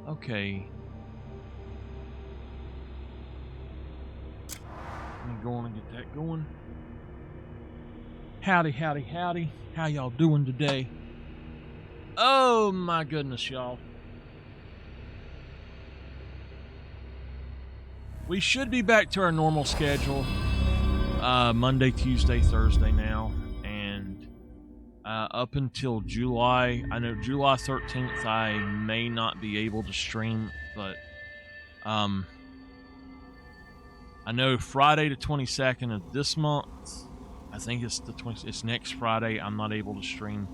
Okay. Let me go on and get that going. Howdy, howdy, howdy. How y'all doing today? Oh my goodness, y'all. We should be back to our normal schedule. Monday, Tuesday, Thursday now. And up until July, I know July 13th I may not be able to stream, but I know Friday the 22nd of this month, I think it's it's next Friday, I'm not able to stream,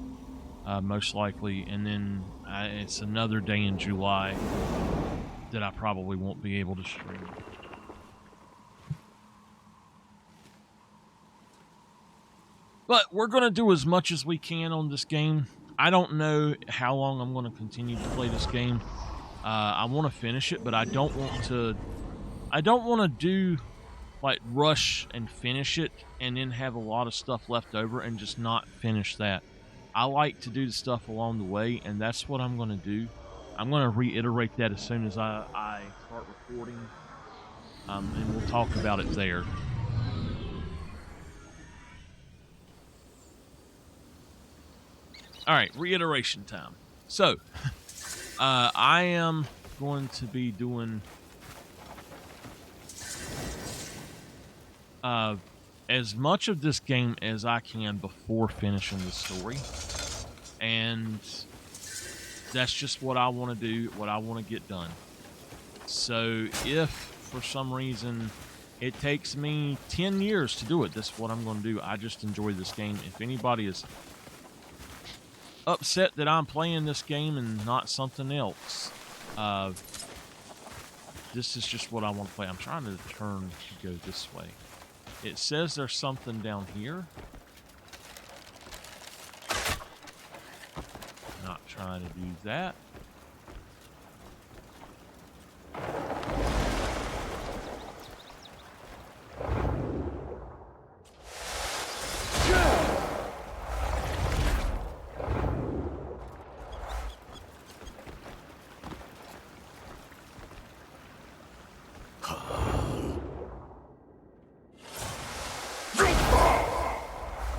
most likely, and then it's another day in July that I probably won't be able to stream. But we're going to do as much as we can on this game. I don't know how long I'm going to continue to play this game. I want to finish it, but I don't want to do like rush and finish it and then have a lot of stuff left over and just not finish that. I like to do the stuff along the way, and that's what I'm going to do. I'm going to reiterate that as soon as I start recording, and we'll talk about it there. All right, reiteration time. So, I am going to be doing as much of this game as I can before finishing the story. And that's just what I want to do, what I want to get done. So, if for some reason it takes me 10 years to do it, that's what I'm going to do. I just enjoy this game. If anybody is upset that I'm playing this game and not something else, this is just what I want to play. I'm trying to turn to go this way. It says there's something down here. Not trying to do that.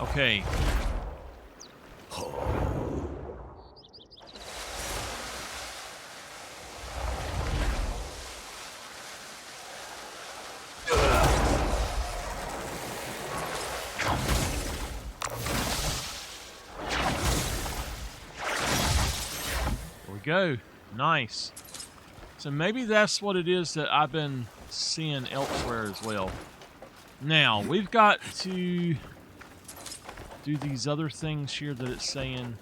Okay. There we go. Nice. So maybe that's what it is that I've been seeing elsewhere as well. Now, we've got to do these other things here that it's saying.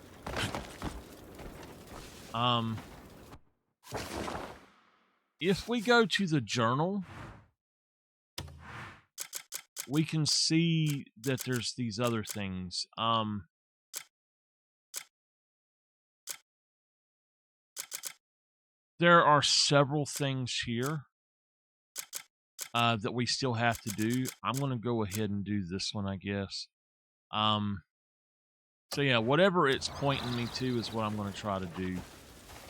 If we go to the journal, we can see that there's these other things. There are several things here that we still have to do. I'm going to go ahead and do this one, I guess. So yeah, whatever it's pointing me to is what I'm going to try to do.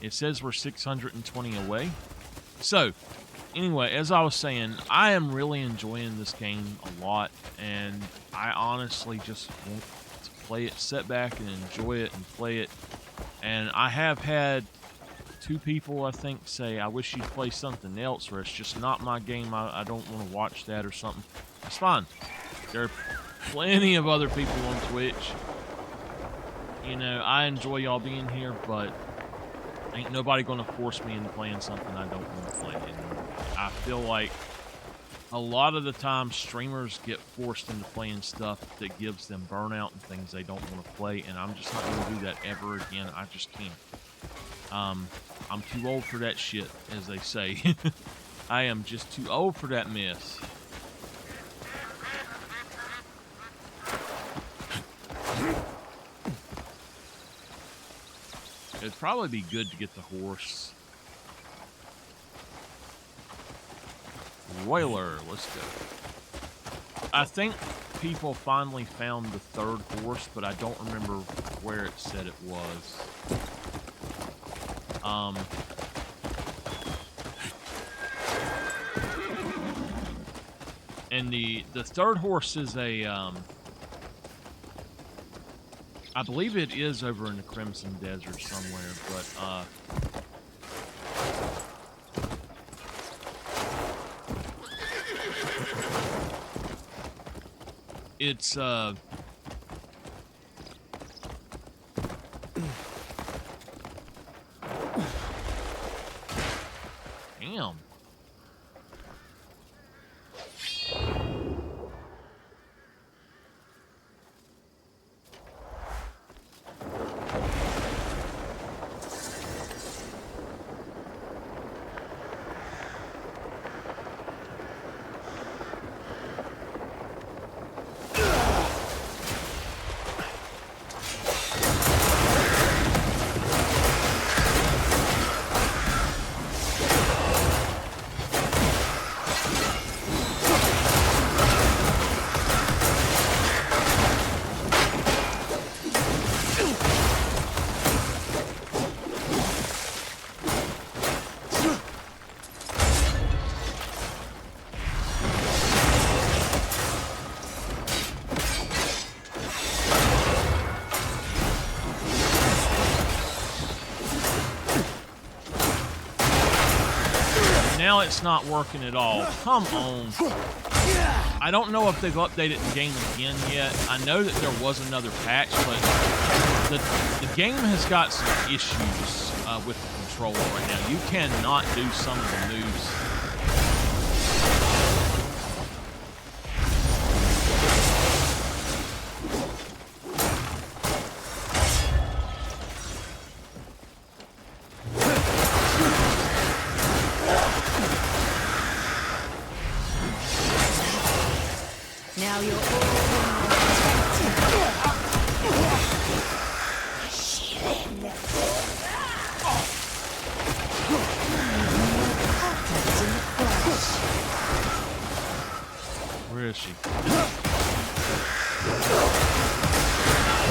It says we're 620 away. So, anyway, as I was saying, I am really enjoying this game a lot, and I honestly just want to play it, sit back and enjoy it and play it. And I have had 2 people, I think, say, I wish you'd play something else, or it's just not my game, I don't want to watch that or something. It's fine. There are plenty of other people on Twitch. You know, I enjoy y'all being here, but ain't nobody going to force me into playing something I don't want to play. And I feel like a lot of the time streamers get forced into playing stuff that gives them burnout and things they don't want to play, and I'm just not going to do that ever again. I just can't. I'm too old for that shit, as they say. I am just too old for that mess. It'd probably be good to get the horse. Roiler, let's go. I think people finally found the 3rd horse, but I don't remember where it said it was. And the third horse is a, I believe it is over in the Crimson Desert somewhere, but, it's, damn. Now it's not working at all. Come on. I don't know if they've updated the game again yet. I know that there was another patch, but the game has got some issues with the controller right now. You cannot do some of the moves. Now you're all Where is she?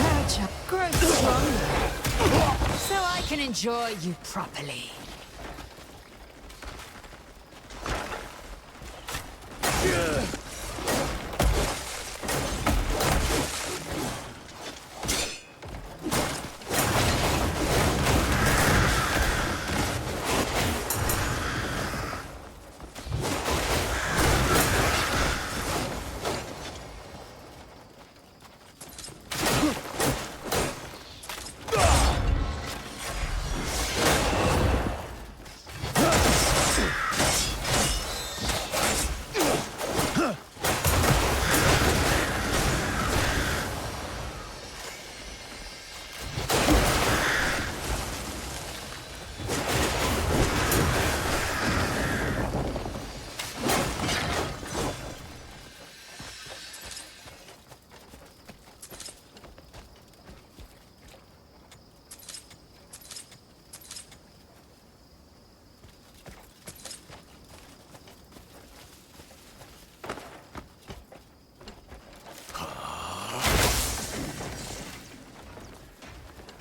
Archer, grow stronger, so I can enjoy you properly.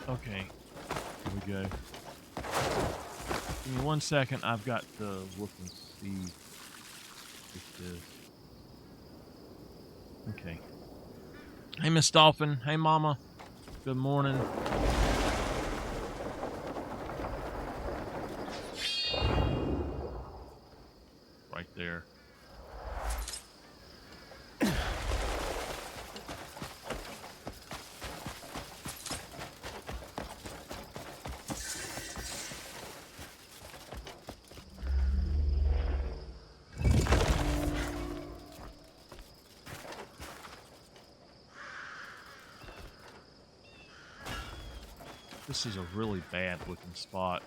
Okay, here we go. Give me 1 second. I've got to look and see if this. Okay. Hey, Miss Dolphin. Hey, Mama. Good morning. Right there. This is a really bad looking spot.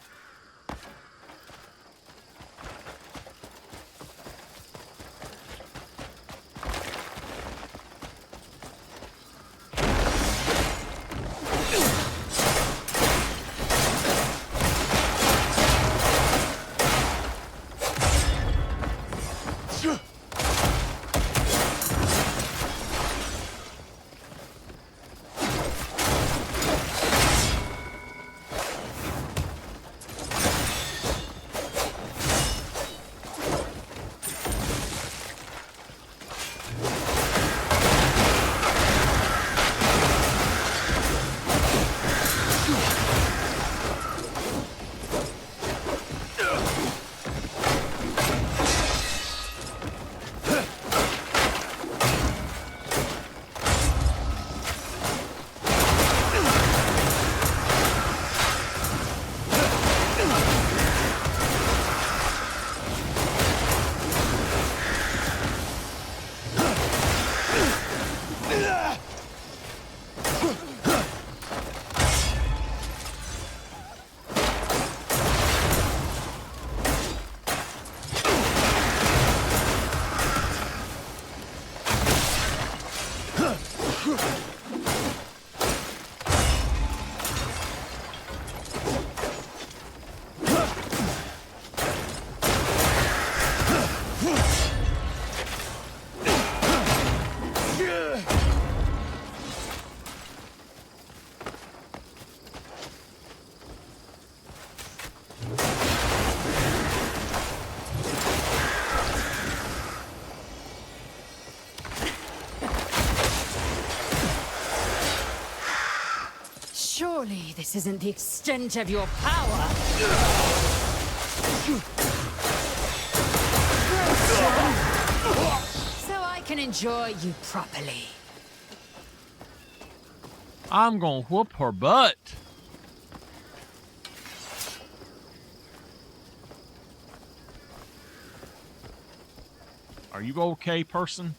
Surely this isn't the extent of your power. So I can enjoy you properly. I'm gonna whoop her butt. Are you okay, person?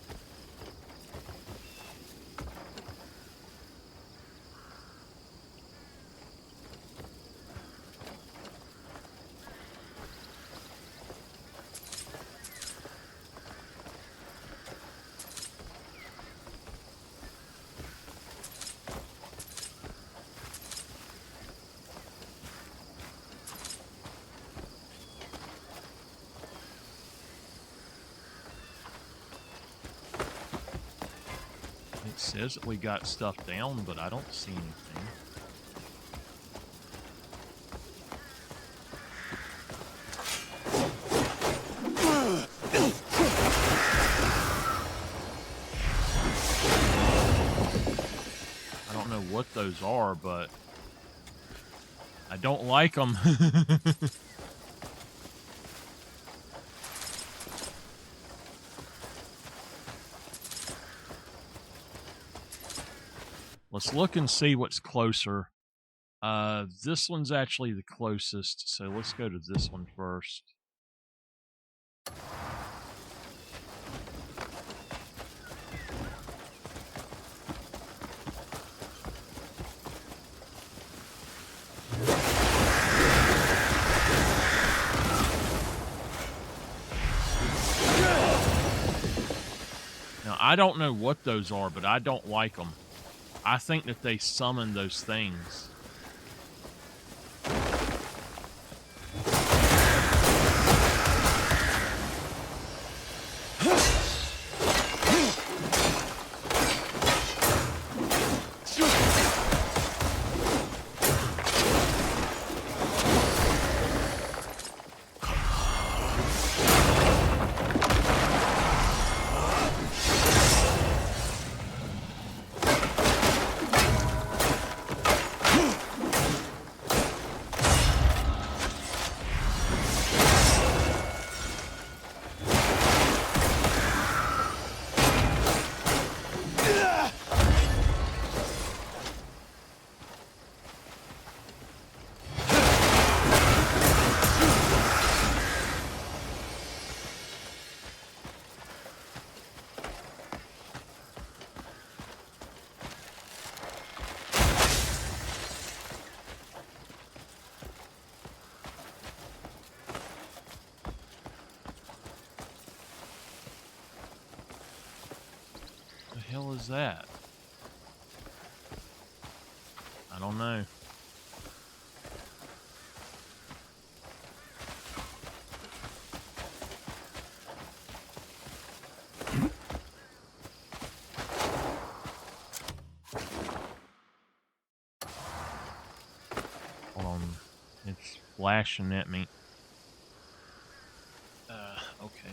It says that we got stuff down, but I don't see anything. I don't know what those are, but I don't like them. Let's look and see what's closer. This one's actually the closest, so let's go to this one first. Now, I don't know what those are, but I don't like them. I think that they summon those things. The hell is that? I don't know. Hold on. It's flashing at me. Okay.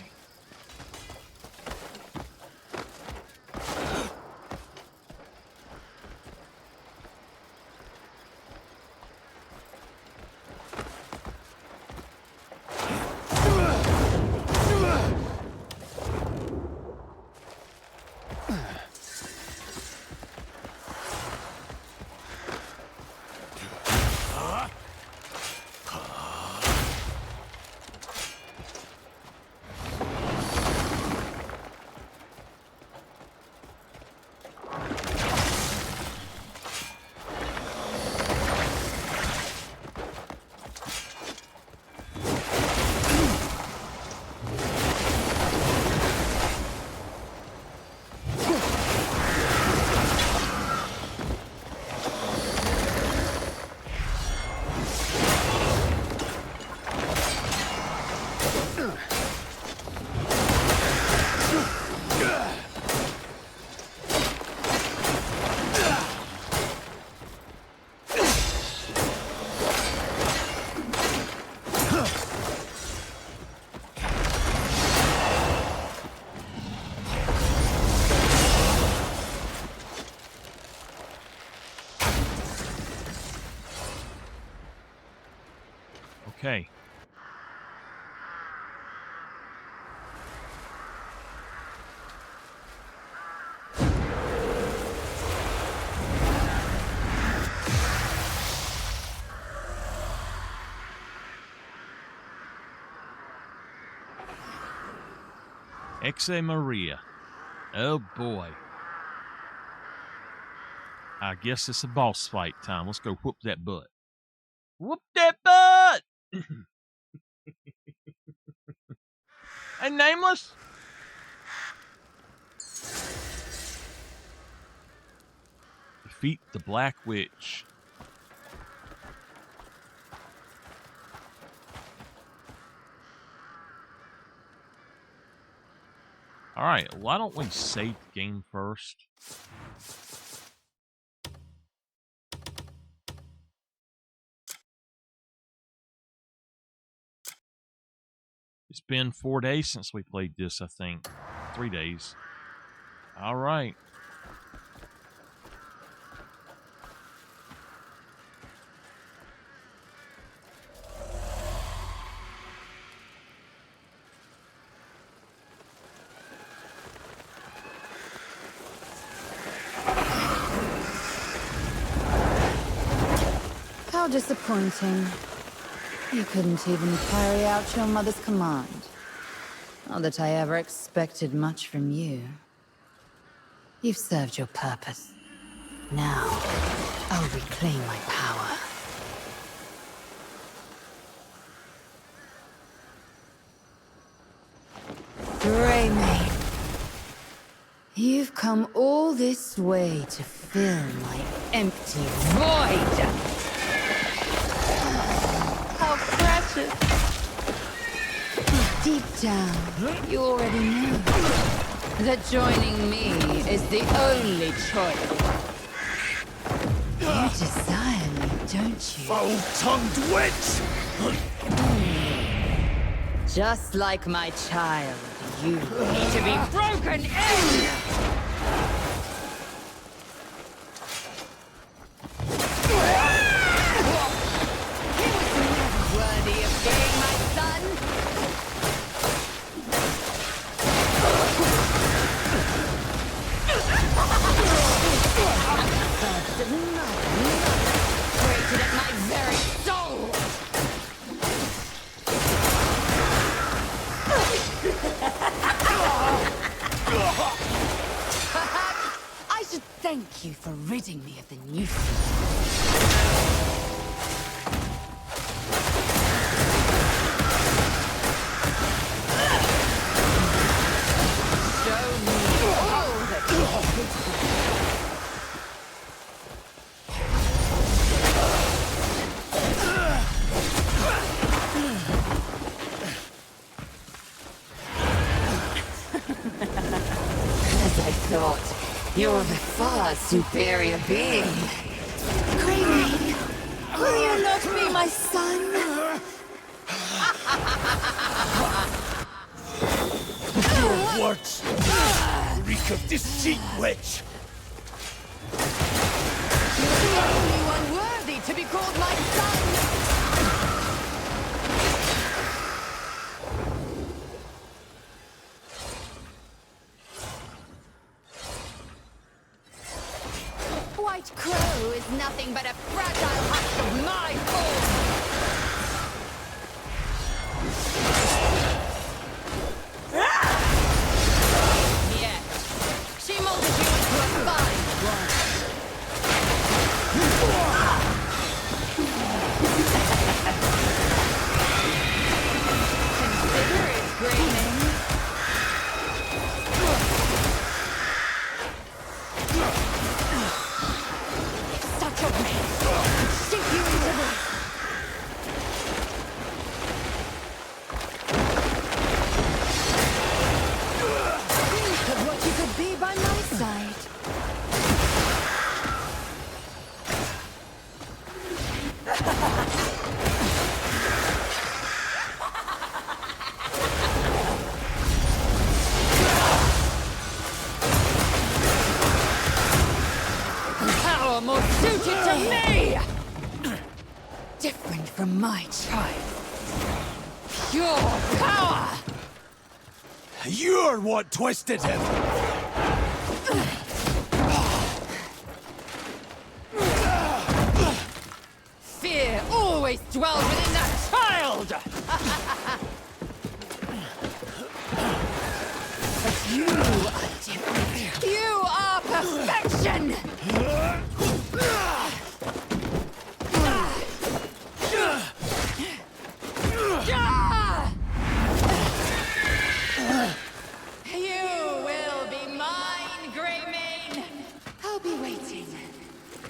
Okay. Exe Maria. Oh boy. I guess it's a boss fight time. Let's go whoop that butt. Whoop that butt! Hey, Nameless? Defeat the Black Witch. Alright, why don't we save the game first? It's been 4 days since we played this, I think. 3 days. Alright. How disappointing. You couldn't even carry out your mother's command. Not that I ever expected much from you. You've served your purpose. Now, I'll reclaim my power. Greymane, you've come all this way to fill my empty void! How precious! Deep down, you already know that joining me is the only choice. You desire me, don't you? Foul-tongued witch! Just like my child, you need to be broken in! He was never worthy of being my son! Birds of mother, created at my very soul! I should thank you for ridding me of the nuisance. Show me all that you As I thought, you're a far superior being. Greymane, will you not be my son? Your words reek of deceit, witch! You're the only one worthy to be called my son! White Crow is nothing but a fragile husk of my form! Yes, she molded you into a fine one. Consider it, Greymane. Such a way! Shape you into this! Think of what you could be by my side. Power more suited to me! Different from my child. Your power! You're what twisted him! Fear always dwells within that child! But you are different. You are perfection! You will be mine, Greymane. I'll be waiting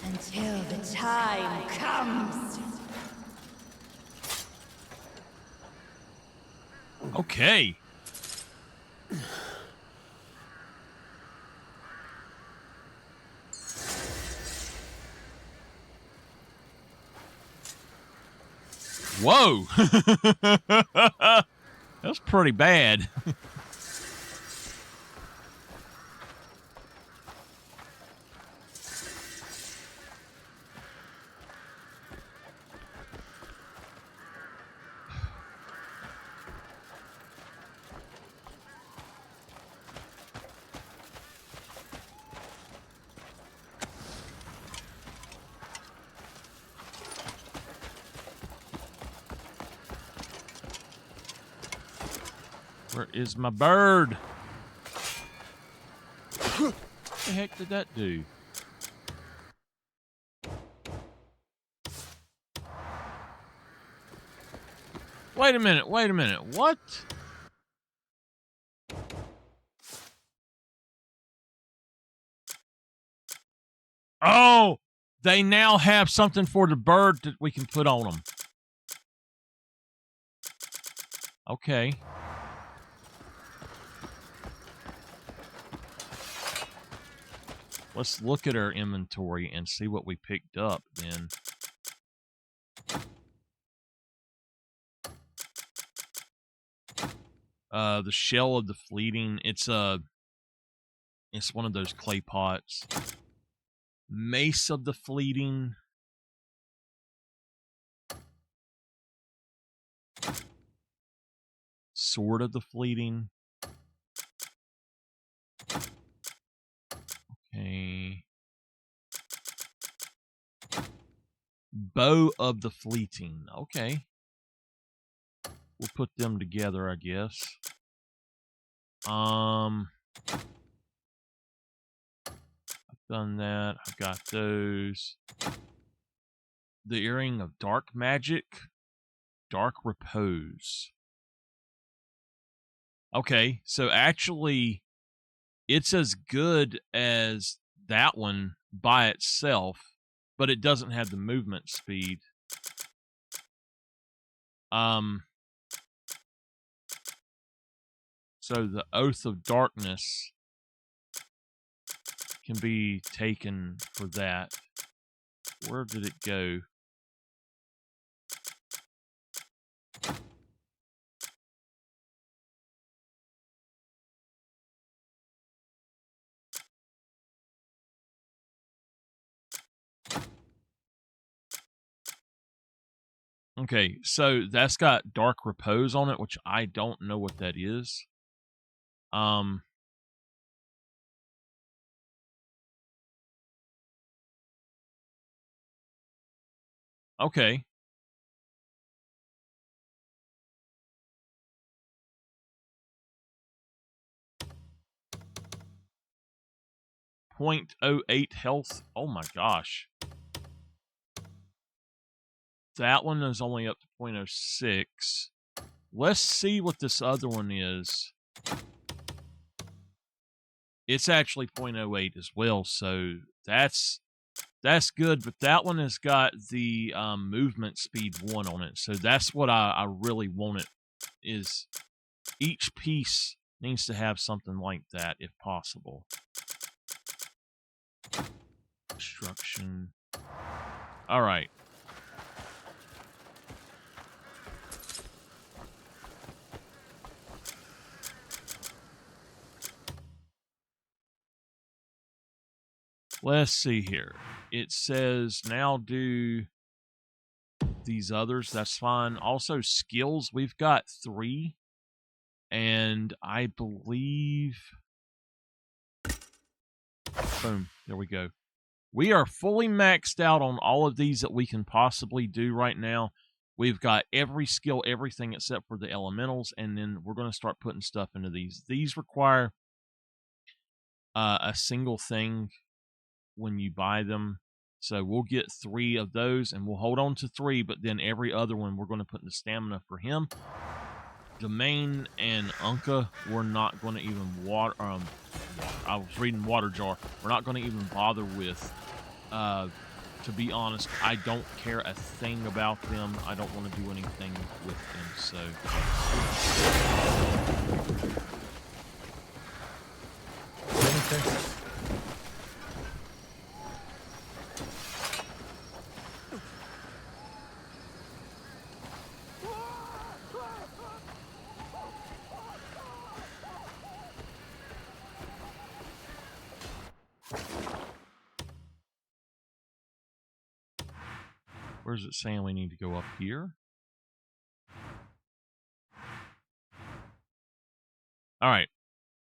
until the time comes. Okay. Whoa. That's pretty bad. Where is my bird? What the heck did that do? Wait a minute, what? Oh, they now have something for the bird that we can put on them. Okay. Let's look at our inventory and see what we picked up then. The shell of the fleeting, it's one of those clay pots. Mace of the fleeting. Sword of the fleeting. Okay. Bow of the fleeting. Okay. We'll put them together, I guess. I've done that. I've got those. The earring of dark magic. Dark repose. Okay, so actually, it's as good as that one by itself, but it doesn't have the movement speed. So the Oath of Darkness can be taken for that. Where did it go? Okay, so that's got Dark Repose on it, which I don't know what that is. Okay. .08 health. Oh my gosh. That one is only up to .06. Let's see what this other one is. It's actually .08 as well, so that's good, but that one has got the movement speed 1 on it, so that's what I really want it, is each piece needs to have something like that, if possible. Destruction. Alright. Let's see here. It says now do these others, that's fine. Also, skills, we've got 3. And I believe... Boom. There we go. We are fully maxed out on all of these that we can possibly do right now. We've got every skill, everything except for the elementals, and then we're going to start putting stuff into these. These require a single thing when you buy them. So we'll get 3 of those, and we'll hold on to 3, but then every other one we're going to put in the stamina for him. Domain and Unka, we're not going to even water... I was reading Water Jar. We're not going to even bother with. To be honest, I don't care a thing about them. I don't want to do anything with them, so... Where's it saying we need to go up here? All right.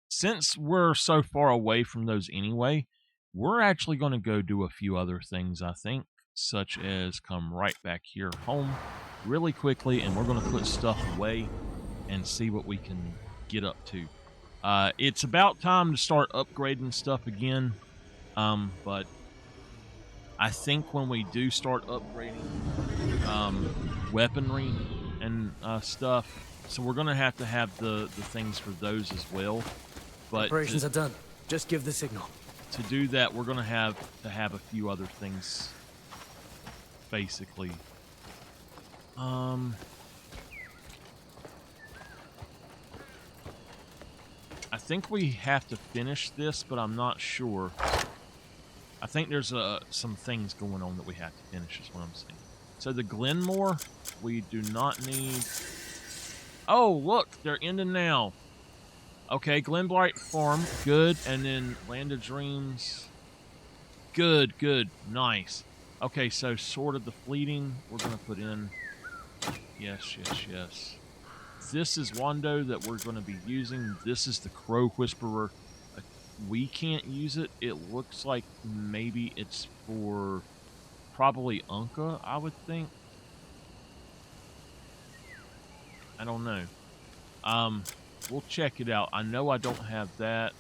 Since we're so far away from those anyway, we're actually going to go do a few other things, I think, such as come right back here home really quickly, and we're going to put stuff away and see what we can get up to. It's about time to start upgrading stuff again, but I think when we do start upgrading weaponry and stuff, so we're going to have the things for those as well. But operations are done. Just give the signal. To do that, we're going to have a few other things, basically. I think we have to finish this, but I'm not sure. I think there's some things going on that we have to finish, is what I'm saying. So the Glenmore, we do not need... Oh, look, they're ending now. Okay, Glenblight Farm, good. And then Land of Dreams, good, good, nice. Okay, so Sword of the Fleeting, we're going to put in... Yes, yes, yes. This is Wando that we're going to be using. This is the Crow Whisperer. We can't use it. It looks like maybe it's for probably Unka, I would think. I don't know. We'll check it out. I know I don't have that.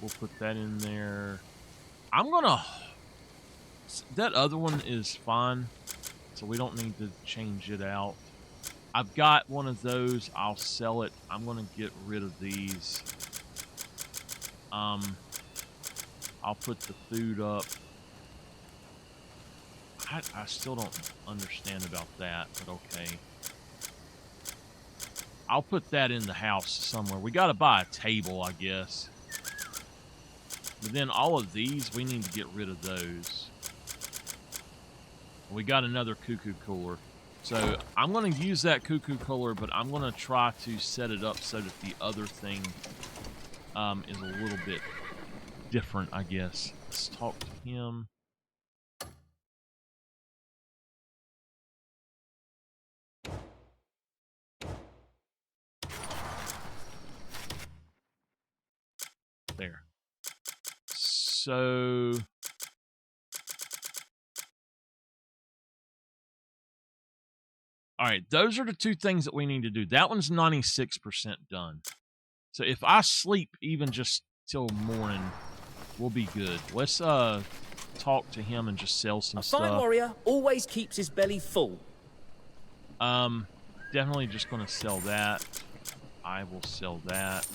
We'll put that in there. I'm gonna... That other one is fine, so we don't need to change it out. I've got one of those. I'll sell it. I'm gonna get rid of these. I'll put the food up. I still don't understand about that, but okay. I'll put that in the house somewhere. We gotta buy a table, I guess. But then all of these, we need to get rid of those. We got another cuckoo cooler. So I'm going to use that cuckoo cooler, but I'm going to try to set it up so that the other thing is a little bit different, I guess. Let's talk to him. There. So... All right, those are the two things that we need to do. That one's 96% done. So if I sleep even just till morning, we'll be good. Let's talk to him and just sell some stuff. A fine warrior always keeps his belly full. Definitely just going to sell that. I will sell that.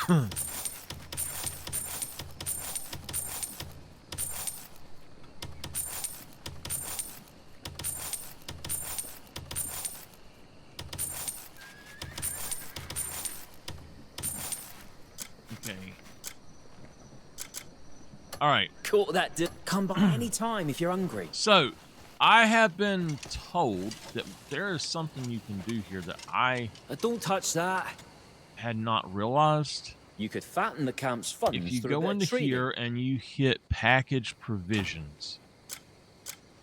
Okay. All right. Caught that come by any time if you're hungry. So, I have been told that there is something you can do here that I Don't touch that. had not realized. You could fatten the camp's funds If you through a go bit into of trading. here and you hit package provisions,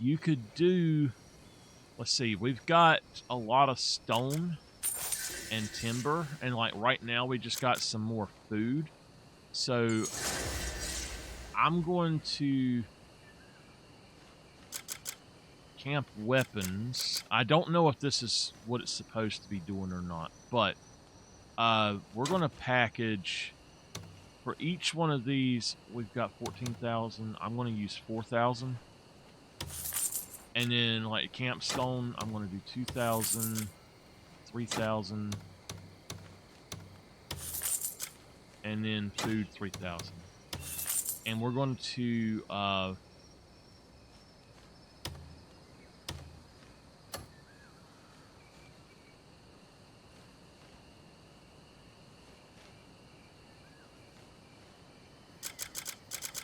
you could do, let's see, we've got a lot of stone and timber, and like right now we just got some more food. So I'm going to camp weapons. I don't know if this is what it's supposed to be doing or not, but we're going to package for each one of these. We've got 14,000. I'm going to use 4,000. And then like camp stone, I'm going to do 2,000, 3,000. And then food, 3,000. And we're going to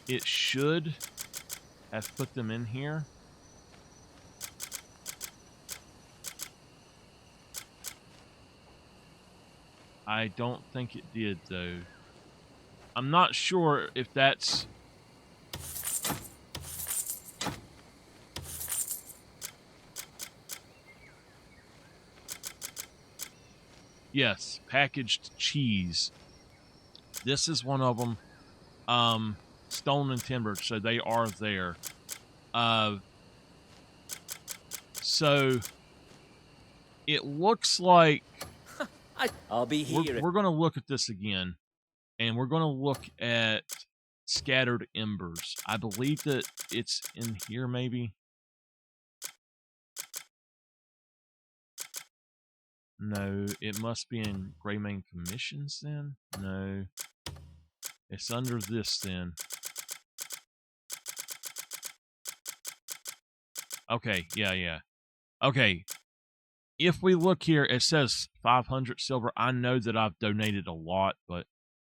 it should have put them in here. I don't think it did, though. I'm not sure if that's... Yes, packaged cheese. This is one of them. Stone and timber, so they are there. So it looks like I'll be here. we're going to look at this again, and we're going to look at scattered embers. I believe that it's in here, maybe. No, it must be in Gray Main Commissions then. No, it's under this then. Okay, yeah. Okay, if we look here, it says 500 silver. I know that I've donated a lot, but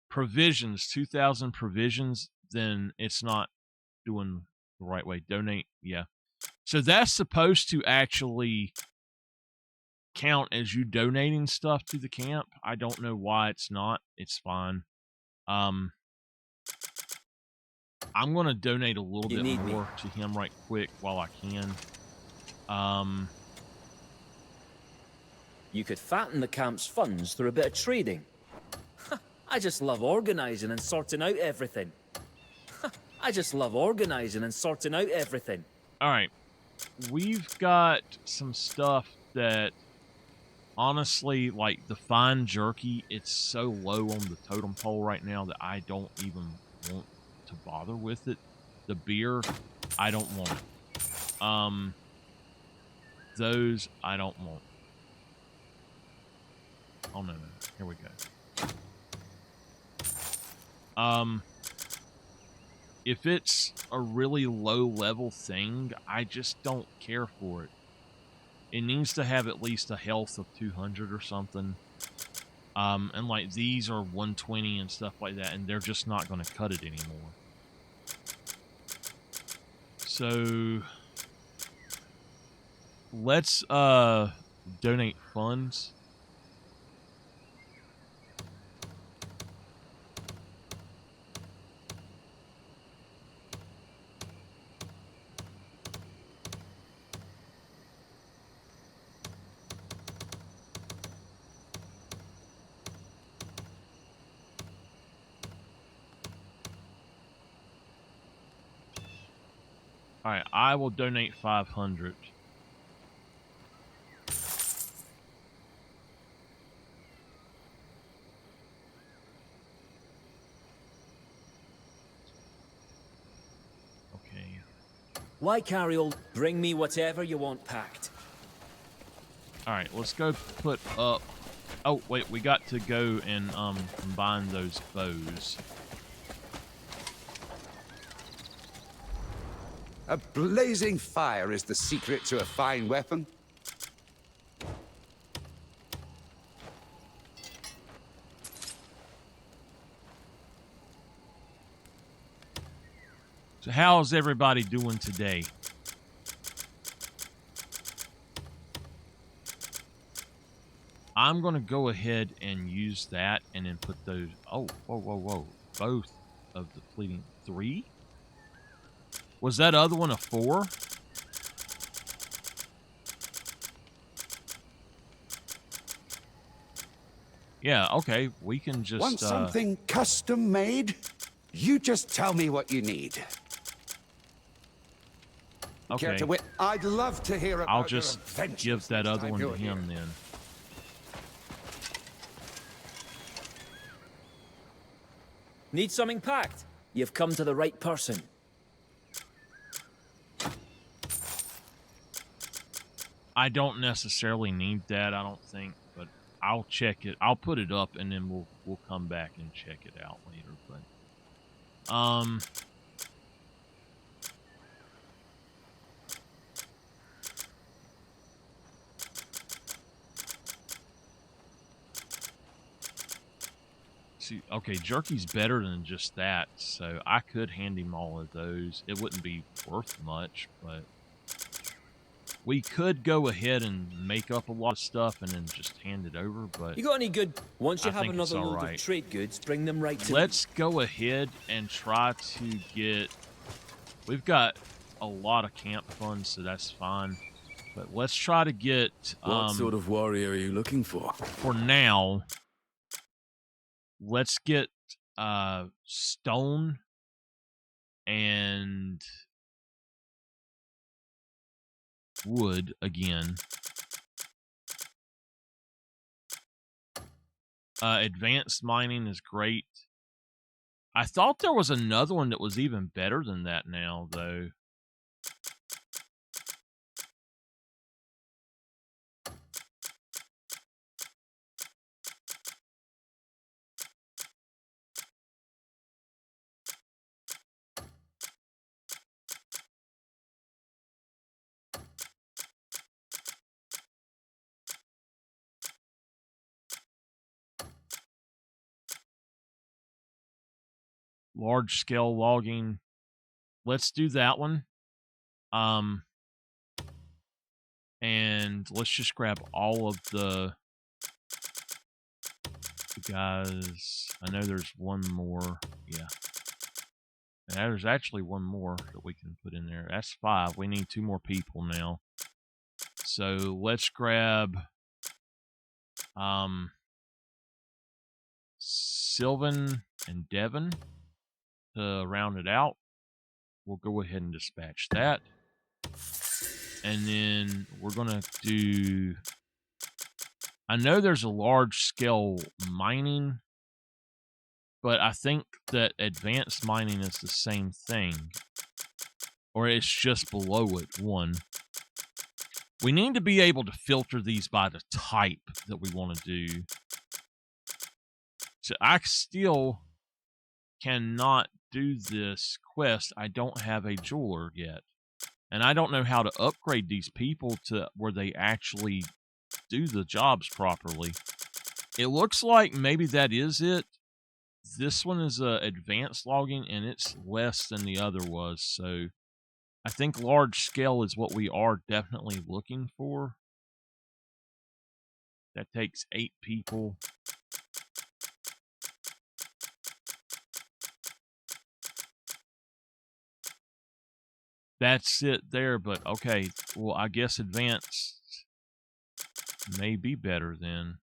provisions, 2,000 provisions, then it's not doing the right way. Donate, yeah. So that's supposed to actually count as you donating stuff to the camp. I don't know why it's not. It's fine. I'm going to donate a little bit more to him right quick while I can. You could fatten the camp's funds through a bit of trading. I just love organizing and sorting out everything. I just love organizing and sorting out everything. All right. We've got some stuff that, honestly, like the fine jerky, it's so low on the totem pole right now that I don't even want to bother with it. The beer, I don't want it. Those, I don't want. Oh, no. Here we go. If it's a really low-level thing, I just don't care for it. It needs to have at least a health of 200 or something. And, like, these are 120 and stuff like that, and they're just not going to cut it anymore. So, let's donate funds. Alright, I will donate 500. Okay. Why carry all? Bring me whatever you want packed. Alright, let's go put up Oh, wait, we got to go and combine those bows. A blazing fire is the secret to a fine weapon. So how's everybody doing today? I'm going to go ahead and use that and then put those... Oh, whoa. Both of the fleeting... 3? Was that other one a 4? Yeah, okay. We can just... Want something custom made? You just tell me what you need. Okay. Care to wit? I'd love to hear about I'll your just adventures give that next other time one to you're him here. then. Need something packed? You've come to the right person. I don't necessarily need that, I don't think, but I'll check it. I'll put it up and then we'll come back and check it out later. But see, okay, jerky's better than just that, so I could hand him all of those. It wouldn't be worth much, but we could go ahead and make up a lot of stuff and then just hand it over, but You got any good... Once you I have think it's another all load right. of trade goods, bring them right to me. Let's go ahead and try to get... We've got a lot of camp funds, so that's fine. But let's try to get... What sort of warrior are you looking for? For now, let's get stone and wood again. Advanced mining is great. I thought there was another one that was even better than that now, though. Large scale logging. Let's do that one. And let's just grab all of the guys. I know there's one more. Yeah. And there's actually one more that we can put in there. That's 5. We need 2 more people now. So let's grab Sylvan and Devon to round it out. We'll go ahead and dispatch that. And then we're going to do... I know there's a large scale mining, but I think that advanced mining is the same thing. Or it's just below it, 1. We need to be able to filter these by the type that we want to do. So I still cannot do this quest. I don't have a jeweler yet. And I don't know how to upgrade these people to where they actually do the jobs properly. It looks like maybe that is it. This one is advanced logging, and it's less than the other was. So I think large scale is what we are definitely looking for. That takes 8 people. That's it there, but okay. Well, I guess advanced may be better then.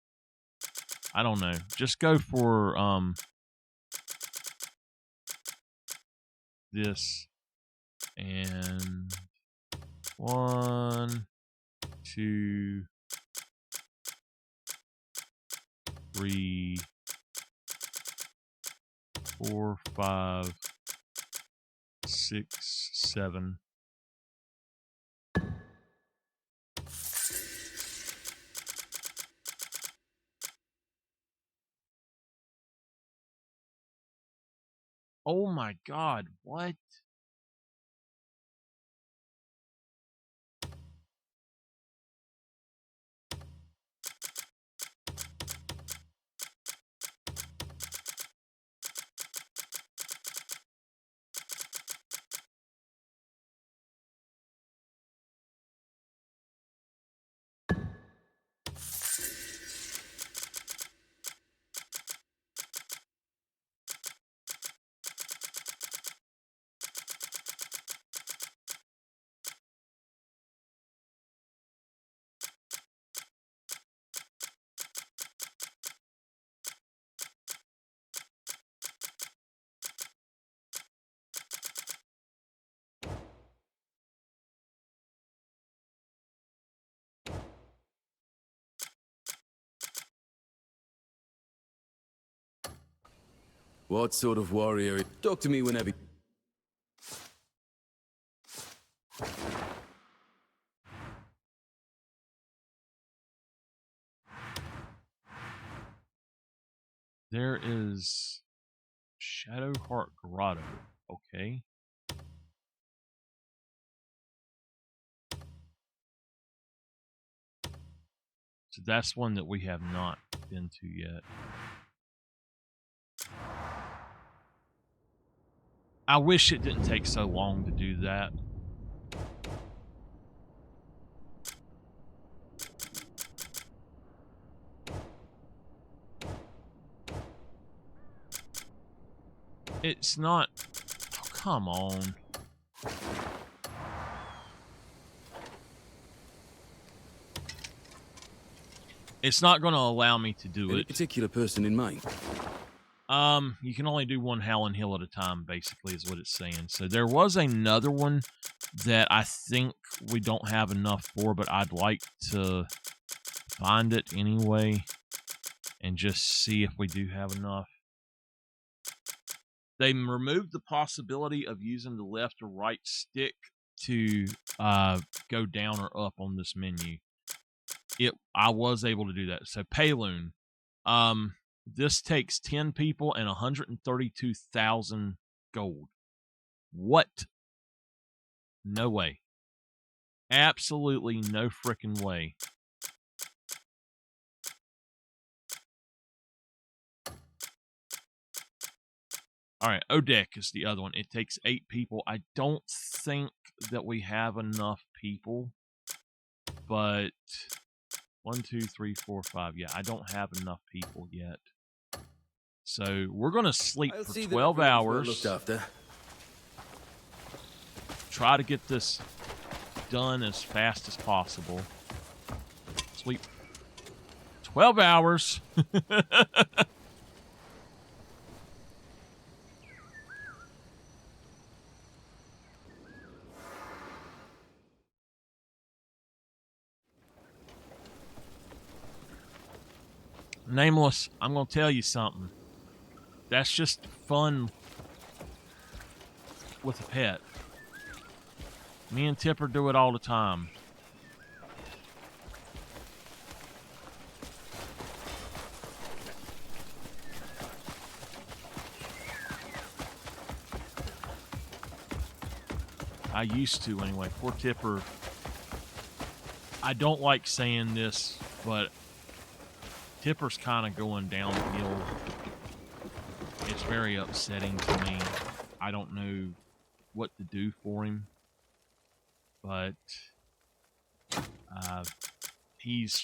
I don't know. Just go for this. And 1, 2, 3, 4, 5, 6, 7. Oh my god, what? What sort of warrior? Talk to me whenever. There is Shadowheart Grotto. Okay. So that's one that we have not been to yet. I wish it didn't take so long to do that. It's not... Oh, come on. It's not going to allow me to do Any it. particular person in mind? You can only do one Howling Hill at a time, basically, is what it's saying. So there was another one that I think we don't have enough for, but I'd like to find it anyway and just see if we do have enough. They removed the possibility of using the left or right stick to go down or up on this menu. I was able to do that. So Payloon. This takes 10 people and 132,000 gold. What? No way. Absolutely no frickin' way. Alright, Odek is the other one. It takes 8 people. I don't think that we have enough people. But 1, 2, 3, 4, 5. Yeah, I don't have enough people yet. So we're gonna sleep for 12 hours. Looked after. Try to get this done as fast as possible. Sleep 12 hours. Nameless, I'm gonna tell you something. That's just fun with a pet. Me and Tipper do it all the time. I used to anyway. Poor Tipper. I don't like saying this, but Tipper's kind of going downhill. It's very upsetting to me. I don't know what to do for him. But he's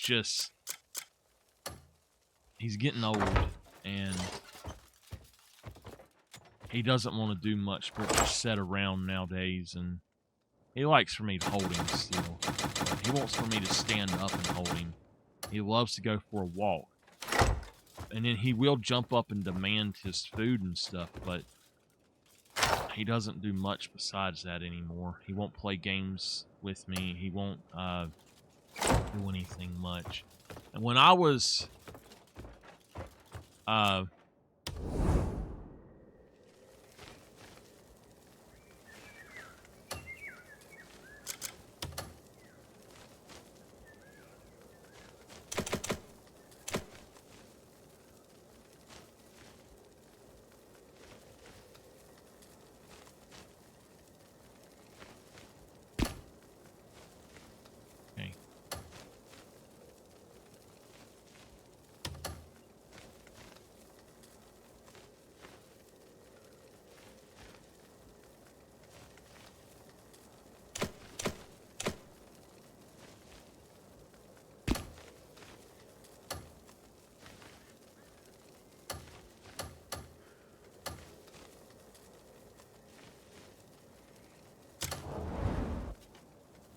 getting old, and he doesn't want to do much but just sit around nowadays, and he likes for me to hold him still. But he wants for me to stand up and hold him. He loves to go for a walk. And then he will jump up and demand his food and stuff, but he doesn't do much besides that anymore. He won't play games with me. He won't do anything much. And when I was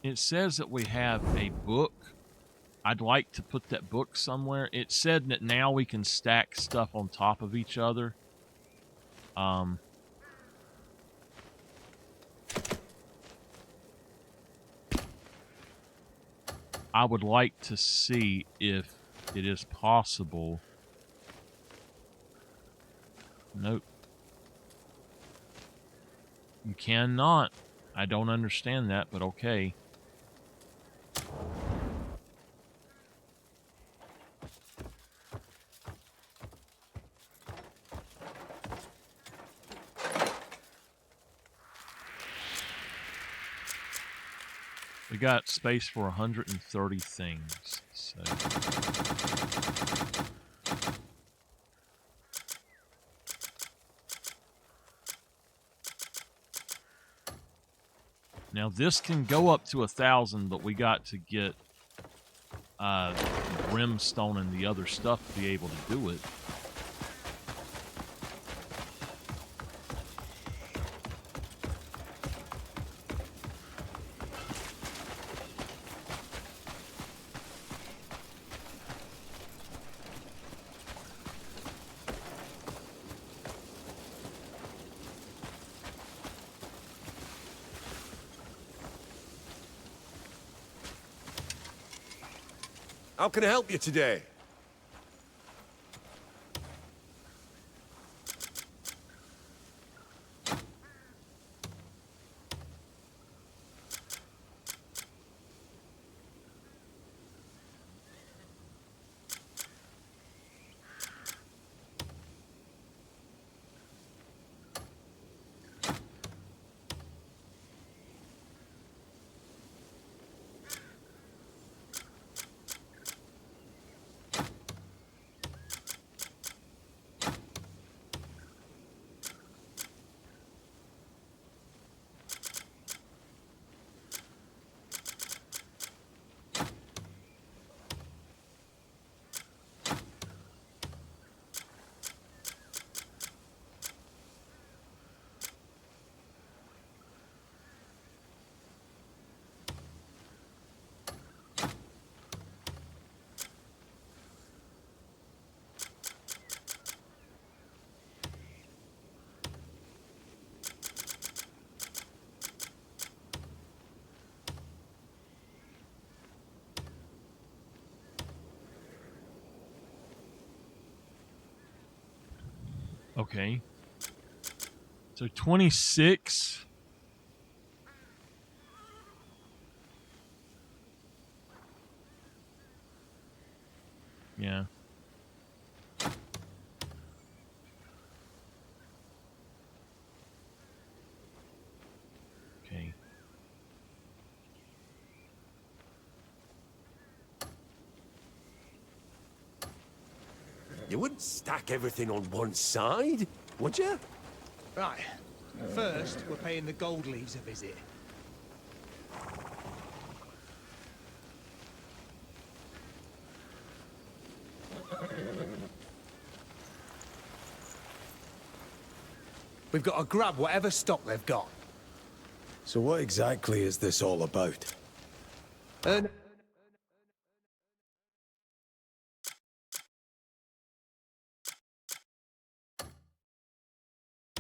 It says that we have a book. I'd like to put that book somewhere. It said that now we can stack stuff on top of each other. I would like to see if it is possible. Nope. You cannot. I don't understand that, but okay. We got space for 130 things, so... Now this can go up to 1,000, but we got to get brimstone and the other stuff to be able to do it. How can I help you today? Okay. So 26. Yeah. Okay. You wouldn't stack everything on one side, would you? Right. First, we're paying the gold leaves a visit. We've got to grab whatever stock they've got. So what exactly is this all about?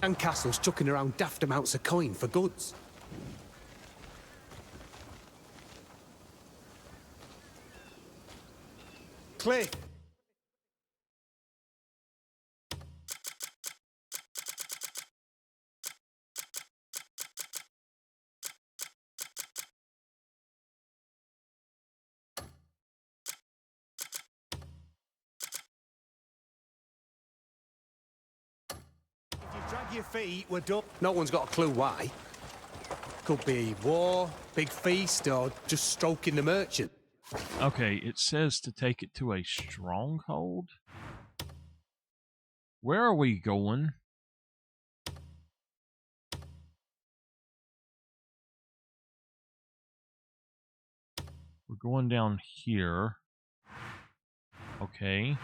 And castles chucking around daft amounts of coin for goods. Cliff. If you drag your feet, we're done. No one's got a clue why. Could be war, big feast, or just stroking the merchant. Okay, it says to take it to a stronghold. Where are we going? We're going down here. Okay.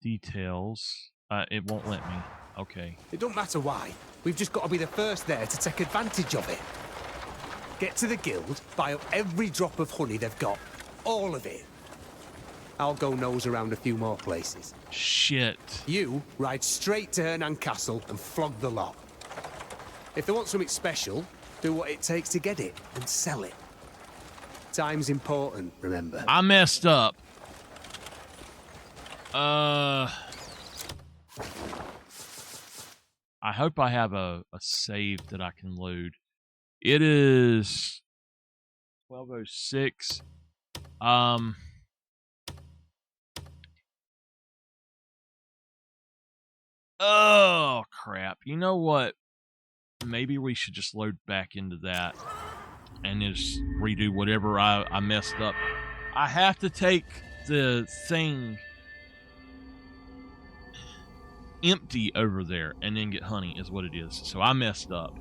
Details. It won't let me. Okay. It don't matter why. We've just got to be the first there to take advantage of it. Get to the guild, buy up every drop of honey they've got. All of it. I'll go nose around a few more places. Shit. You ride straight to Hernan Castle and flog the lot. If they want something special, do what it takes to get it and sell it. Time's important, remember. I messed up. I hope I have a save that I can load. It is 12:06. Oh crap. You know what? Maybe we should just load back into that and just redo whatever I messed up. I have to take the thing empty over there and then get honey is what it is. So I messed up.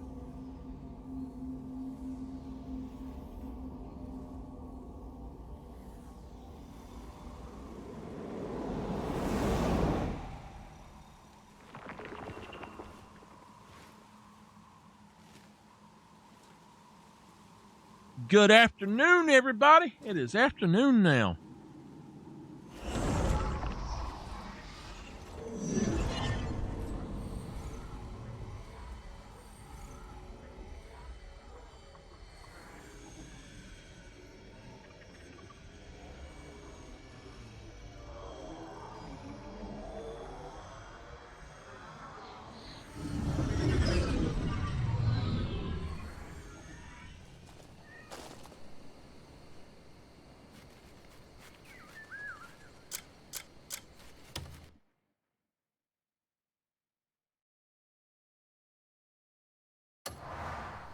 Good afternoon, everybody. It is afternoon now.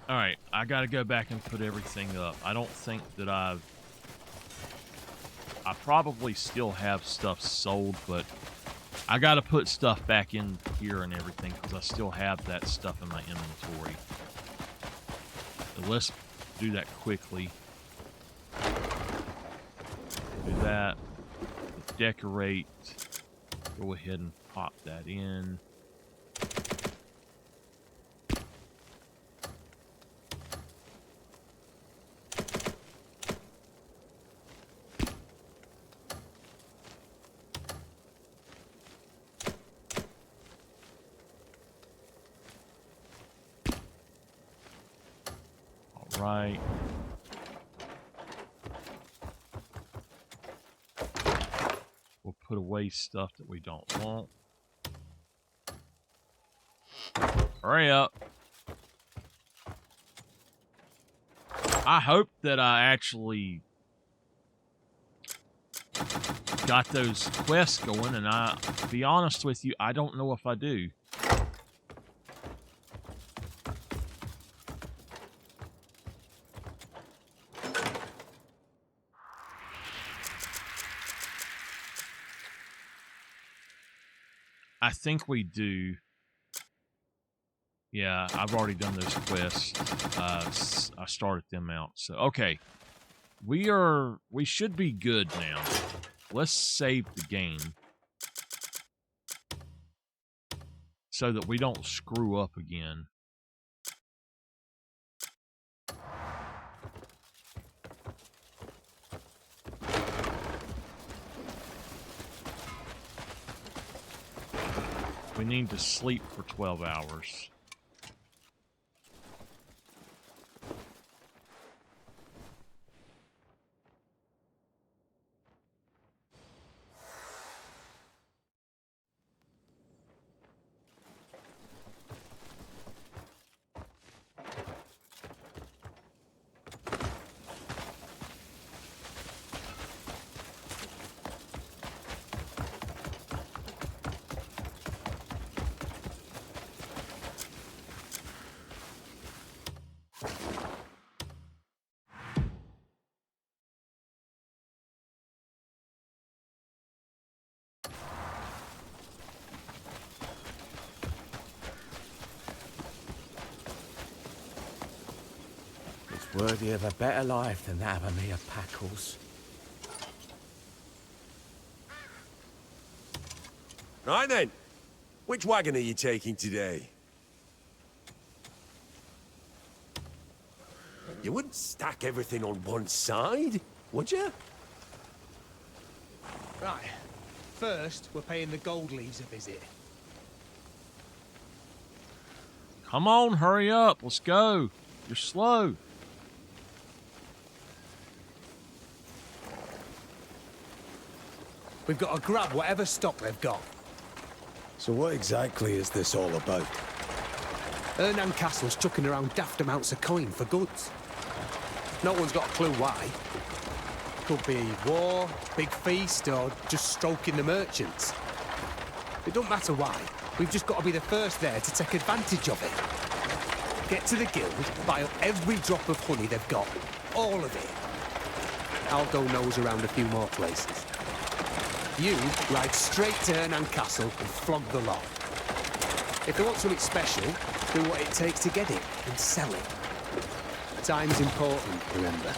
All right, I got to go back and put everything up. I don't think that I probably still have stuff sold, but I got to put stuff back in here and everything because I still have that stuff in my inventory. So let's do that quickly. Do that. Decorate. Go ahead and pop that in. Right. We'll put away stuff that we don't want. Hurry up. I hope that I actually got those quests going, and to be honest with you, I don't know if I do. I think we do. Yeah, I've already done those quests. I started them out. So, okay. We should be good now. Let's save the game so that we don't screw up again. We need to sleep for 12 hours. Worthy of a better life than that of me of Packles. Right then. Which wagon are you taking today? You wouldn't stack everything on one side, would you? Right. First, we're paying the gold leaves a visit. Come on, hurry up. Let's go. You're slow. We've got to grab whatever stock they've got. So what exactly is this all about? Hernan Castle's chucking around daft amounts of coin for goods. No one's got a clue why. Could be war, big feast, or just stroking the merchants. It don't matter why. We've just got to be the first there to take advantage of it. Get to the guild, buy up every drop of honey they've got. All of it. I'll go nose around a few more places. You ride straight to Hernan Castle and flog the lot. If they want something special, do what it takes to get it and sell it. Time's important, remember.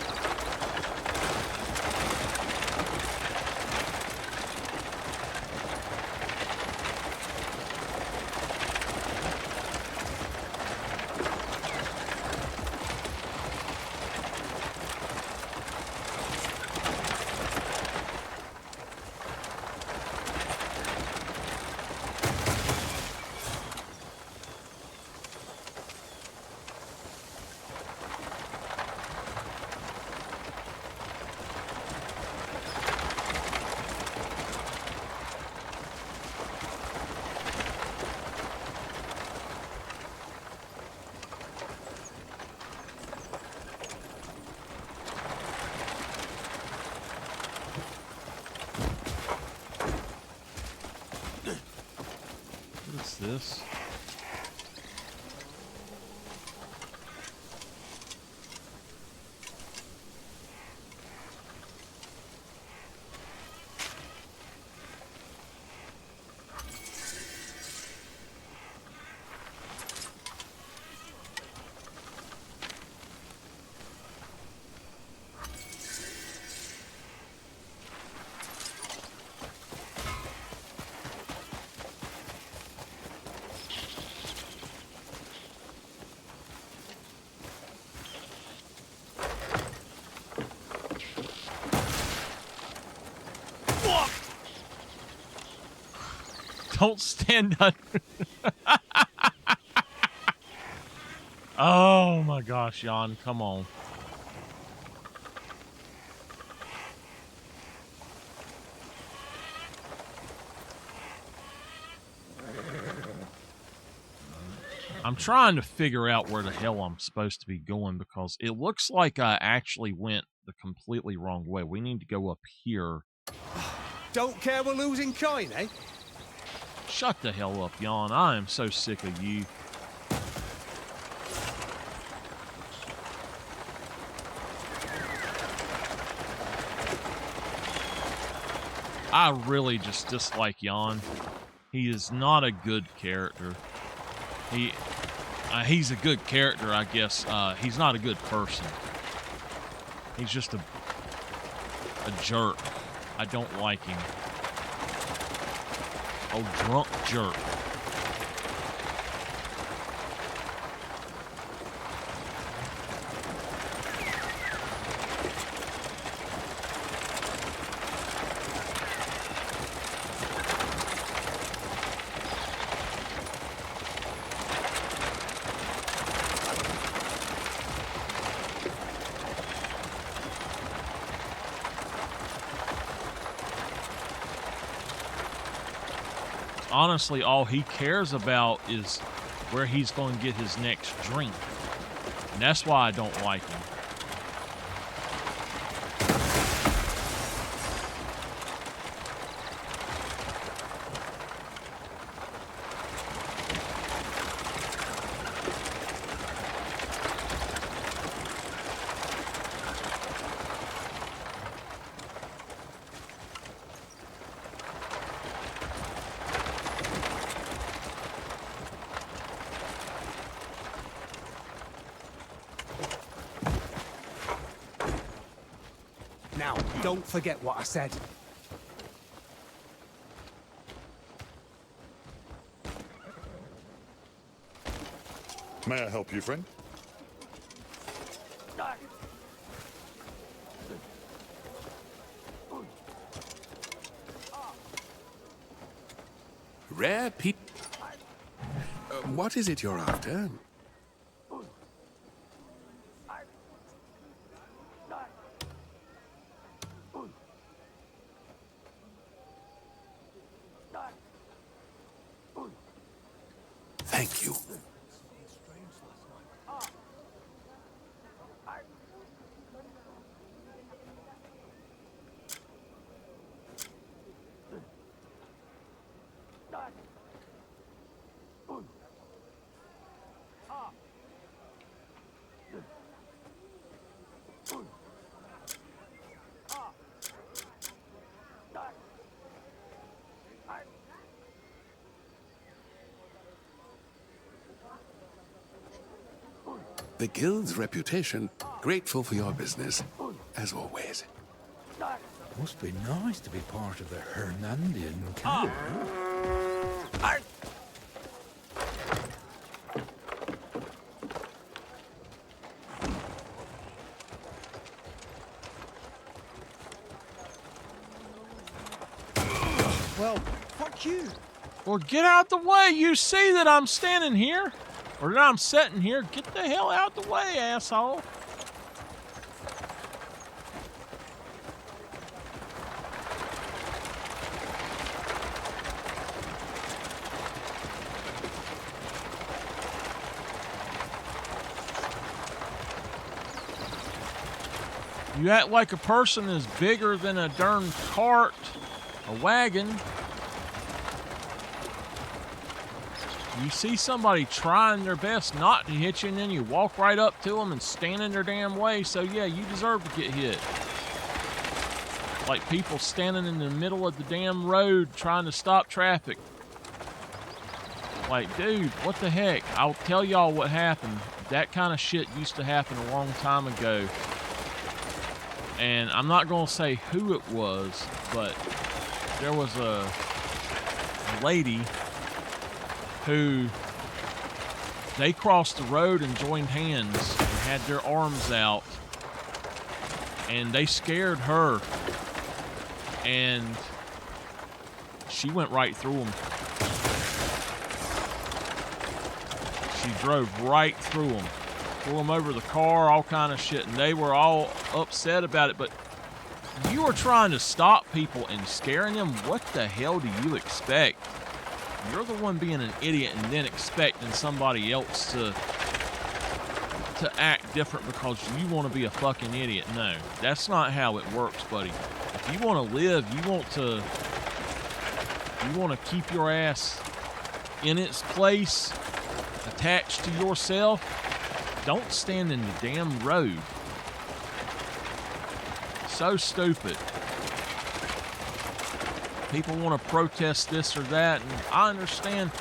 What's this? Don't stand under. Oh my gosh, Jan, come on. I'm trying to figure out where the hell I'm supposed to be going because it looks like I actually went the completely wrong way. We need to go up here. Don't care we're losing coin, eh? Shut the hell up, Jan. I am so sick of you. I really just dislike Jan. He is not a good character. He's a good character, I guess. He's not a good person. He's just a jerk. I don't like him. Oh, drunk jerk. Honestly, all he cares about is where he's going to get his next drink. And that's why I don't like him. Now, don't forget what I said. May I help you, friend? Rare peat. What is it you're after? Thank you. The Guild's reputation, grateful for your business, as always. Must be nice to be part of the Hernandian camp. Well, fuck you. Well, get out the way. You see that I'm standing here? Or that I'm sitting here? Get the hell out the way, asshole. You act like a person is bigger than a darn cart, a wagon. You see somebody trying their best not to hit you, and then you walk right up to them and stand in their damn way. So yeah, you deserve to get hit. Like people standing in the middle of the damn road trying to stop traffic. Like, dude, what the heck? I'll tell y'all what happened. That kind of shit used to happen a long time ago. And I'm not going to say who it was, but there was a lady who, they crossed the road and joined hands and had their arms out, and they scared her, and she went right through them. She drove right through them. Threw them over the car, all kind of shit, and they were all upset about it. But you are trying to stop people and scaring them. What the hell do you expect? You're the one being an idiot and then expecting somebody else to act different because you want to be a fucking idiot. No, that's not how it works, buddy. If you want to live, you want to keep your ass in its place, attached to yourself. Don't stand in the damn road. So stupid. People want to protest this or that, and I understand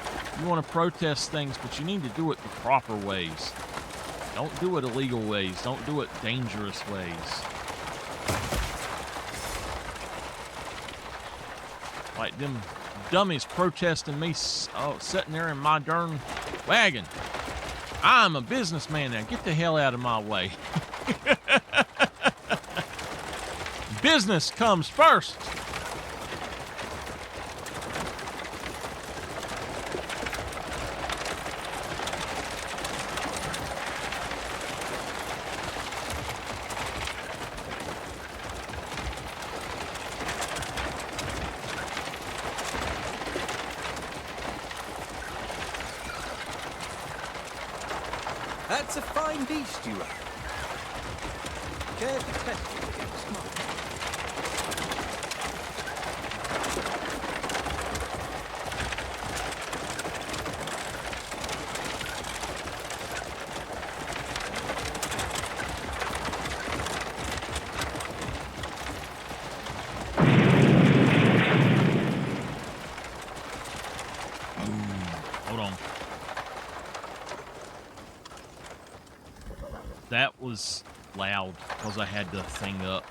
you want to protest things, but you need to do it the proper ways. Don't do it illegal ways. Don't do it dangerous ways. Like them dummies protesting me sitting there in my darn wagon. I'm a businessman now. Get the hell out of my way. Business comes first. That's a fine beast you are. Care to test it against mine? Hold on. That was loud because I had the thing up.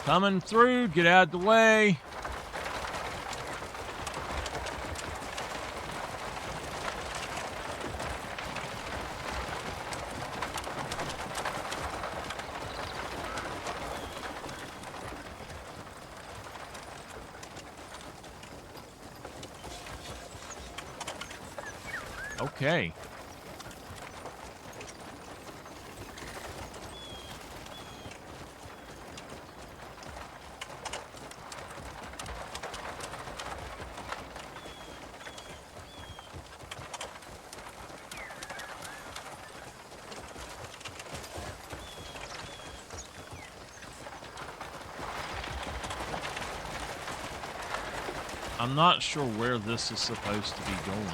Coming through. Get out of the way. Okay. I'm not sure where this is supposed to be going.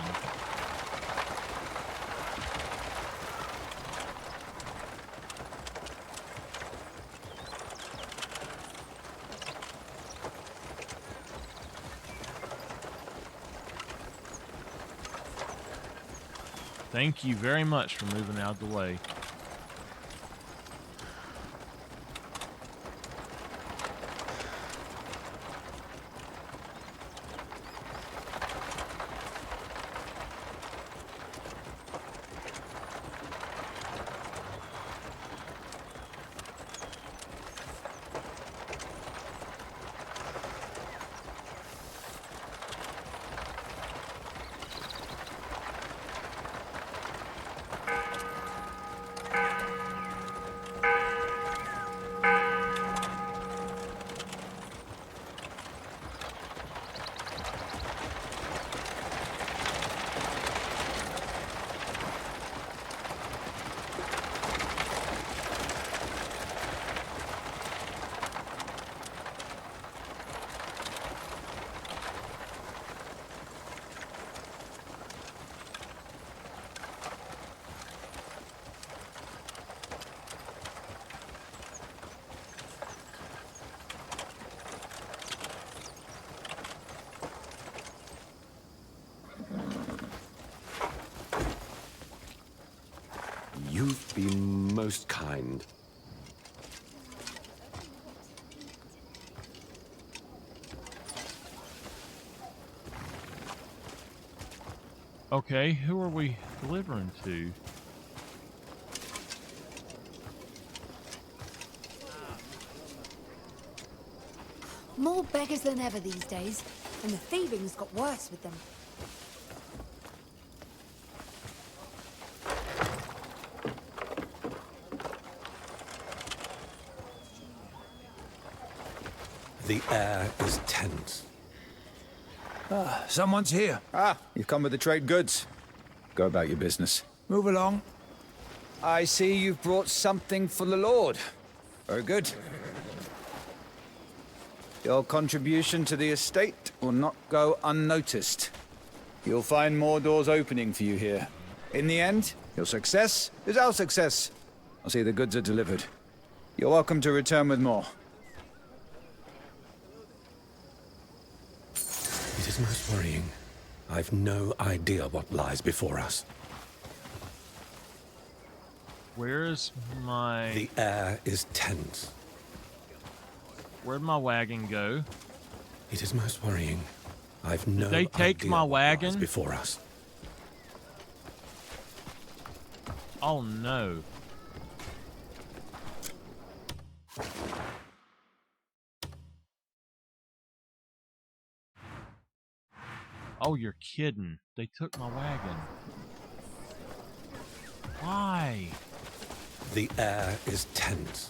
Thank you very much for moving out of the way. You've been most kind. Okay, who are we delivering to? More beggars than ever these days, and the thieving's got worse with them. The air is tense. Ah, someone's here. Ah, you've come with the trade goods. Go about your business. Move along. I see you've brought something for the Lord. Very good. Your contribution to the estate will not go unnoticed. You'll find more doors opening for you here. In the end, your success is our success. I'll see the goods are delivered. You're welcome to return with more. It is most worrying. I've no idea what lies before us. Where's my... The air is tense. Where'd my wagon go? It is most worrying. I've no Did they take idea my what wagon? lies before us. Oh no. Oh, you're kidding. They took my wagon. Why? The air is tense.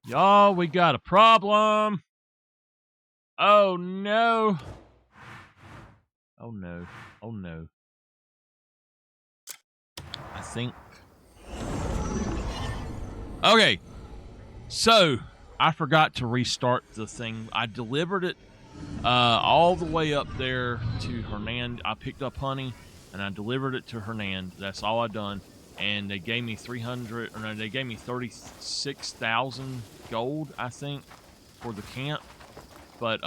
Y'all, we got a problem. Oh no. Oh no. Oh no. I think. Okay. So, I forgot to restart the thing. I delivered it all the way up there to Hernand. I picked up honey and I delivered it to Hernand. That's all I done. And they gave me 36,000 gold, I think, for the camp. But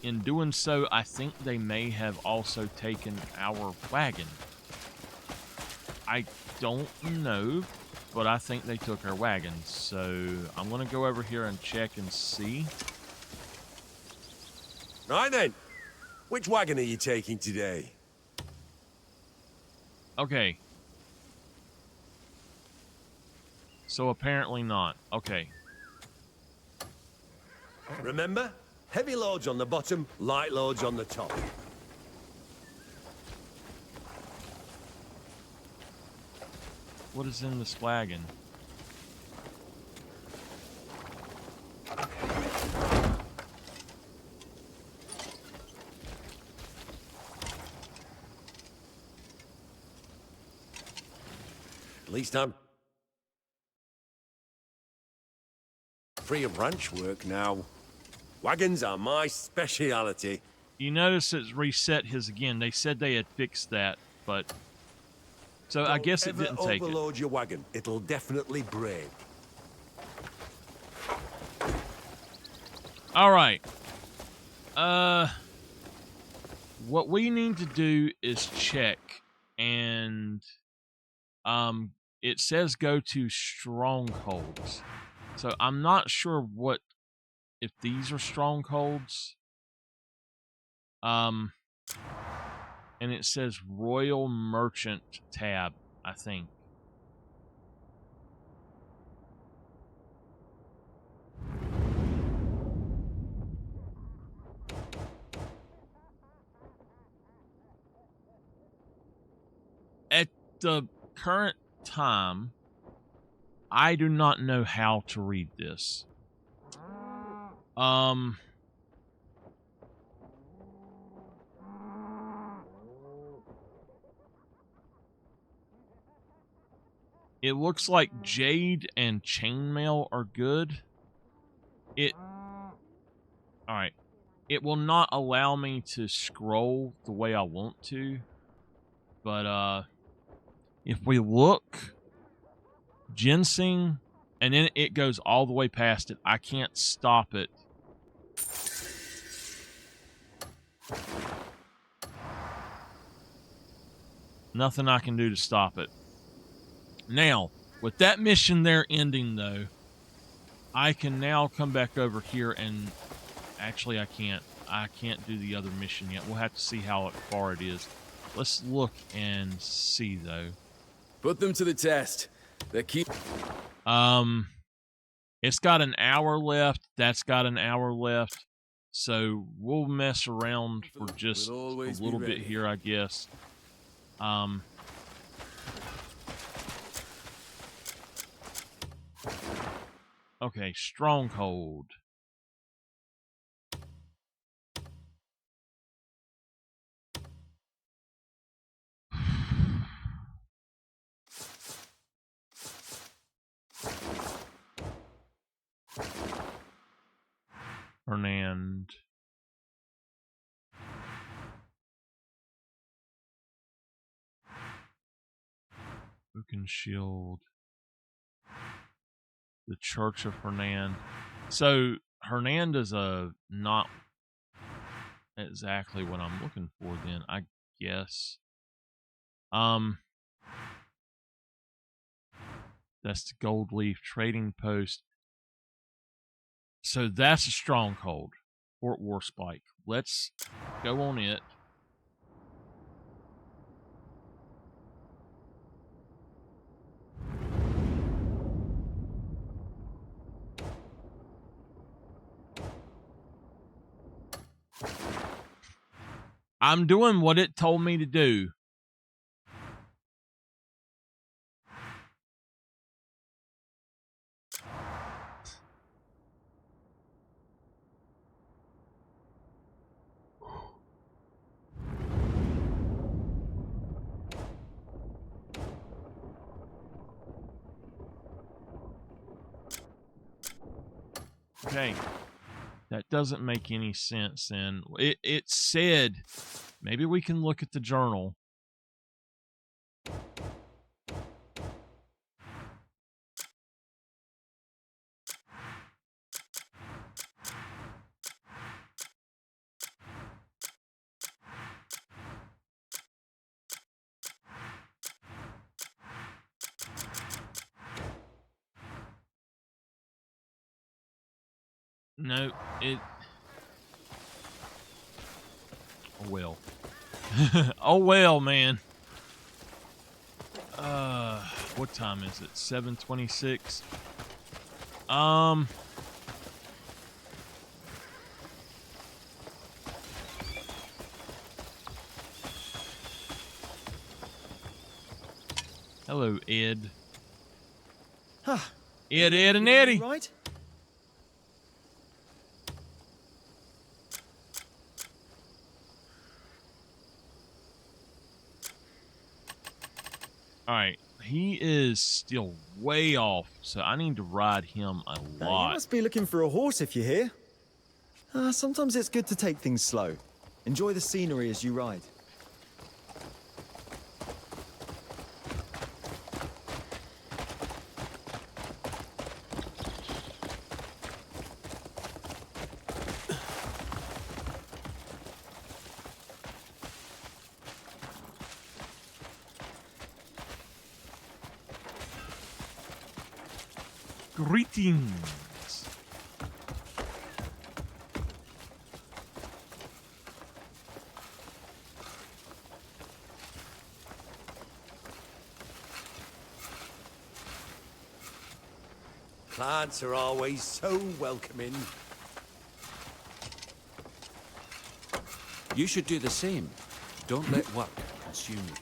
in doing so, I think they may have also taken our wagon. I don't know, but I think they took our wagon. So I'm gonna go over here and check and see. Right then, which wagon are you taking today? Okay. So apparently not. Okay. Remember? Heavy loads on the bottom, light loads on the top. What is in this wagon? At least I'm free of ranch work now. Wagons are my speciality. You notice it's reset his again. They said they had fixed that, but... So I guess it didn't take it. Overload your wagon. It'll definitely break. All right. What we need to do is check, and it says go to strongholds. So I'm not sure if these are strongholds. And it says Royal Merchant tab, I think. At the current time, I do not know how to read this. It looks like jade and chainmail are good. Alright. It will not allow me to scroll the way I want to. But, if we look, ginseng, and then it goes all the way past it. I can't stop it. Nothing I can do to stop it. Now, with that mission there ending, though, I can now come back over here and... Actually, I can't. I can't do the other mission yet. We'll have to see how far it is. Let's look and see, though. Put them to the test. It's got an hour left. That's got an hour left. So we'll mess around for just a little bit here, I guess. Okay, stronghold. Hernand. Broken Shield. The Church of Hernand. So Hernand is not exactly what I'm looking for then, I guess. That's the Gold Leaf Trading Post. So that's a stronghold. Fort Warspike. Let's go on it. I'm doing what it told me to do. Okay. That doesn't make any sense then. It said Maybe we can look at the journal. No, it... Oh, well. Oh, well, man. What time is it? 7:26. Hello, Ed. Ed, and Eddie. Right? Alright, he is still way off, so I need to ride him a You lot. must be looking for a horse if you're here. Sometimes it's good to take things slow. Enjoy the scenery as you ride. Greetings. Plants are always so welcoming. You should do the same. Don't let work consume you.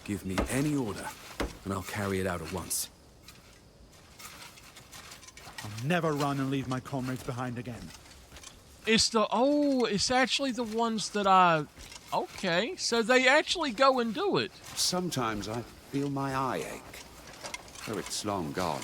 Give me any order, and I'll carry it out at once. I'll never run and leave my comrades behind again. It's it's actually the ones that okay, so they actually go and do it. Sometimes I feel my eye ache. Oh, it's long gone.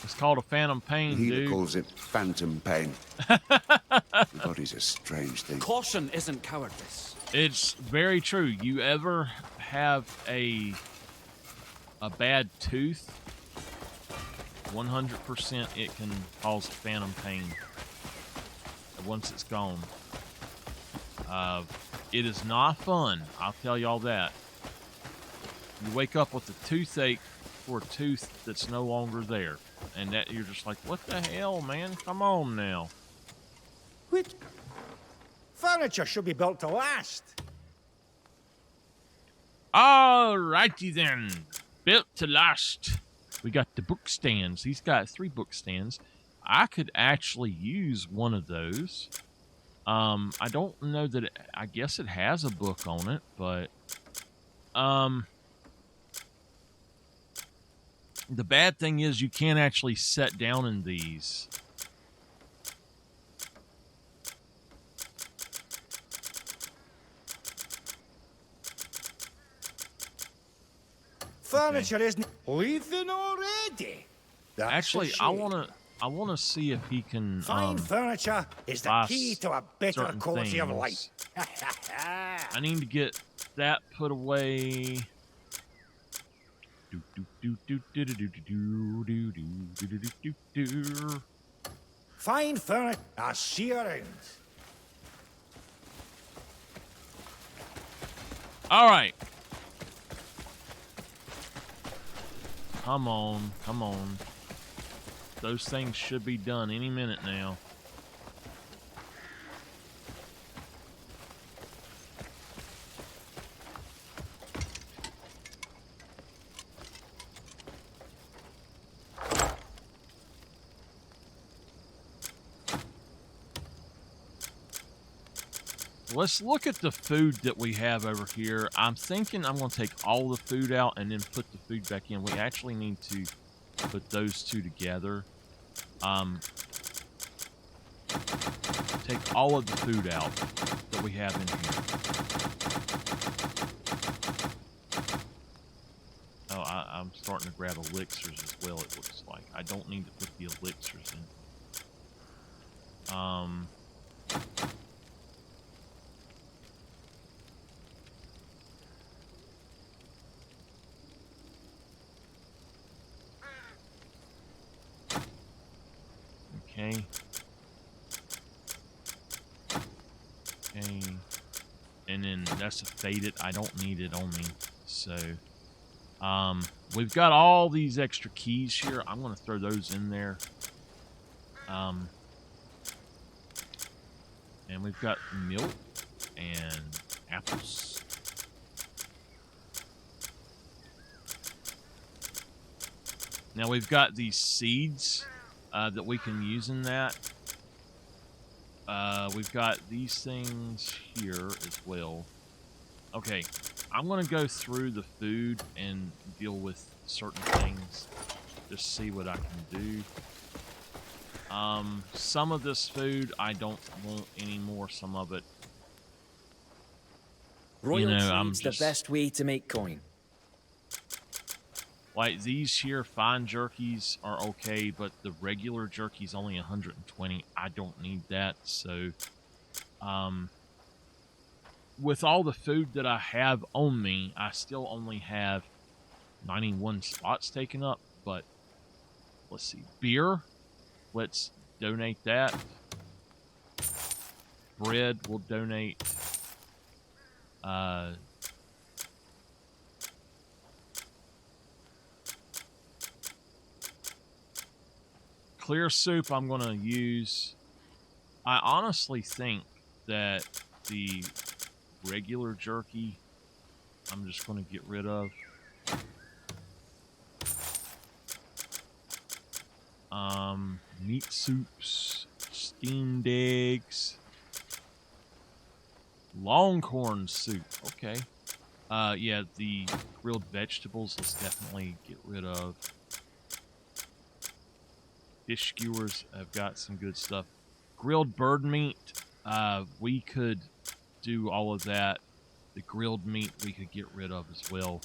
It's called a phantom pain, The healer dude. calls it phantom pain. The body's a strange thing. Caution isn't cowardice. It's very true. You ever have a bad tooth, 100% it can cause phantom pain once it's gone. It is not fun, I'll tell y'all that. You wake up with a toothache for a tooth that's no longer there, and that you're just like, what the hell, man? Come on now. Which furniture should be built to last. Alrighty then. Built to last. We got the book stands. He's got 3 book stands. I could actually use one of those. I don't know that I guess it has a book on it, but the bad thing is you can't actually sit down in these. Furniture isn't leaving already. That's Actually, a I shame. wanna see if he can Fine furniture is the buy key to a better certain quality of things. life. I need to get that put away. Fine furniture. I'll see you around. All right. Come on, come on. Those things should be done any minute now. Let's look at the food that we have over here. I'm thinking I'm going to take all the food out and then put the food back in. We actually need to put those two together. Take all of the food out that we have in here. Oh, I'm starting to grab elixirs as well, it looks like. I don't need to put the elixirs in. Okay. Okay. And then that's a faded. I don't need it on me. So, we've got all these extra keys here. I'm going to throw those in there. And we've got milk and apples. Now we've got these seeds that we can use in that. We've got these things here as well. Okay, I'm going to go through the food and deal with certain things. Just see what I can do. Some of this food I don't want anymore. Some of it, Royal I'm trade's just... the best way to make coin. Like, these here fine jerkies are okay, but the regular jerky's only 120. I don't need that, so... with all the food that I have on me, I still only have 91 spots taken up, but... Let's see. Beer. Let's donate that. Bread, we'll donate. Clear soup I'm going to use. I honestly think that the regular jerky I'm just going to get rid of. Meat soups, steamed eggs, longhorn soup. Okay. Yeah, the grilled vegetables, let's definitely get rid of. Fish skewers, I've got some good stuff. Grilled bird meat, we could do all of that. The grilled meat we could get rid of as well.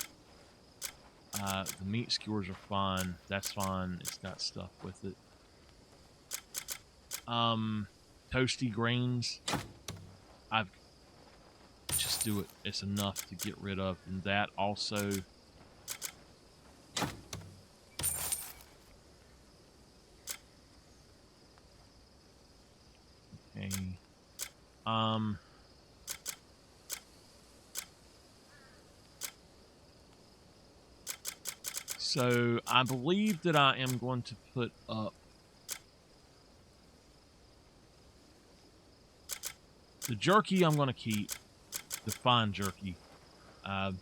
The meat skewers are fine. That's fine. It's got stuff with it. Toasty grains. I've just do it. It's enough to get rid of. And that also. Okay. So I believe that I am going to put up the jerky. I'm going to keep the fine jerky. And,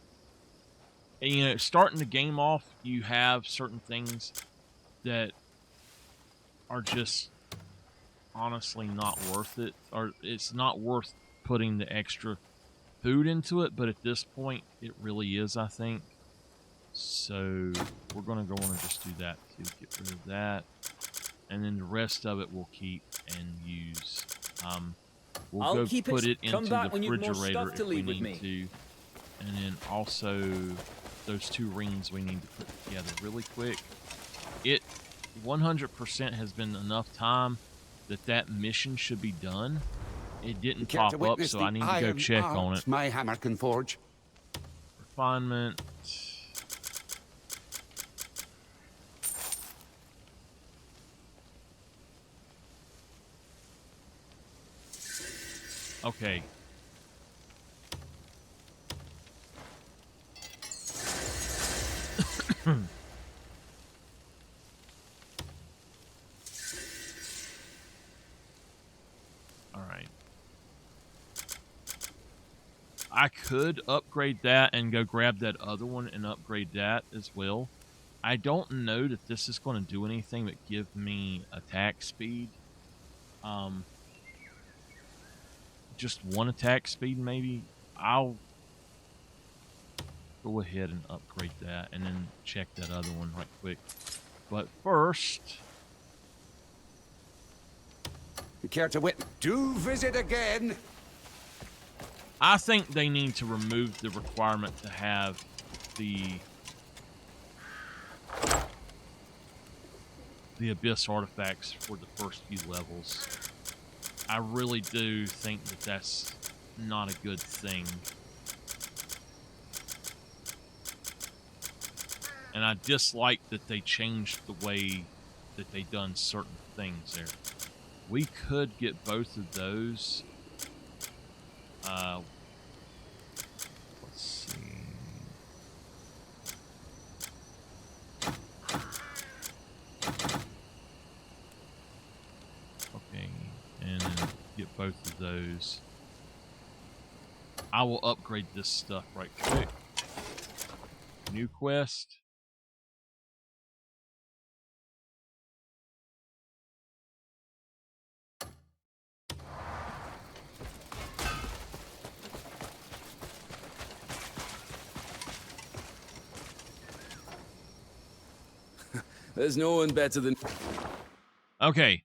you know, starting the game off, you have certain things that are just honestly not worth it, or it's not worth putting the extra food into it. But at this point, it really is, I think. So we're going to go on and just do that to get rid of that. And then the rest of it we'll keep and use. We'll I'll go keep put it. it into Come back the when you've more refrigerator stuff to if we leave with need to. And then also those 2 rings we need to put together really quick. It 100% has been enough time that mission should be done. It didn't pop up, so I need to go check on it. My hammer can forge. Refinement. Okay. All right. I could upgrade that and go grab that other one and upgrade that as well. I don't know that this is going to do anything but give me attack speed. Just 1 attack speed maybe. I'll go ahead and upgrade that and then check that other one right quick. But first, You care to wit? Do visit again. I think they need to remove the requirement to have the Abyss artifacts for the first few levels. I really do think that that's not a good thing. And I dislike that they changed the way that they done certain things there. We could get both of those. Let's see. Okay, and then get both of those. I will upgrade this stuff right quick. New quest. There's no one better than... Okay.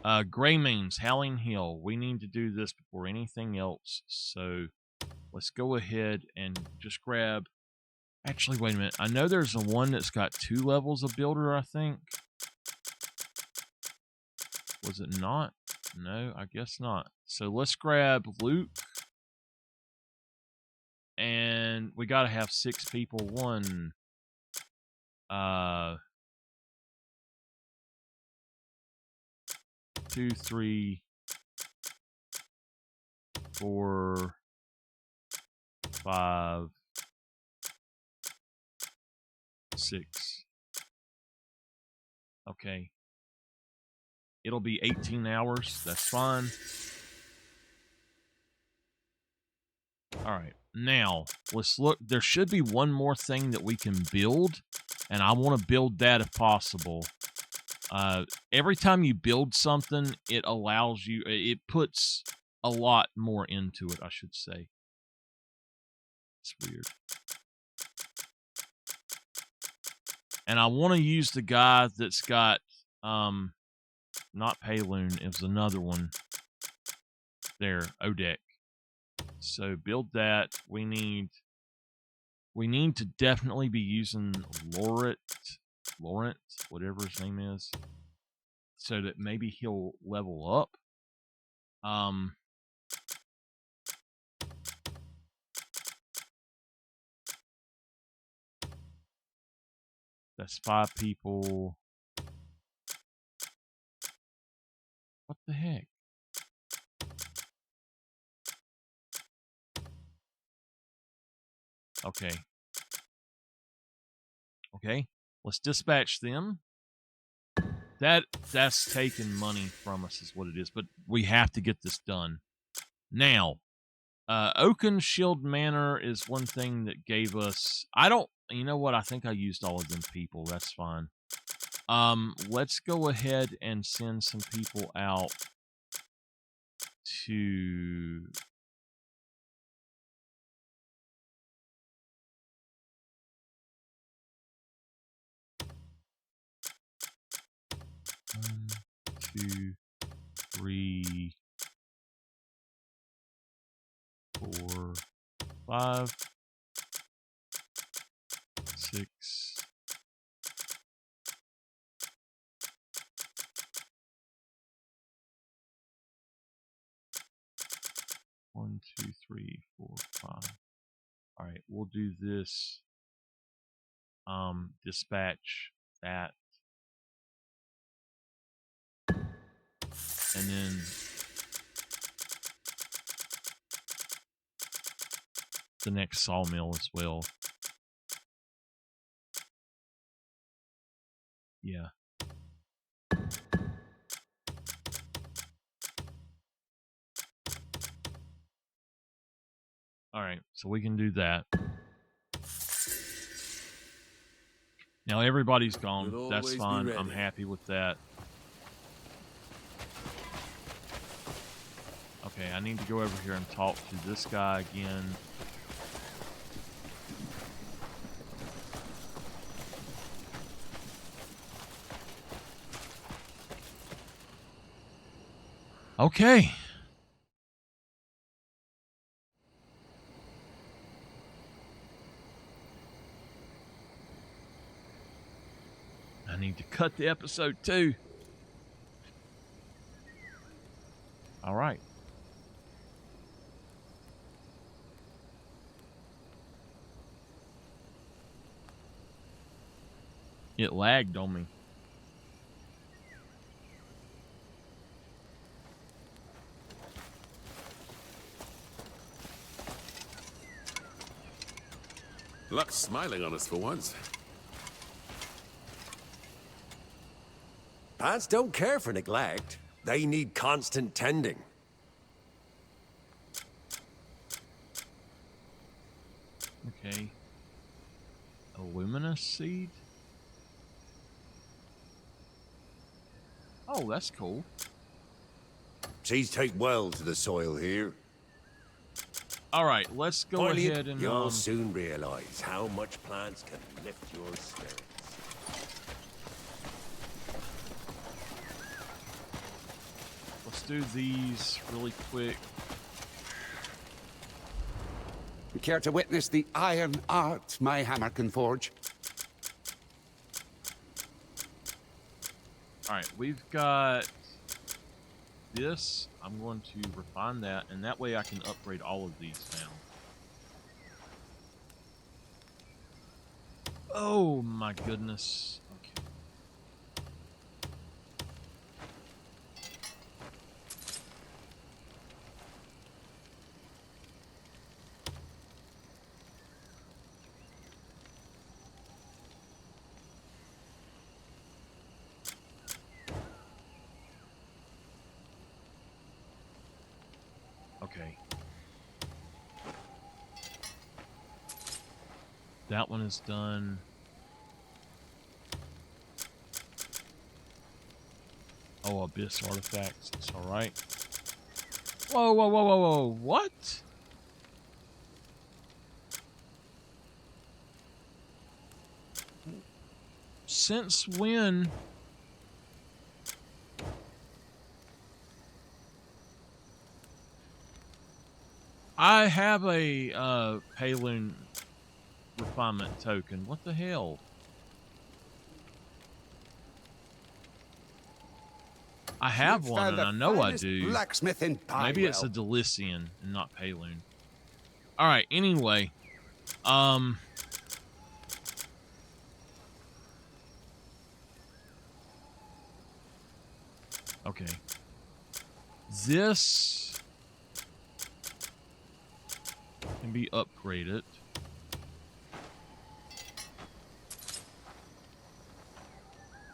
Greymane's Howling Hill. We need to do this before anything else. So let's go ahead and just grab... Actually, wait a minute. I know there's a one that's got 2 levels of builder, I think. Was it not? No, I guess not. So let's grab Luke. And we got to have 6 people. 1, 2, 3, 4, 5, 6. Okay. It'll be 18 hours. That's fine. All right. Now, let's look. There should be one more thing that we can build, and I want to build that if possible. Every time you build something, it allows you, it puts a lot more into it, I should say. It's weird. And I want to use the guy that's got, not Payloon, it was another one. There, Odek. So build that. We need to definitely be using Laurent, whatever his name is, so that maybe he'll level up. That's 5 people. What the heck? Okay. Okay. Let's dispatch them. That's taking money from us is what it is, but we have to get this done. Now, Oakenshield Manor is one thing that gave us... You know what? I think I used all of them people. That's fine. Let's go ahead and send some people out to... One, 2, 3, 4, 5, 6. One, 2, 3, 4, 5. All right, we'll do this. Dispatch that. And then the next sawmill as well. Yeah. All right, so we can do that. Now everybody's gone. That's fine. I'm happy with that. Okay, I need to go over here and talk to this guy again. Okay. I need to cut the episode too. All right. It lagged on me. Luck's smiling on us for once. Bats don't care for neglect. They need constant tending. Okay. A luminous seed? Oh, that's cool. Seeds take well to the soil here. All right, let's go Finally, ahead and you'll soon realize how much plants can lift your spirits. let's do these really quick. You care to witness the iron art my hammer can forge? All right, we've got this. I'm going to refine that, and that way I can upgrade all of these now. Oh my goodness. Okay. Okay. That one is done. Oh, abyss artifacts. That's all right. Whoa, whoa, whoa, whoa, whoa! What? Since when? I have a Paloon refinement token. What the hell? I have one, and I know I do. Blacksmith in Maybe it's a Delician and not Paloon. All right. Anyway, okay. This can be upgraded.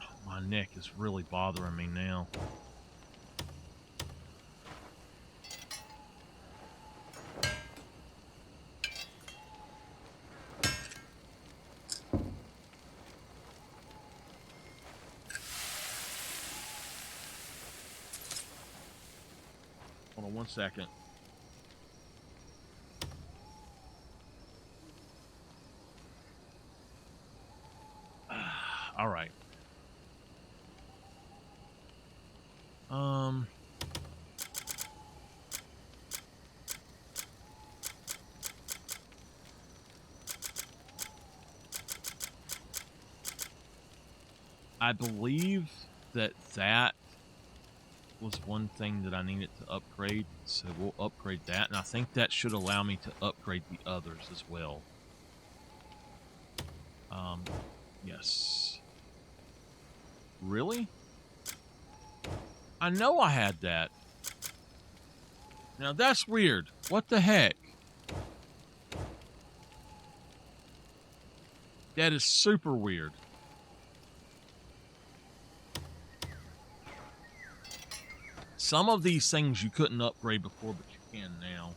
Oh, my neck is really bothering me now. Hold on one second. All right. I believe that was one thing that I needed to upgrade, so we'll upgrade that, and I think that should allow me to upgrade the others as well. Yes. Really? I know I had that. Now that's weird. What the heck? That is super weird. Some of these things you couldn't upgrade before, but you can now.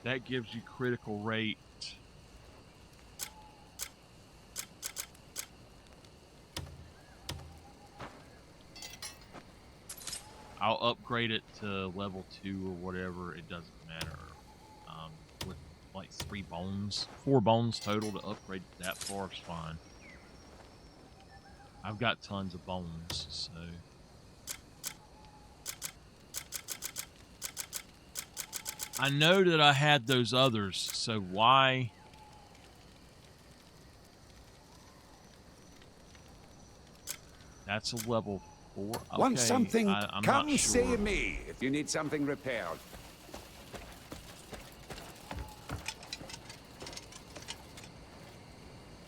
That gives you critical rate I'll upgrade it to level 2 or whatever. It doesn't matter. With like 4 bones total to upgrade that far is fine. I've got tons of bones, so. I know that I had those others, so why? That's a level 4. Okay, Want something? I'm Come not sure. see me if you need something repaired.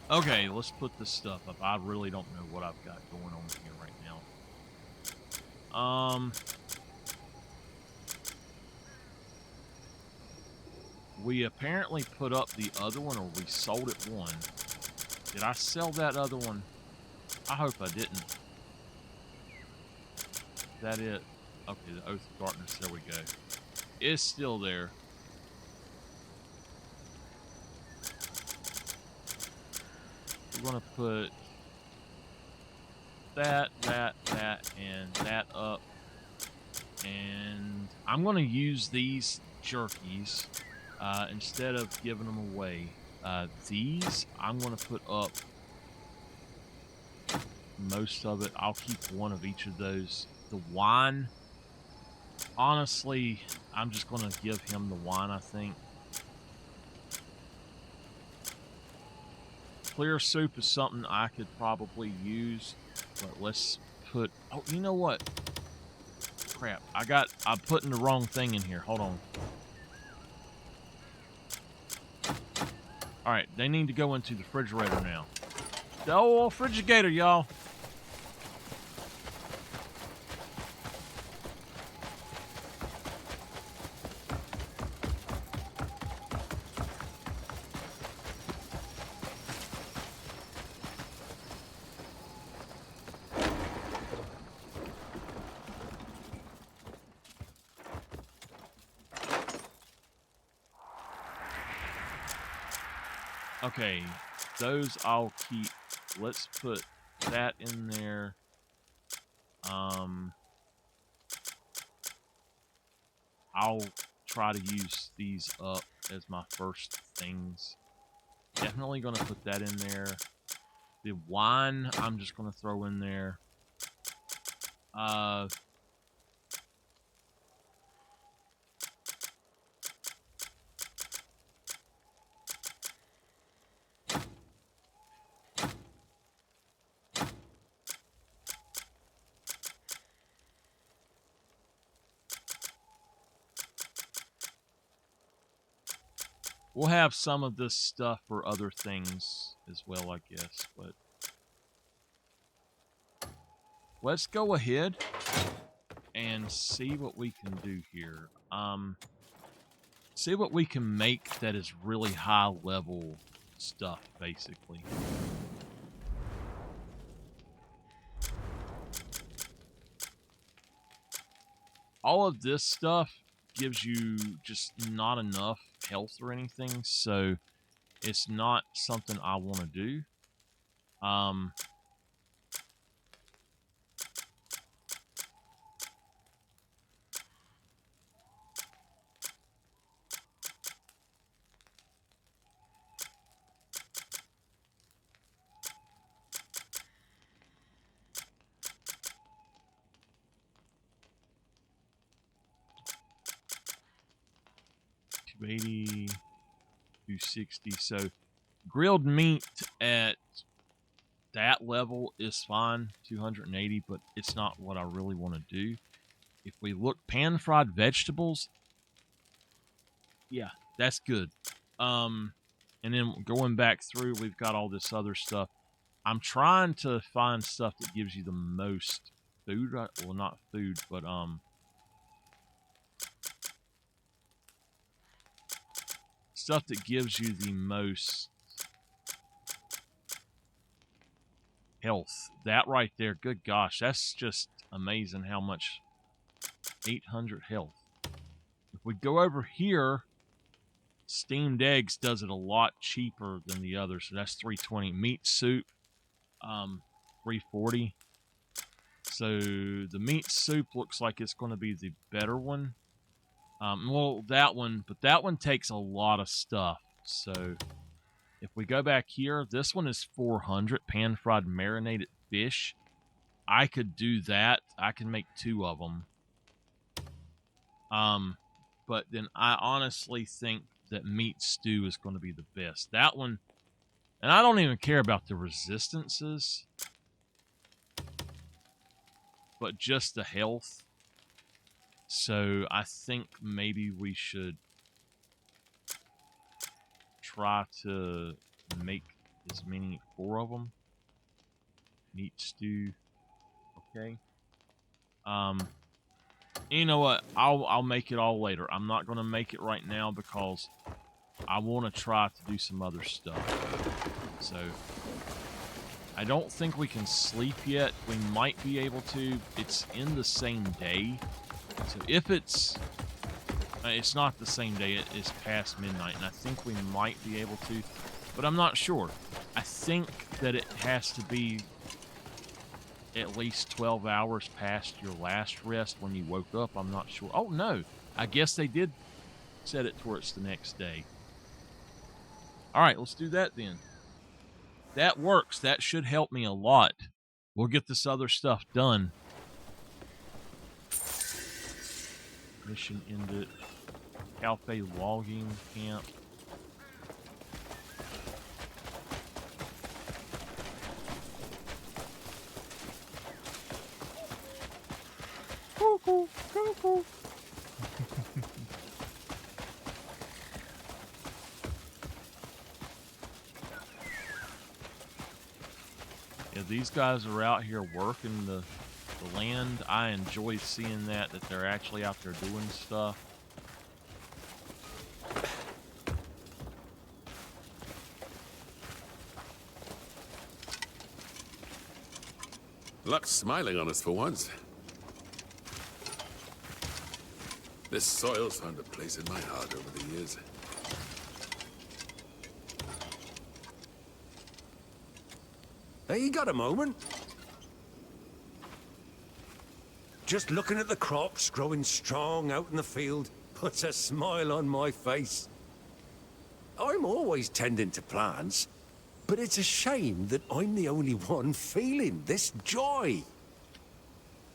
Okay, let's put this stuff up. I really don't know what I've got going on here right now. We apparently put up the other one, or we sold it one. Did I sell that other one? I hope I didn't. Is that it? Okay, the Oath of Darkness, there we go. It's still there. We're gonna put that, and that up. And I'm gonna use these jerkies instead of giving them away. These, I'm gonna put up most of it. I'll keep one of each of those. The wine, honestly, I'm just gonna give him the wine, I think. Clear soup is something I could probably use, but let's put, oh, you know what? Crap, I'm putting the wrong thing in here. Hold on. All right, they need to go into the refrigerator now. The old refrigerator, y'all. Okay, those I'll keep. Let's put that in there. I'll try to use these up as my first things. Definitely going to put that in there. The wine, I'm just going to throw in there. We'll have some of this stuff for other things as well, I guess, but let's go ahead and see what we can do here. See what we can make that is really high level stuff, basically. All of this stuff gives you just not enough health or anything, so it's not something I want to do. $280, $260. So grilled meat at that level is fine, 280, but it's not what I really want to do. If we look, pan-fried vegetables, yeah, that's good. And then going back through, we've got all this other stuff. I'm trying to find stuff that gives you the most food. Well, not food, but stuff that gives you the most health. That right there, good gosh, that's just amazing how much. 800 health. If we go over here, steamed eggs does it a lot cheaper than the others, so that's 320. Meat soup, 340. So the meat soup looks like it's going to be the better one. Well, that one, but that one takes a lot of stuff. So if we go back here, this one is 400 pan-fried marinated fish. I could do that. I can make 2 of them. But then I honestly think that meat stew is going to be the best. That one, and I don't even care about the resistances, but just the health. So I think maybe we should try to make as many, 4 of them. Meat stew. Okay. You know what? I'll make it all later. I'm not going to make it right now because I want to try to do some other stuff. So I don't think we can sleep yet. We might be able to. It's in the same day. So if it's not the same day, it is past midnight, and I think we might be able to, but I'm not sure. I think that it has to be at least 12 hours past your last rest when you woke up. I'm not sure. Oh, no. I guess they did set it towards the next day. All right, let's do that then. That works. That should help me a lot. We'll get this other stuff done. Mission ended. Cafe logging camp. Cool. Yeah, these guys are out here working the land. I enjoy seeing that they're actually out there doing stuff. Luck's smiling on us for once. This soil's found a place in my heart over the years. Hey, you got a moment? Just looking at the crops growing strong out in the field puts a smile on my face. I'm always tending to plants, but it's a shame that I'm the only one feeling this joy.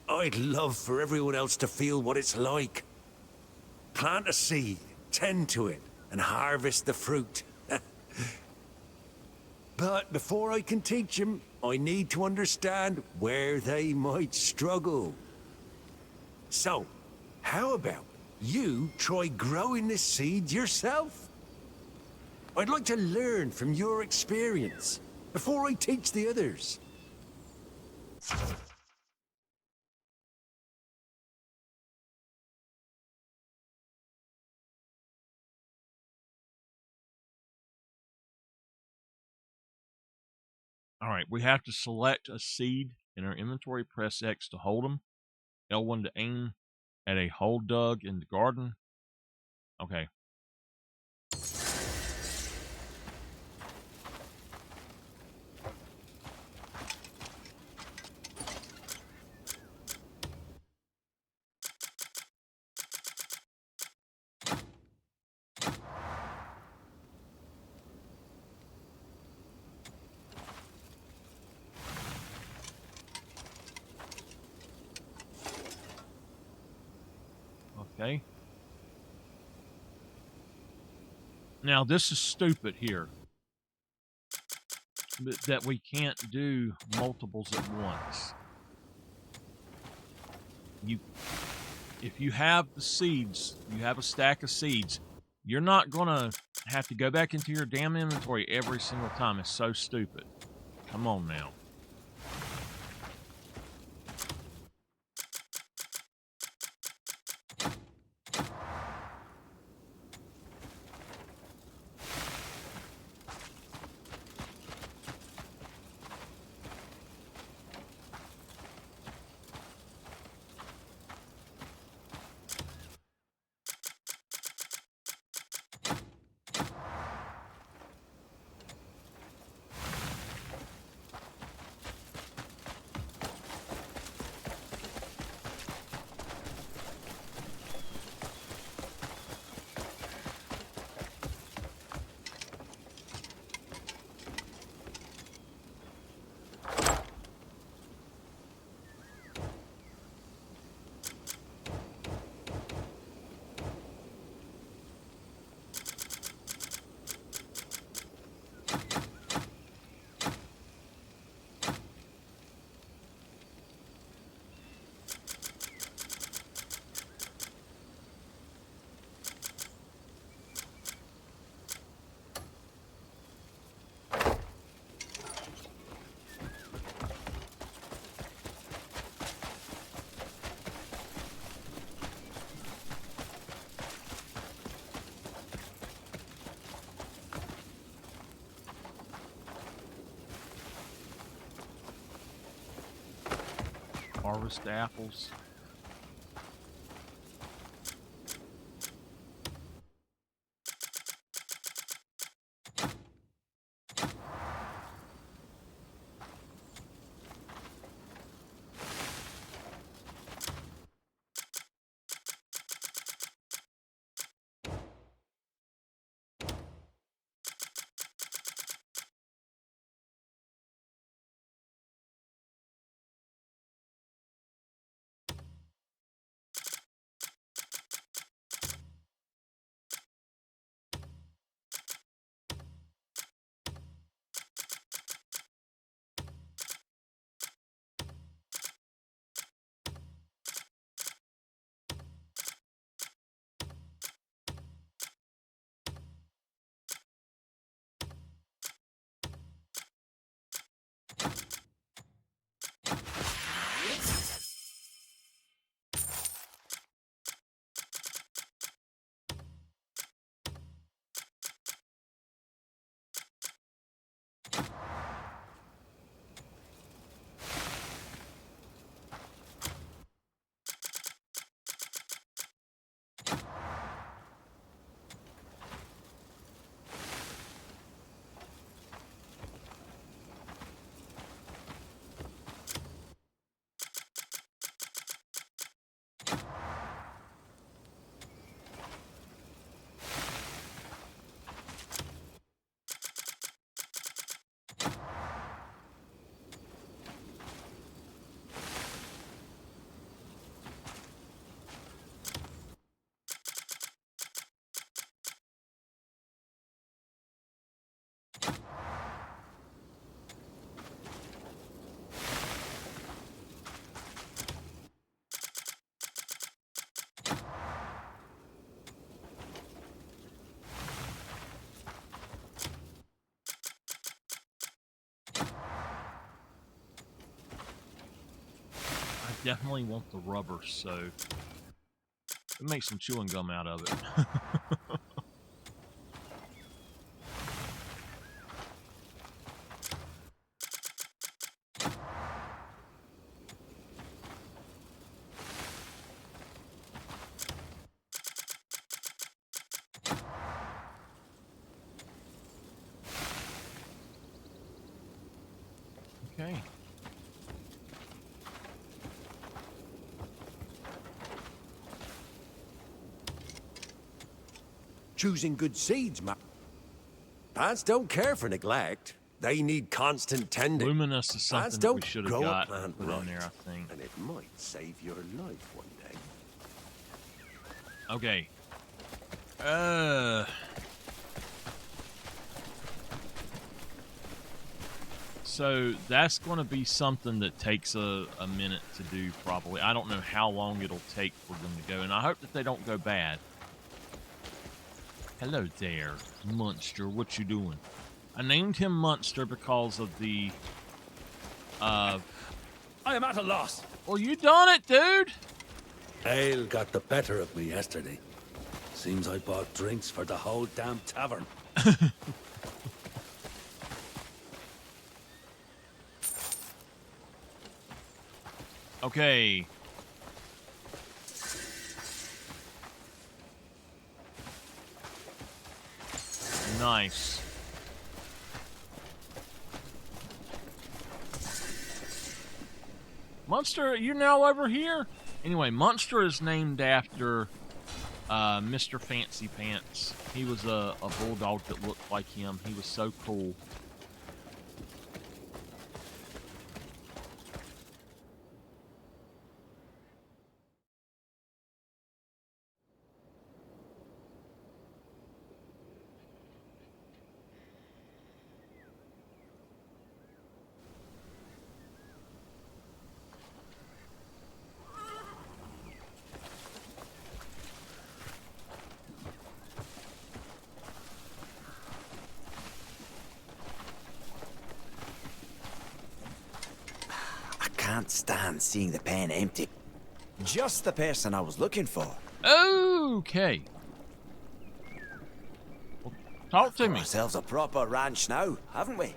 I'd love for everyone else to feel what it's like. Plant a seed, tend to it, and harvest the fruit. But before I can teach them, I need to understand where they might struggle. So, how about you try growing this seed yourself? I'd like to learn from your experience before I teach the others. All right, we have to select a seed in our inventory, press X to hold them, L1 to aim at a hole dug in the garden. Okay. Okay. Now, this is stupid here. That we can't do multiples at once. If you have the seeds, you have a stack of seeds, you're not going to have to go back into your damn inventory every single time. It's so stupid. Come on now. harvest apples. Definitely want the rubber, so make some chewing gum out of it. Okay. Choosing good seeds, plants don't care for neglect. They need constant tending. Luminous is Plants something that we don't should have grow a got plant put right, in there, I think. and it might save your life one day. Okay. So that's going to be something that takes a minute to do, probably. I don't know how long it'll take for them to go, and I hope that they don't go bad. Hello there, Munster. What you doing? I named him Munster because of the, I am at a loss. Well, you done it, dude! Ale got the better of me yesterday. Seems I bought drinks for the whole damn tavern. Okay. Nice. Munster, you're now over here? Anyway, Munster is named after Mr. Fancy Pants. He was a bulldog that looked like him. He was so cool. Can't stand seeing the pen empty. Just the person I was looking for. Okay. Well, talk to me. Ourselves a proper ranch now, haven't we?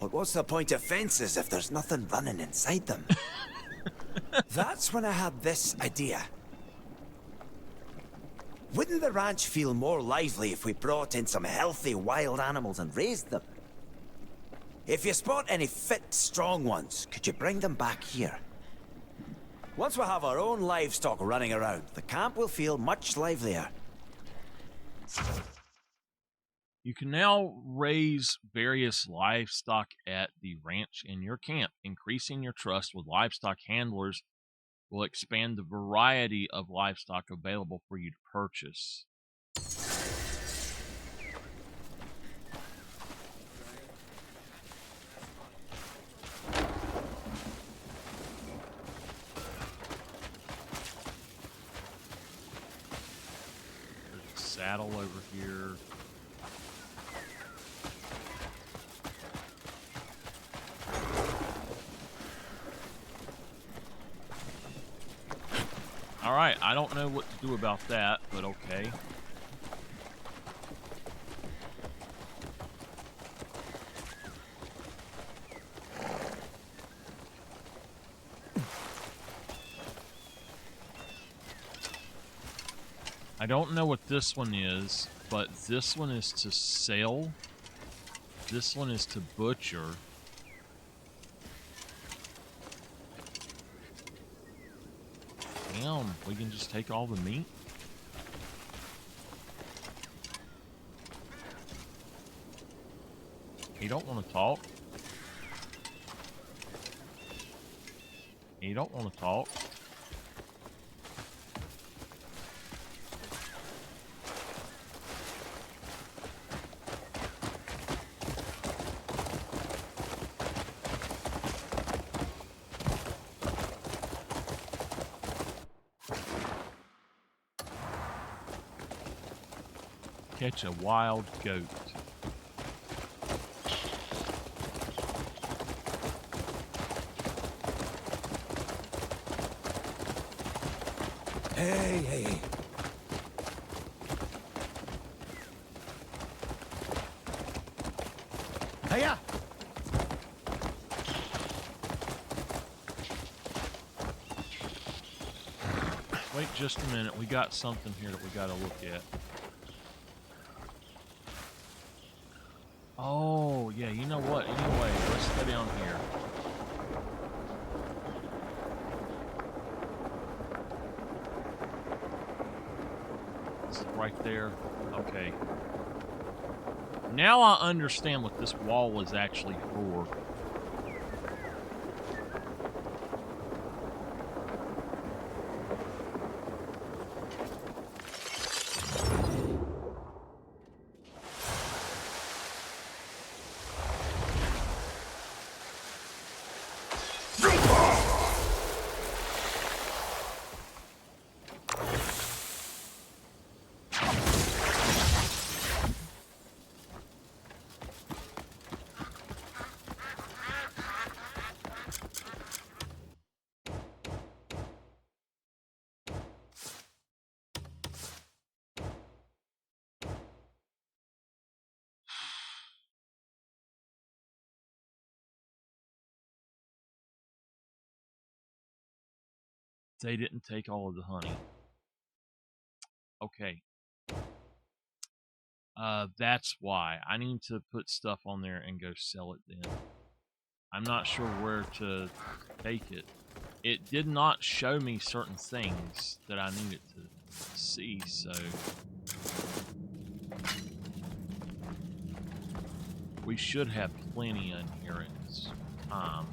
But what's the point of fences if there's nothing running inside them? That's when I had this idea. Wouldn't the ranch feel more lively if we brought in some healthy wild animals and raised them? If you spot any fit, strong ones, could you bring them back here? Once we have our own livestock running around, the camp will feel much livelier. You can now raise various livestock at the ranch in your camp. Increasing your trust with livestock handlers will expand the variety of livestock available for you to purchase. There's a saddle over here. Alright, I don't know what to do about that, but okay. I don't know what this one is, but this one is to sell. This one is to butcher. Damn, we can just take all the meat? You don't want to talk? You don't want to talk? Catch a wild goat. Hey. Hiya! Wait just a minute. We got something here that we got to look at. Oh, yeah, you know what? Anyway, let's go down here. This is right there. Okay. Now I understand what this wall is actually for. They didn't take all of the honey. Okay. That's why. I need to put stuff on there and go sell it then. I'm not sure where to take it. It did not show me certain things that I needed to see, so... We should have plenty in here in this time.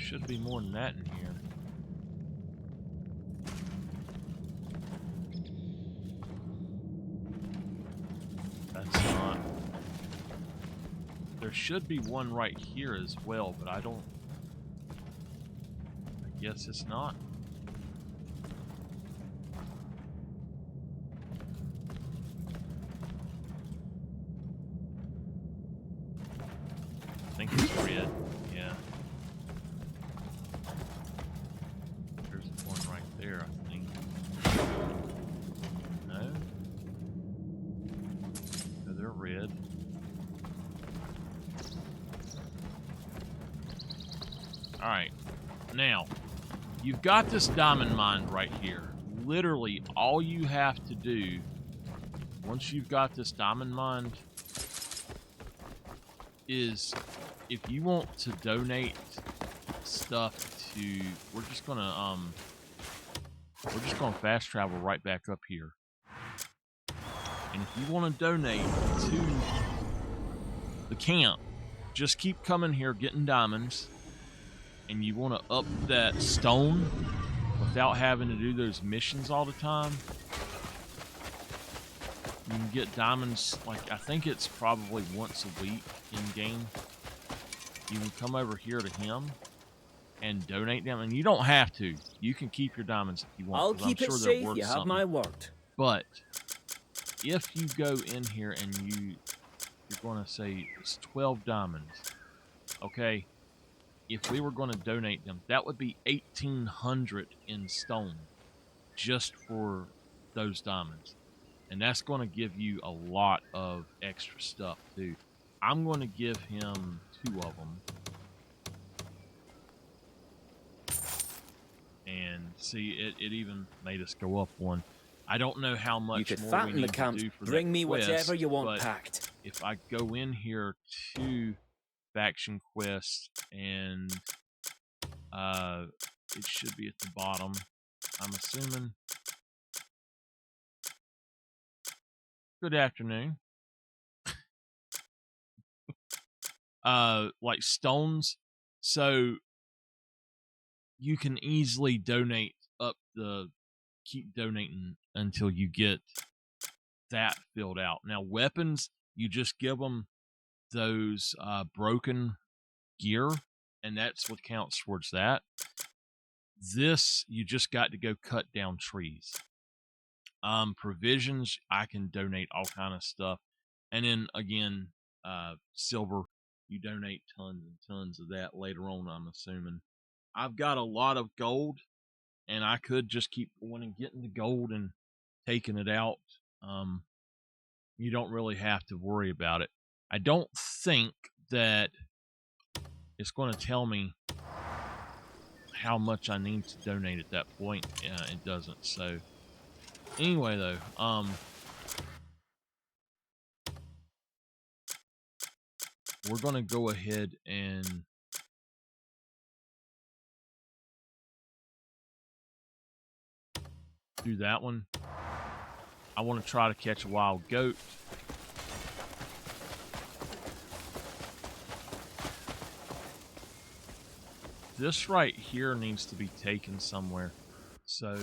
should be more than that in here. That's not. There should be one right here as well, but I don't. I guess it's not. I think it's red. Yeah. There's one right there, I think. No? No, they're red. Alright. Now, you've got this diamond mine right here. Literally, all you have to do, once you've got this diamond mined, is if you want to donate stuff to, we're just gonna fast travel right back up here. And if you want to donate to the camp, just keep coming here getting diamonds, and you want to up that stone without having to do those missions all the time. You can get diamonds, like, I think it's probably once a week in-game. You can come over here to him and donate them, and you don't have to. You can keep your diamonds if you want. I'll keep it safe, you have my word. But if you go in here and you're going to say it's 12 diamonds, okay? If we were going to donate them, that would be 1,800 in stone just for those diamonds. And that's going to give you a lot of extra stuff, too. I'm going to give him 2 of them. And see, it even made us go up 1. I don't know how much you could more fatten we the need camp. to do for Bring that me quest, whatever you want but packed. if I go in here to faction quest, and it should be at the bottom, I'm assuming. Good afternoon. Like stones, so you can easily donate up keep donating until you get that filled out. Now weapons, you just give them those broken gear, and that's what counts towards that. This, you just got to go cut down trees. Provisions, I can donate all kind of stuff. And then again, silver, you donate tons and tons of that later on, I'm assuming. I've got a lot of gold, and I could just keep going and getting the gold and taking it out. You don't really have to worry about it. I don't think that it's going to tell me how much I need to donate at that point. It doesn't. So anyway, though, we're going to go ahead and do that one. I want to try to catch a wild goat. This right here needs to be taken somewhere. So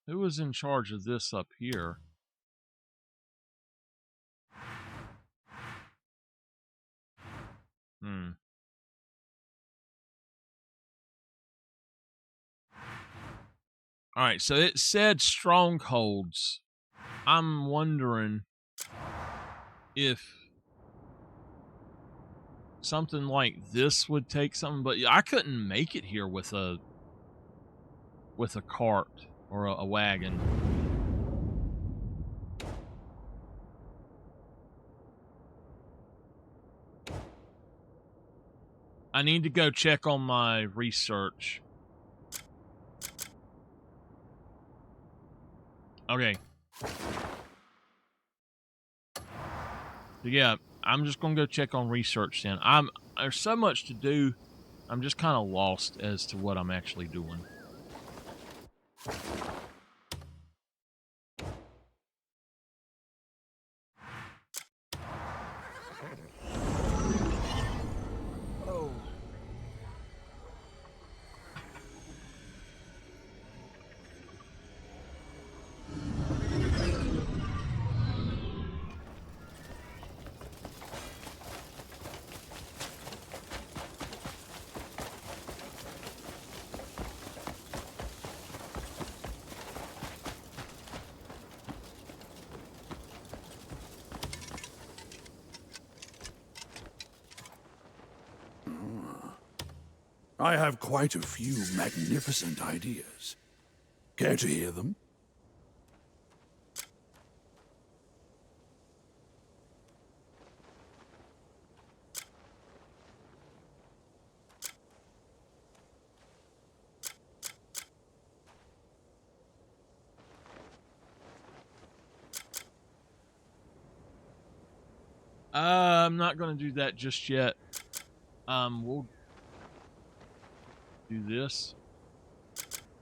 who was in charge of this up here? All right, so it said strongholds. I'm wondering if something like this would take something, but I couldn't make it here with a cart or a wagon. I need to go check on my research. Okay. So yeah, I'm just gonna go check on research then. There's so much to do. I'm just kind of lost as to what I'm actually doing. I have quite a few magnificent ideas. Care to hear them? I'm not going to do that just yet. We'll do this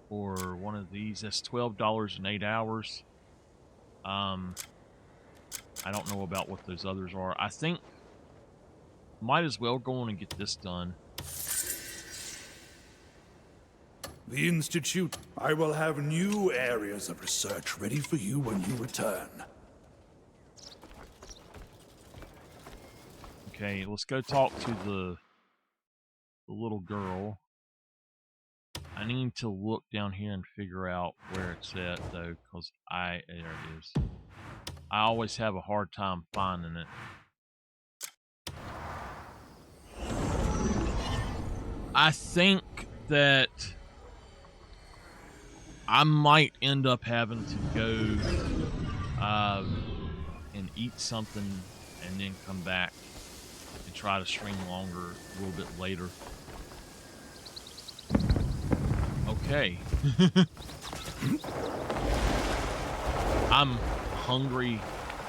or one of these. That's $12 in 8 hours. I don't know about what those others are. I think might as well go on and get this done. The Institute. I will have new areas of research ready for you when you return. Okay, let's go talk to the little girl. I need to look down here and figure out where it's at, though, because there it is. I always have a hard time finding it. I think that I might end up having to go and eat something and then come back and try to stream longer a little bit later. Okay. I'm hungry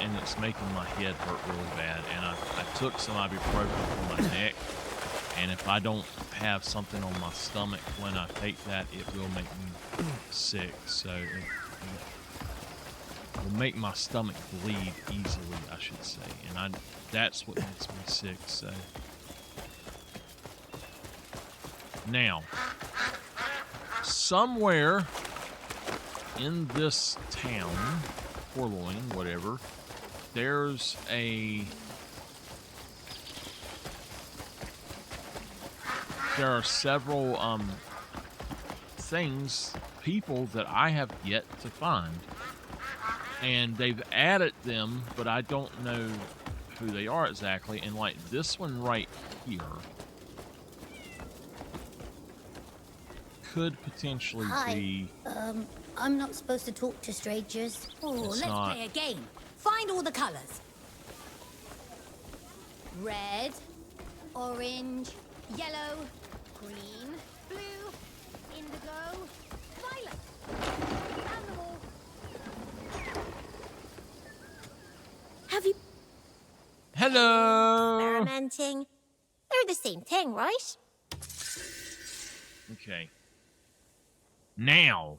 and it's making my head hurt really bad, and I took some ibuprofen for my neck, and if I don't have something on my stomach when I take that, it will make me sick. So it will make my stomach bleed easily, I should say, and that's what makes me sick. So now, somewhere in this town, Forloin, whatever, there's there are several people that I have yet to find, and they've added them, but I don't know who they are exactly. And like this one right here could potentially be. I'm not supposed to talk to strangers. Oh, let's play a game. Find all the colors. Red, orange, yellow, green, blue, indigo, violet. Found them all. Have you... Hello! Experimenting? They're the same thing, right? Okay. Now.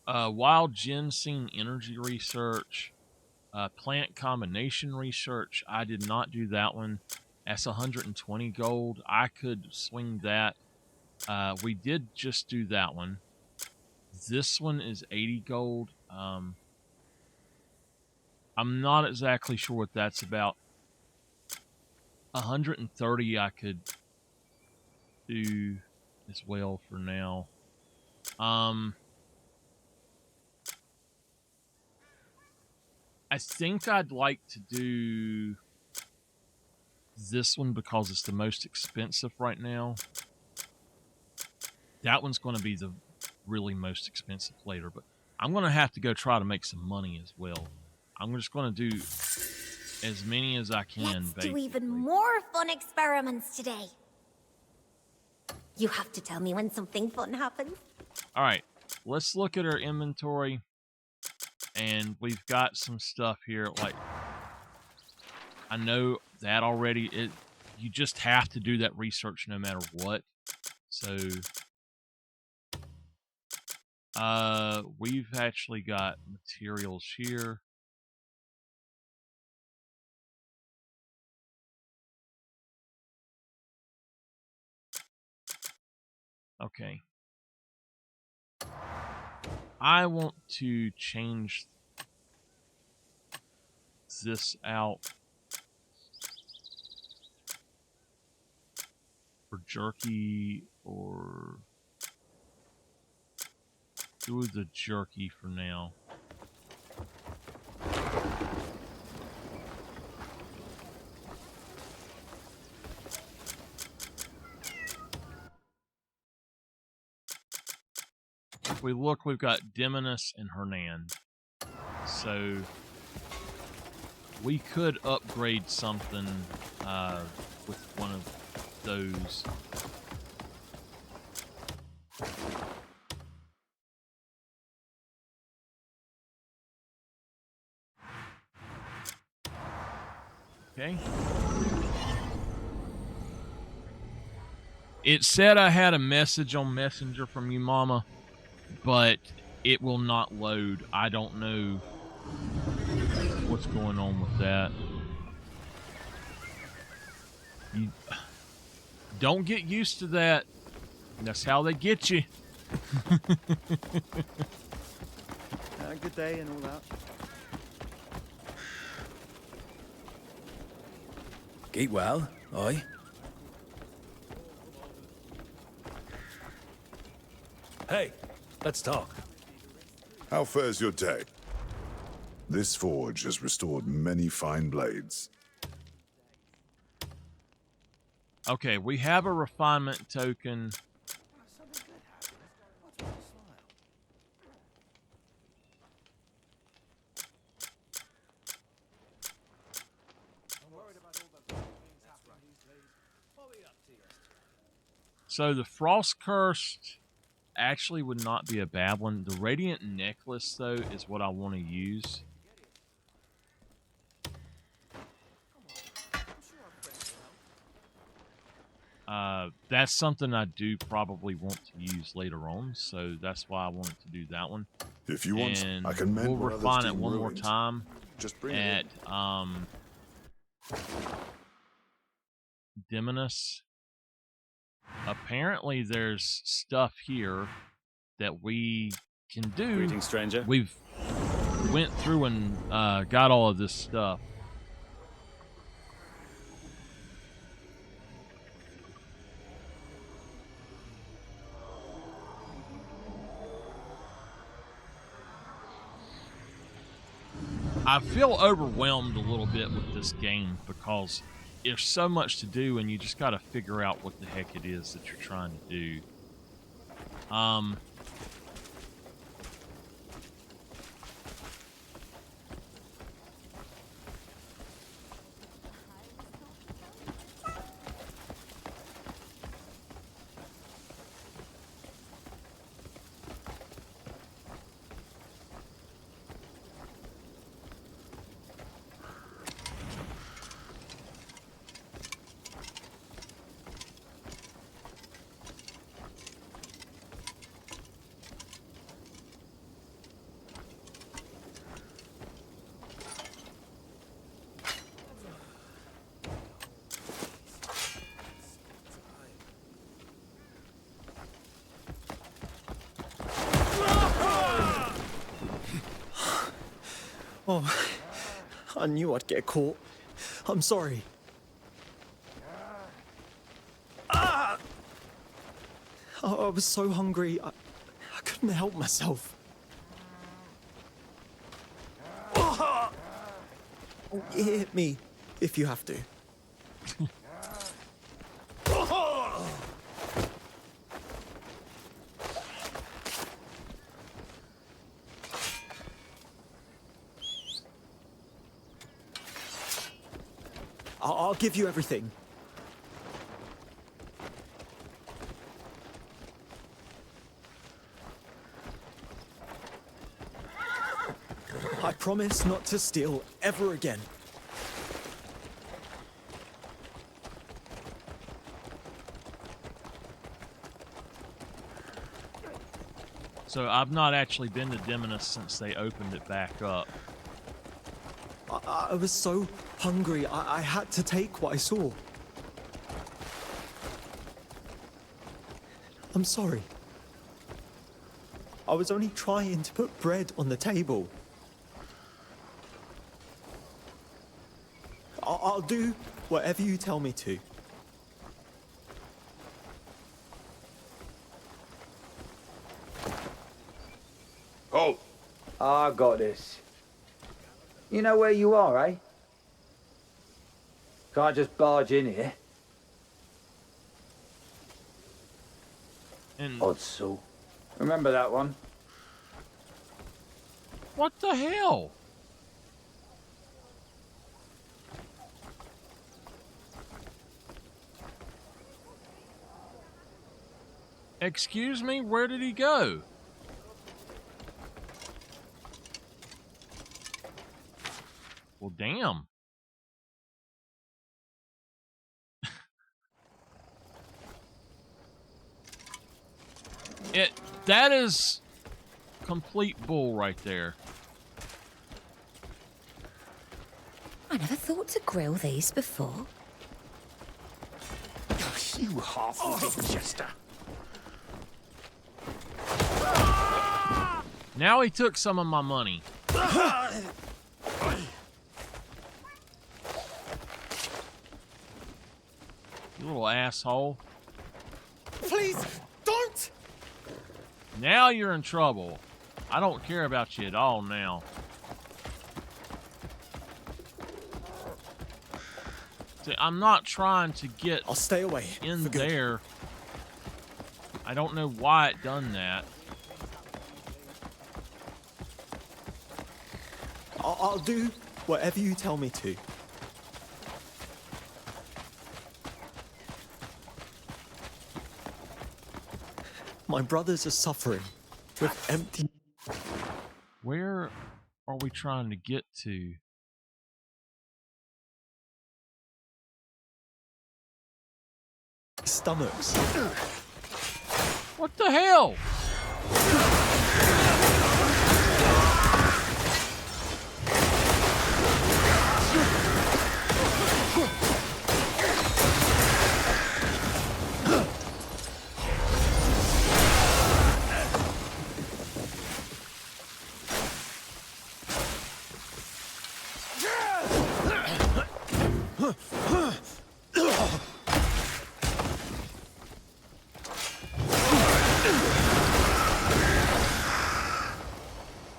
Wild ginseng energy research. Plant combination research. I did not do that one. That's 120 gold. I could swing that. We did just do that one. This one is 80 gold. I'm not exactly sure what that's about. 130 I could do as well for now. I think I'd like to do this one because it's the most expensive right now. That one's going to be the really most expensive later, but I'm going to have to go try to make some money as well. I'm just going to do as many as I can. Let's do even more fun experiments today. You have to tell me when something fun happens. All right, let's look at our inventory, and we've got some stuff here. Like, I know that already. You just have to do that research no matter what. So, we've actually got materials here. Okay. I want to change this out for jerky, or do the jerky for now. If we look, we've got Demonus and Hernan. So we could upgrade something with one of those. Okay. It said I had a message on Messenger from you, Mama, but it will not load. I don't know what's going on with that. You don't get used to that. That's how they get you. Good day and all that. Keep well, aye? Hey, let's talk. How fares your day? This forge has restored many fine blades. Okay, we have a refinement token. So the Frost Cursed actually would not be a bad one. The Radiant Necklace, though, is what I want to use. That's something I do probably want to use later on, so that's why I wanted to do that one. If you want, and I can mend we'll what others refine it deem one more ruined. time. Just bring at it in. Demonus. Apparently, there's stuff here that we can do. Greetings, stranger. We've went through and got all of this stuff. I feel overwhelmed a little bit with this game because there's so much to do and you just got to figure out what the heck it is that you're trying to do. Oh, I knew I'd get caught. I'm sorry. I was so hungry, I couldn't help myself. Hit me, if you have to. I'll give you everything. I promise not to steal ever again. So I've not actually been to Demonus since they opened it back up. I was so hungry, I had to take what I saw. I'm sorry. I was only trying to put bread on the table. I'll do whatever you tell me to. Oh! I got this. You know where you are, eh? Can't just barge in here. Odd soul. Remember that one? What the hell? Excuse me, where did he go? Well, damn. That is complete bull right there. I never thought to grill these before. You half-witted jester. Now he took some of my money. You little asshole. Please, don't! Now you're in trouble. I don't care about you at all now. See, I'm not trying to get I'll stay away in there. I don't know why it done that. I'll do whatever you tell me to. My brothers are suffering with empty... Where are we trying to get to? Stomachs. What the hell?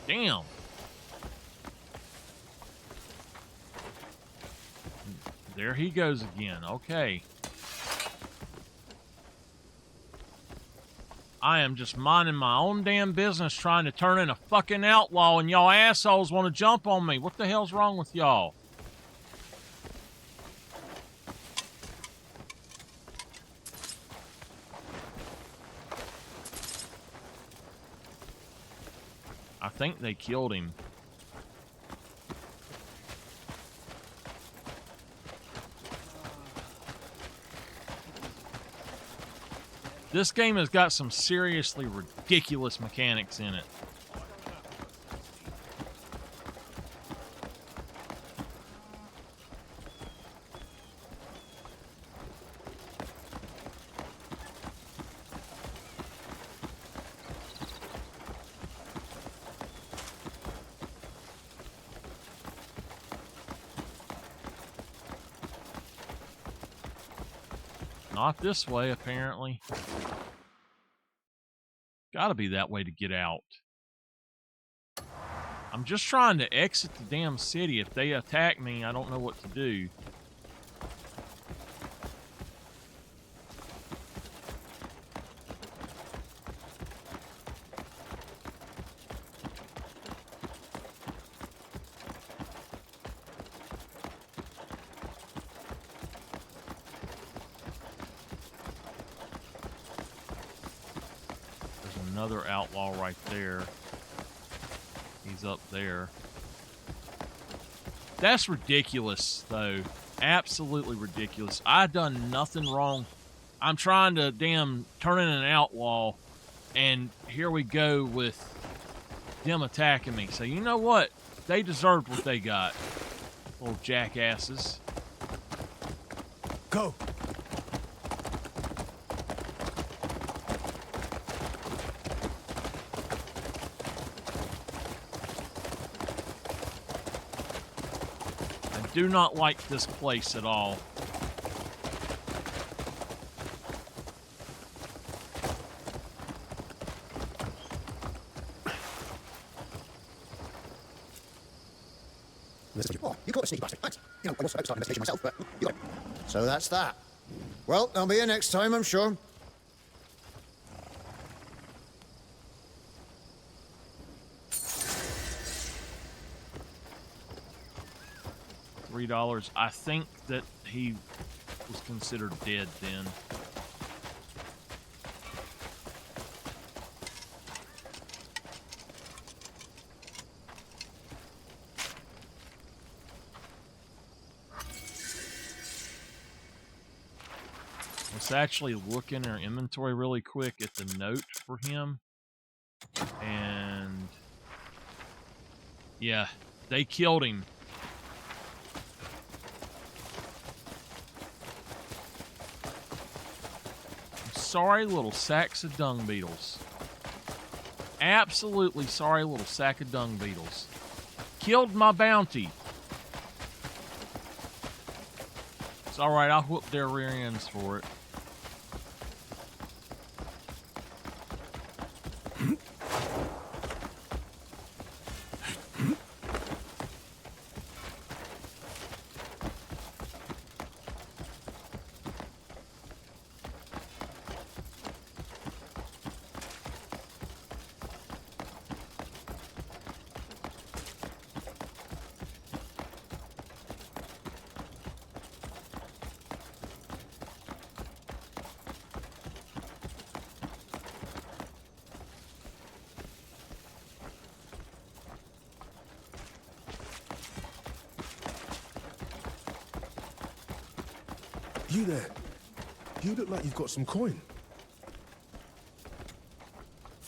Damn. There he goes again. Okay. I am just minding my own damn business trying to turn in a fucking outlaw and y'all assholes want to jump on me. What the hell's wrong with y'all? I think they killed him. This game has got some seriously ridiculous mechanics in it. Not this way, apparently. Gotta be that way to get out. I'm just trying to exit the damn city. If they attack me, I don't know what to do. another outlaw right there. He's up there. That's ridiculous, though. Absolutely ridiculous. I done nothing wrong. I'm trying to damn turn in an outlaw, and here we go with them attacking me. So you know what? They deserved what they got. Little jackasses. Go! I do not like this place at all. Oh, you caught a sneaky bastard. Thanks. You know, I was about to start an investigation myself, but you got it. So that's that. Well, I'll be here next time, I'm sure. $3. I think that he was considered dead then. Let's actually look in our inventory really quick at the note for him. And yeah, they killed him. Sorry little sacks of dung beetles. Absolutely sorry little sack of dung beetles. Killed my bounty. It's alright, I'll whoop their rear ends for it. You there? You look like you've got some coin.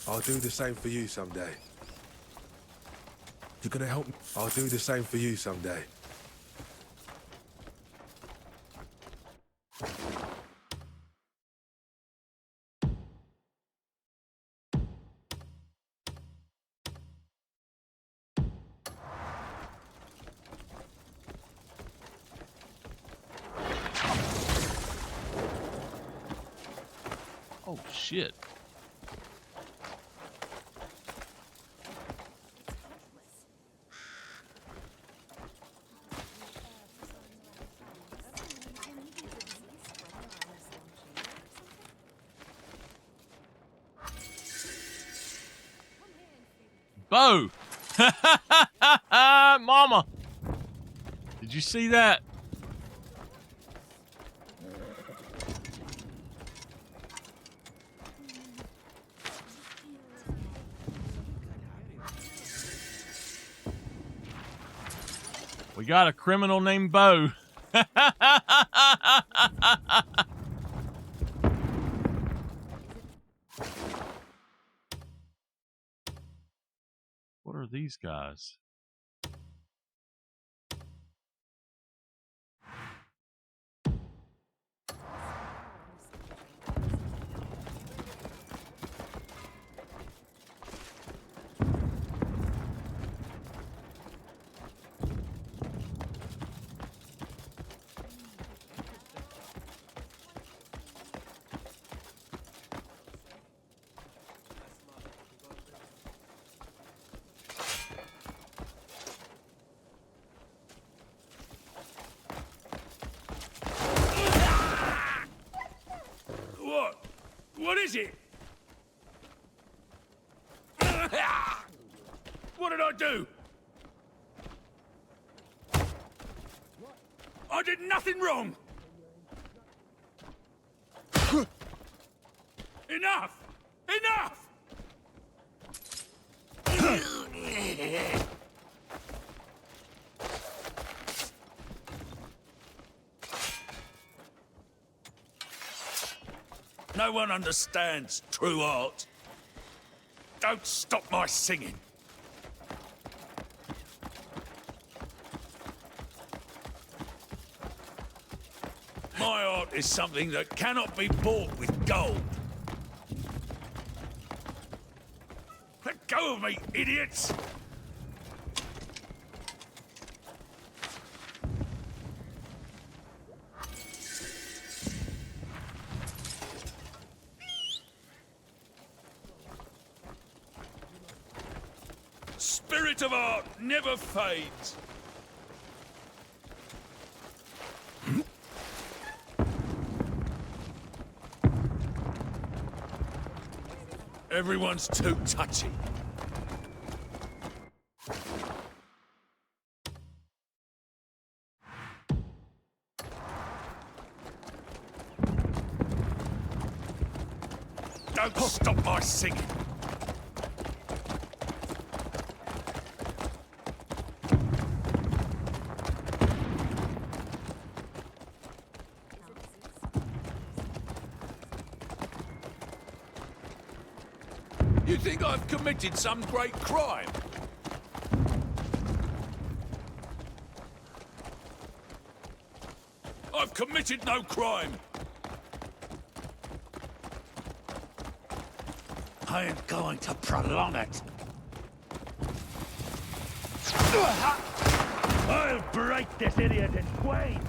I'll do the same for you someday. You're gonna help me? I'll do the same for you someday. Oh, shit. Bo! Mama! Did you see that? We got a criminal named Bo. What are these guys? What is it? What did I do? I did nothing wrong. Enough! Enough! No one understands true art. Don't stop my singing. My art is something that cannot be bought with gold. Let go of me, idiots! Spirit of art never fades. Everyone's too touchy. Don't stop my singing. You think I've committed some great crime? I've committed no crime. I ain't going to prolong it. I'll break this idiot in twain.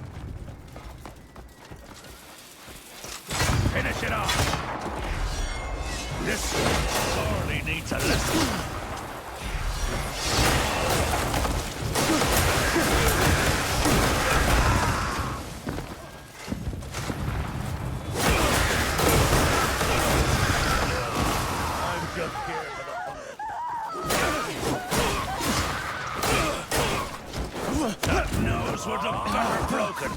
Finish it off. This sorely needs a lesson. I'm just here for the fun. That nose would look better broken.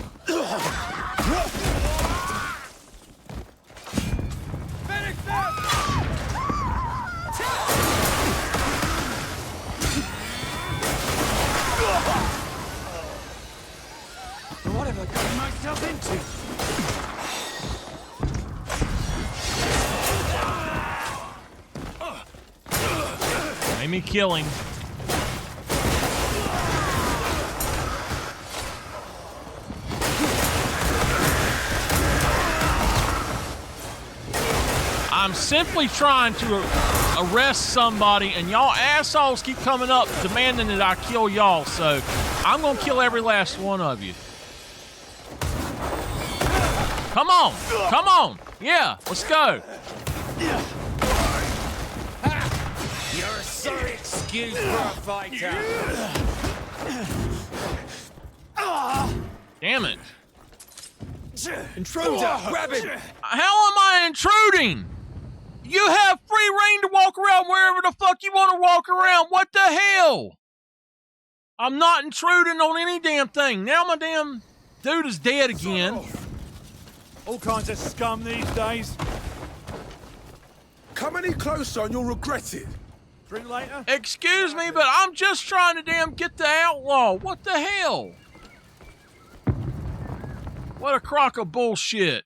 Finish them! What have I gotten myself into? Made me kill him. I'm simply trying to arrest somebody, and y'all assholes keep coming up demanding that I kill y'all, so I'm gonna kill every last one of you. Come on! Come on! Yeah, let's go! You're a sorry excuse for a fighter. Damn it. Intruder! Grab him! How am I intruding? You have free reign to walk around wherever the fuck you want to walk around. What the hell? I'm not intruding on any damn thing. Now my damn dude is dead again. All kinds of scum these days. Come any closer and you'll regret it. Drink later? Excuse me, but I'm just trying to damn get the outlaw. What the hell? What a crock of bullshit.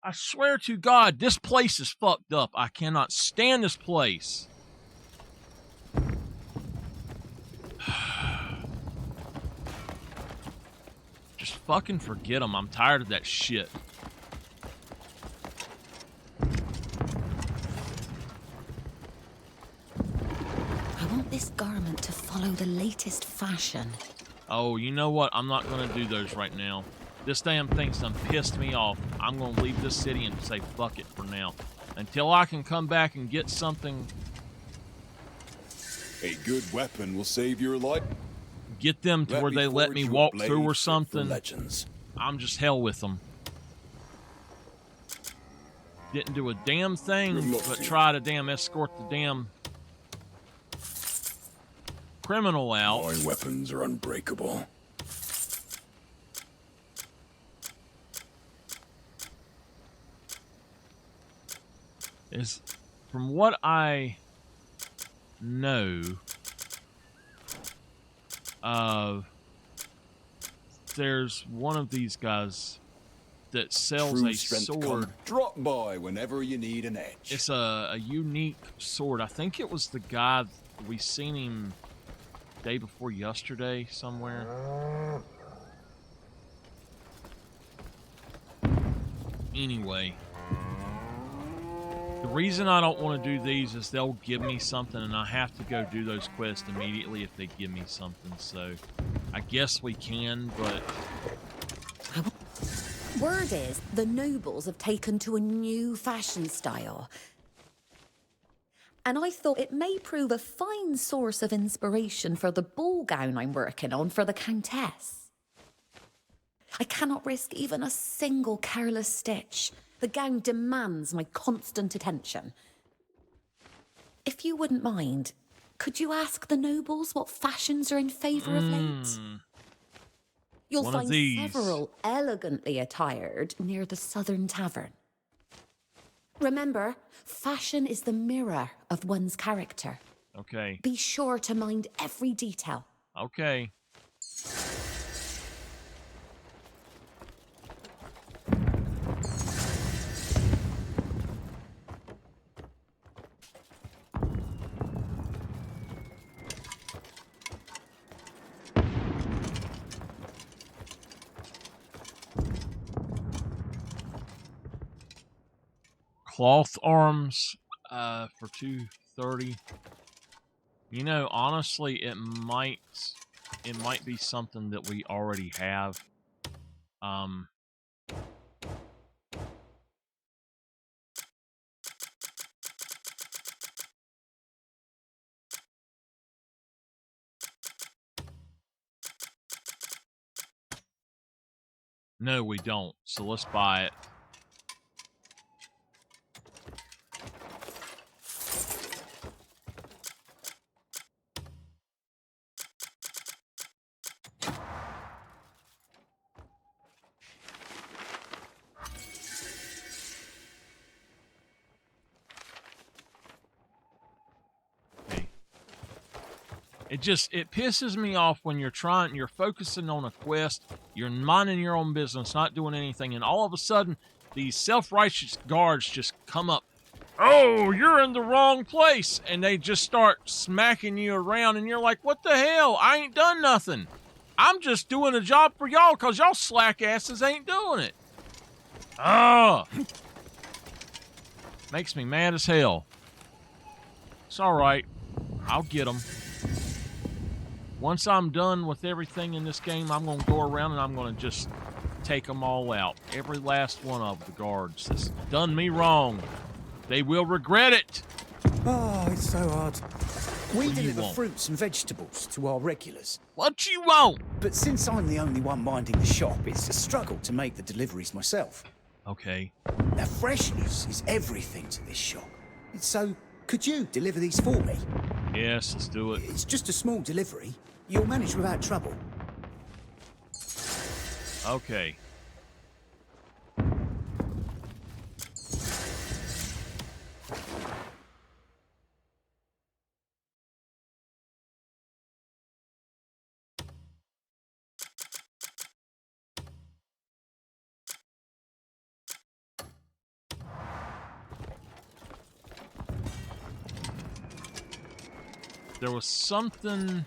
I swear to God, this place is fucked up. I cannot stand this place. Just fucking forget them. I'm tired of that shit. I want this garment to follow the latest fashion. Oh, you know what? I'm not going to do those right now. This damn thing's done pissed me off. I'm going to leave this city and say fuck it for now. Until I can come back and get something. A good weapon will save your life. Get them to where they let me walk through or something. Legends. I'm just hell with them. Didn't do a damn thing but try to damn escort the damn criminal out. My weapons are unbreakable. Is from what I know there's one of these guys that sells True a strength sword. come. Drop by whenever you need an edge. It's a unique sword. I think it was the guy, we seen him day before yesterday somewhere. Anyway, the reason I don't want to do these is they'll give me something and I have to go do those quests immediately if they give me something. So I guess we can, but Word is, the nobles have taken to a new fashion style. And I thought it may prove a fine source of inspiration for the ball gown I'm working on for the Countess. I cannot risk even a single careless stitch. The gown demands my constant attention. If you wouldn't mind, could you ask the nobles what fashions are in favour of late? You'll One of find these. several elegantly attired near the Southern Tavern. Remember, fashion is the mirror of one's character. okay. Be sure to mind every detail. Okay. Cloth arms for 230. You know, honestly, it might be something that we already have. No, we don't. So let's buy it. It pisses me off when you're focusing on a quest, you're minding your own business, not doing anything, and all of a sudden, these self-righteous guards just come up. Oh, you're in the wrong place! And they just start smacking you around, and you're like, what the hell? I ain't done nothing. I'm just doing a job for y'all, because y'all slack asses ain't doing it. Ah! Makes me mad as hell. It's alright. I'll get them. Once I'm done with everything in this game, I'm going to go around and I'm going to just take them all out. Every last one of the guards that's done me wrong. They will regret it. Oh, it's so hard. We What do you deliver want? fruits and vegetables to our regulars. What you want? But since I'm the only one minding the shop, it's a struggle to make the deliveries myself. Okay. Now, freshness is everything to this shop. So, could you deliver these for me? Yes, let's do it. It's just a small delivery. You'll manage without trouble. Okay. There was something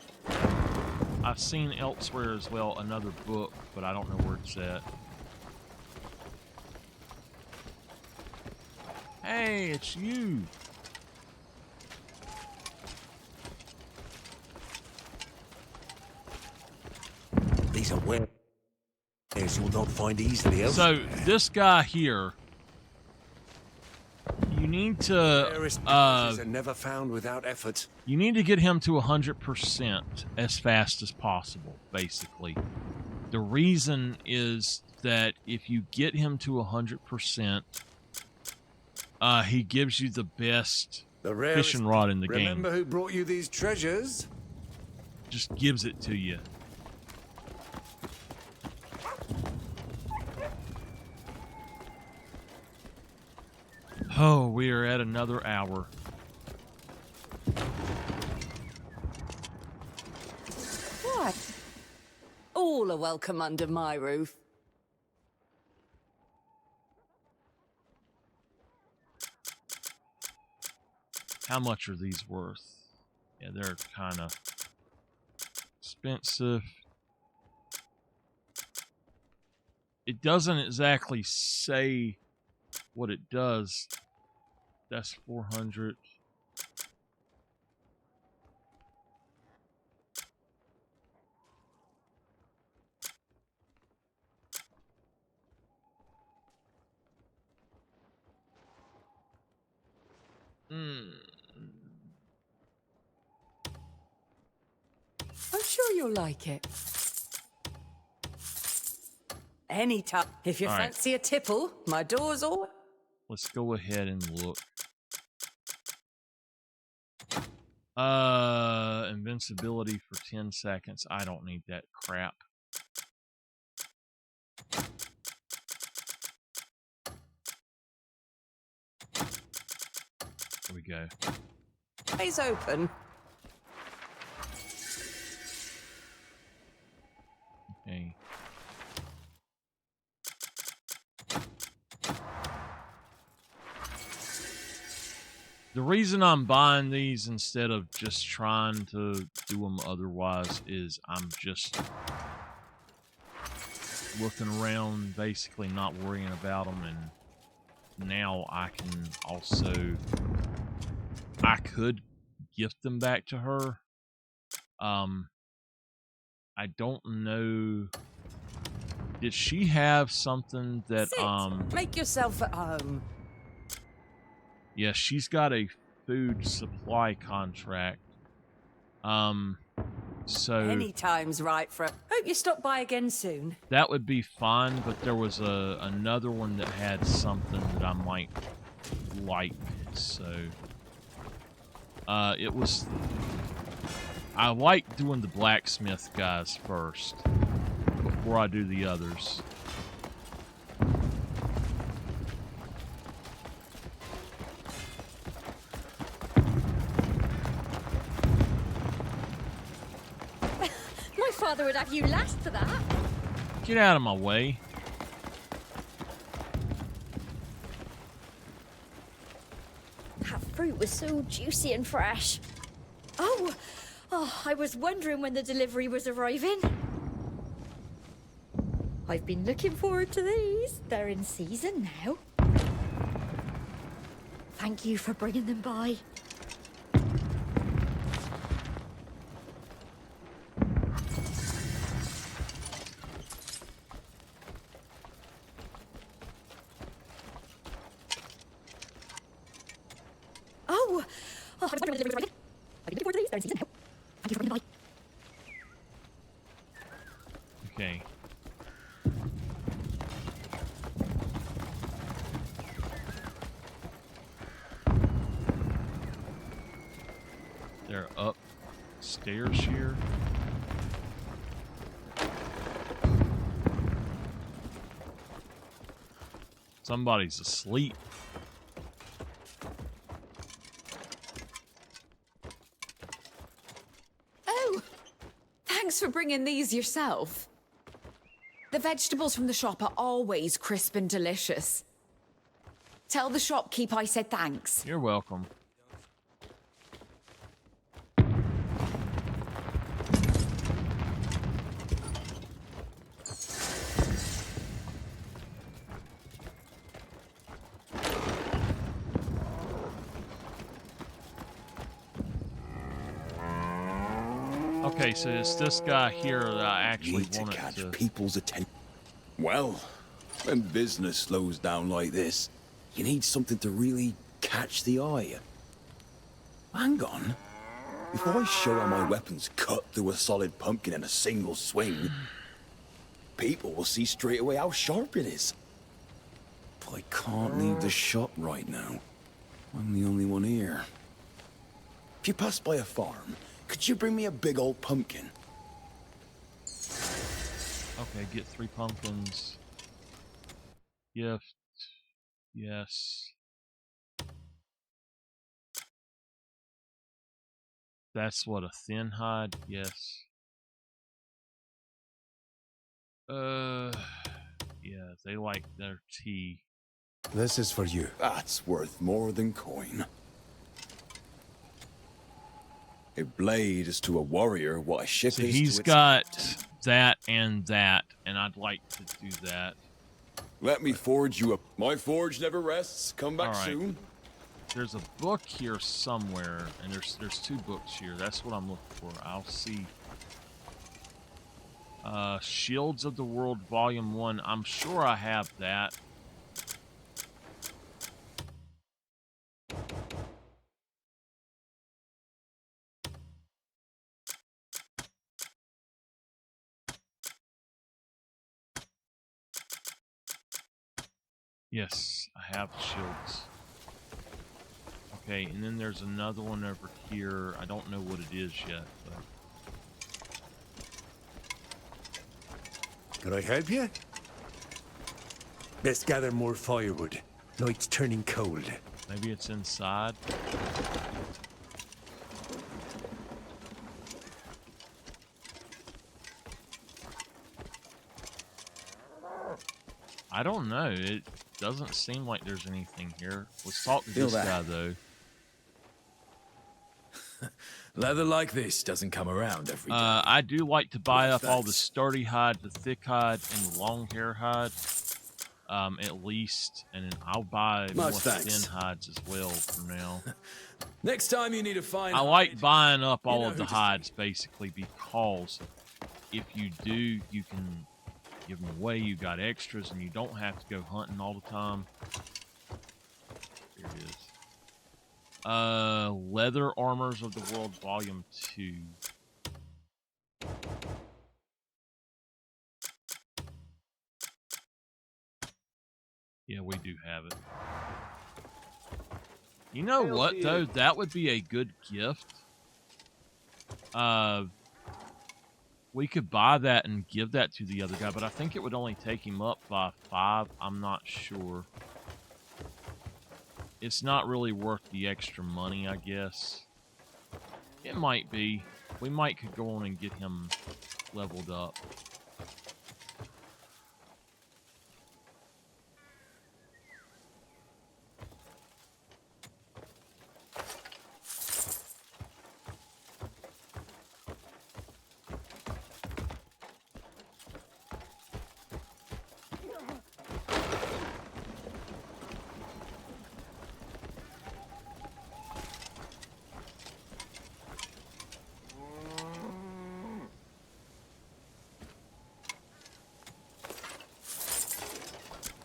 I've seen elsewhere as well, another book, but I don't know where it's at. Hey, it's you. These are wares you'll not find easily So elsewhere. this guy here, you need to Rarest prizes are never found without effort. you need to get him to 100% as fast as possible, basically. The reason is that if you get him to 100%, he gives you the best fishing rod in the game. Remember who brought you these treasures? Just gives it to you. Oh, we are at another hour. all are welcome under my roof. How much are these worth? Yeah, they're kind of expensive. It doesn't exactly say what it does. That's 400. I'm sure you'll like it. Anytime. If you All right. fancy a tipple, my door's all... Let's go ahead and look. Invincibility for 10 seconds. I don't need that crap. There we go. Eyes open. Okay. The reason I'm buying these instead of just trying to do them otherwise is I'm just looking around, basically not worrying about them, and now I can also... I could gift them back to her. I don't know... Did she have something that, Sit. Make yourself at home. Yeah, she's got a food supply contract. So Anytime's right for... Hope you stop by again soon. that would be fine, but there was another one that had something that I might like. So it was... I like doing the blacksmith guys first before I do the others. My father would have you last for that. Get out of my way. That fruit was so juicy and fresh. Oh, I was wondering when the delivery was arriving. I've been looking forward to these. They're in season now. Thank you for bringing them by. I was wondering when the delivery was arriving. I've been looking forward to these. They're in season now. Thank you for bringing them by. Okay. They're upstairs here. Somebody's asleep. Oh, thanks for bringing these yourself. The vegetables from the shop are always crisp and delicious. Tell the shopkeep I said thanks. You're welcome. Okay, so it's this guy here that I actually Need to wanted catch to... people's attention. Well, when business slows down like this, you need something to really catch the eye. Hang on. If I show how my weapons cut through a solid pumpkin in a single swing, people will see straight away how sharp it is. But I can't leave the shop right now. I'm the only one here. If you pass by a farm, could you bring me a big old pumpkin? Okay, get 3 pumpkins. Gift. Yes. That's what, a thin hide? Yes. Yeah, they like their tea. This is for you. That's worth more than coin. A blade is to a warrior what a ship So is he's to its got captain. that, and I'd like to do that. Let me forge you up. My forge never rests. Come back All right. soon. There's a book here somewhere, and there's 2 books here. That's what I'm looking for. I'll see. Shields of the World Volume 1. I'm sure I have that. Yes, I have shields. Okay, and then there's another one over here. I don't know what it is yet, but... Can I help you? Let's gather more firewood. Night's turning cold. Maybe it's inside. I don't know. It doesn't seem like there's anything here. Let's talk to Feel this that. guy, though. Leather like this doesn't come around every day. I do like to buy Well, up all the thanks. sturdy hide, the thick hide, and the long hair hide. At least, and then I'll buy more Much thanks. thin hides as well for now. Next time you need a fine I hide, like buying up all know of the who to hides basically because if you do, you can give them away. You got extras, and you don't have to go hunting all the time. Here it is. Leather Armors of the World Volume 2. Yeah, we do have it. You know what, though? That would be a good gift. We could buy that and give that to the other guy, but I think it would only take him up by 5. I'm not sure. It's not really worth the extra money, I guess. It might be. We might could go on and get him leveled up.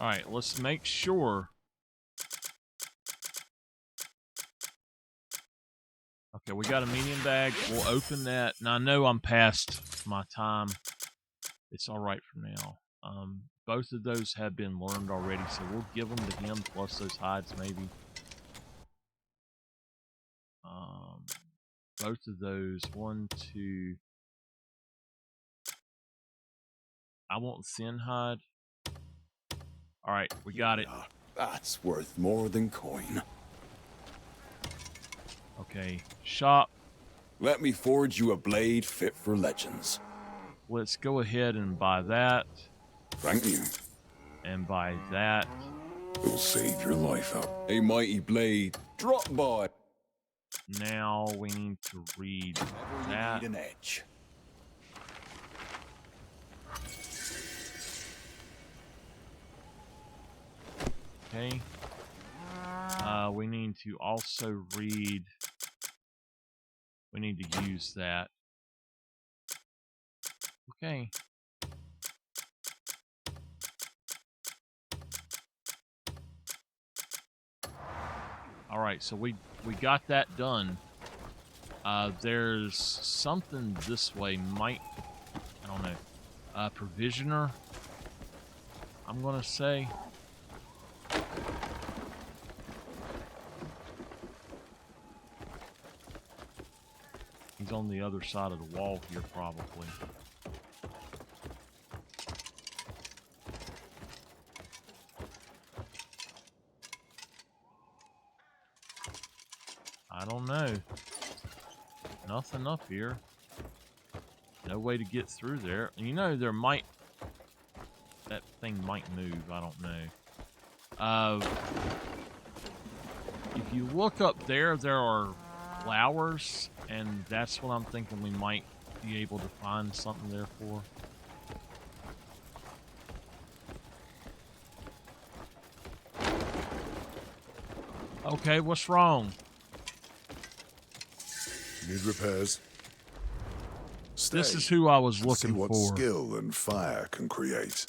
Alright, let's make sure. Okay, we got a medium bag. We'll open that. Now, I know I'm past my time. It's alright for now. Both of those have been learned already, so we'll give them to him, plus those hides, maybe. Both of those. 1, 2. I want thin hide. Alright, we got it. That's worth more than coin. Okay, shop. Let me forge you a blade fit for legends. Let's go ahead and buy that. Thank you. And buy that. It'll save your life out. A mighty blade. Drop by. Now we need to read that. Need an edge. Okay. We need to also read. We need to use that. Okay. All right, so we got that done. There's something this way. I don't know. Provisioner. I'm gonna say. He's on the other side of the wall here, probably. I don't know. Nothing up here. No way to get through there. And you know, there might that thing might move. I don't know. If you look up there, there are flowers, and that's what I'm thinking we might be able to find something there for. Okay, what's wrong? Need repairs. This is who I was looking See what for. skill and fire can create.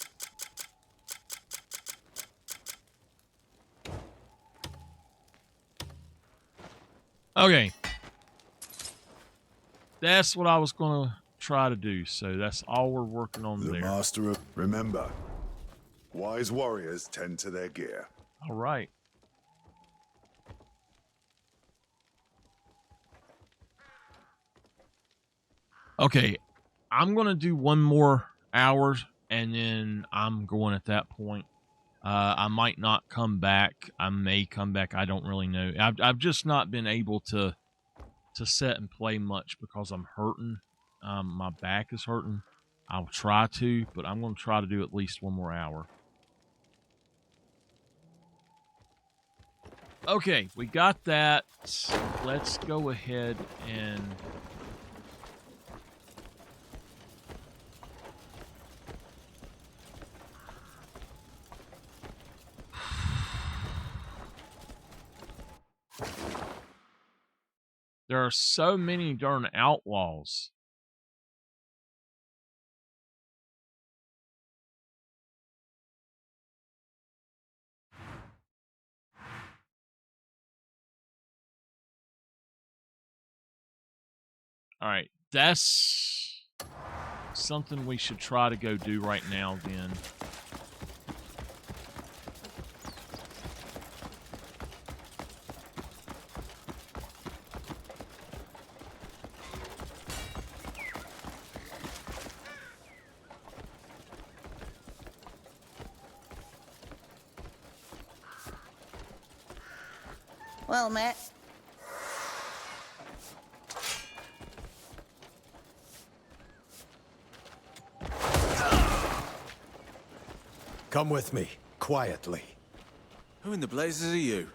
Okay. That's what I was going to try to do, so that's all we're working on The there. master of... Remember, wise warriors tend to their gear. All right. Okay, I'm going to do one more hour, and then I'm going at that point. I might not come back. I may come back. I don't really know. I've just not been able to sit and play much because I'm hurting. My back is hurting. I'll try to, but I'm going to try to do at least one more hour. Okay, we got that. Let's go ahead and... There are so many darn outlaws. All right, that's something we should try to go do right now then. Well, Matt. Come with me, quietly. Who in the blazes are you?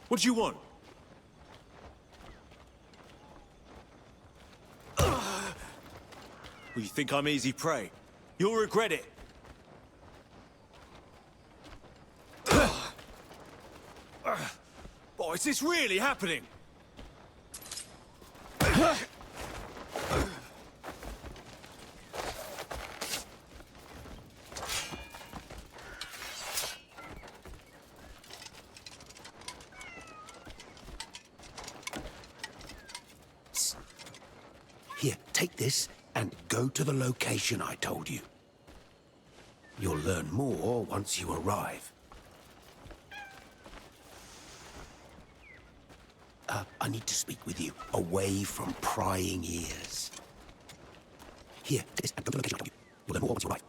What do you want? Well, you think I'm easy prey? You'll regret it. Boy, is this really happening? Here, take this and go to the location I told you. You'll learn more once you arrive. I need to speak with you, away from prying ears. Here, take this and go to the location I told you. You'll learn more once you arrive.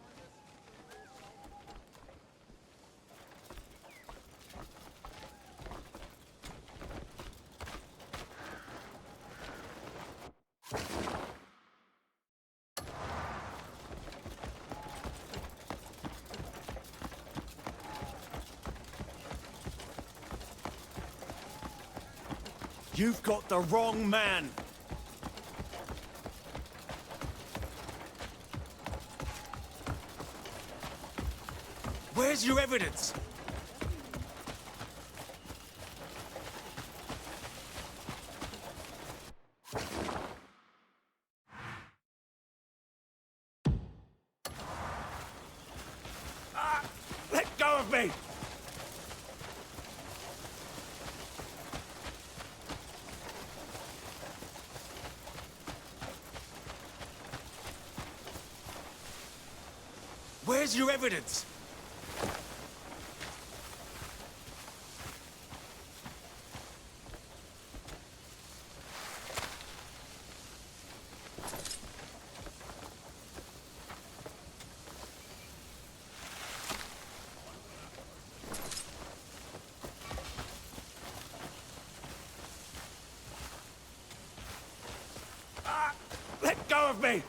You've got the wrong man. Where's your evidence? Let go of me! Where's your evidence? Let go of me!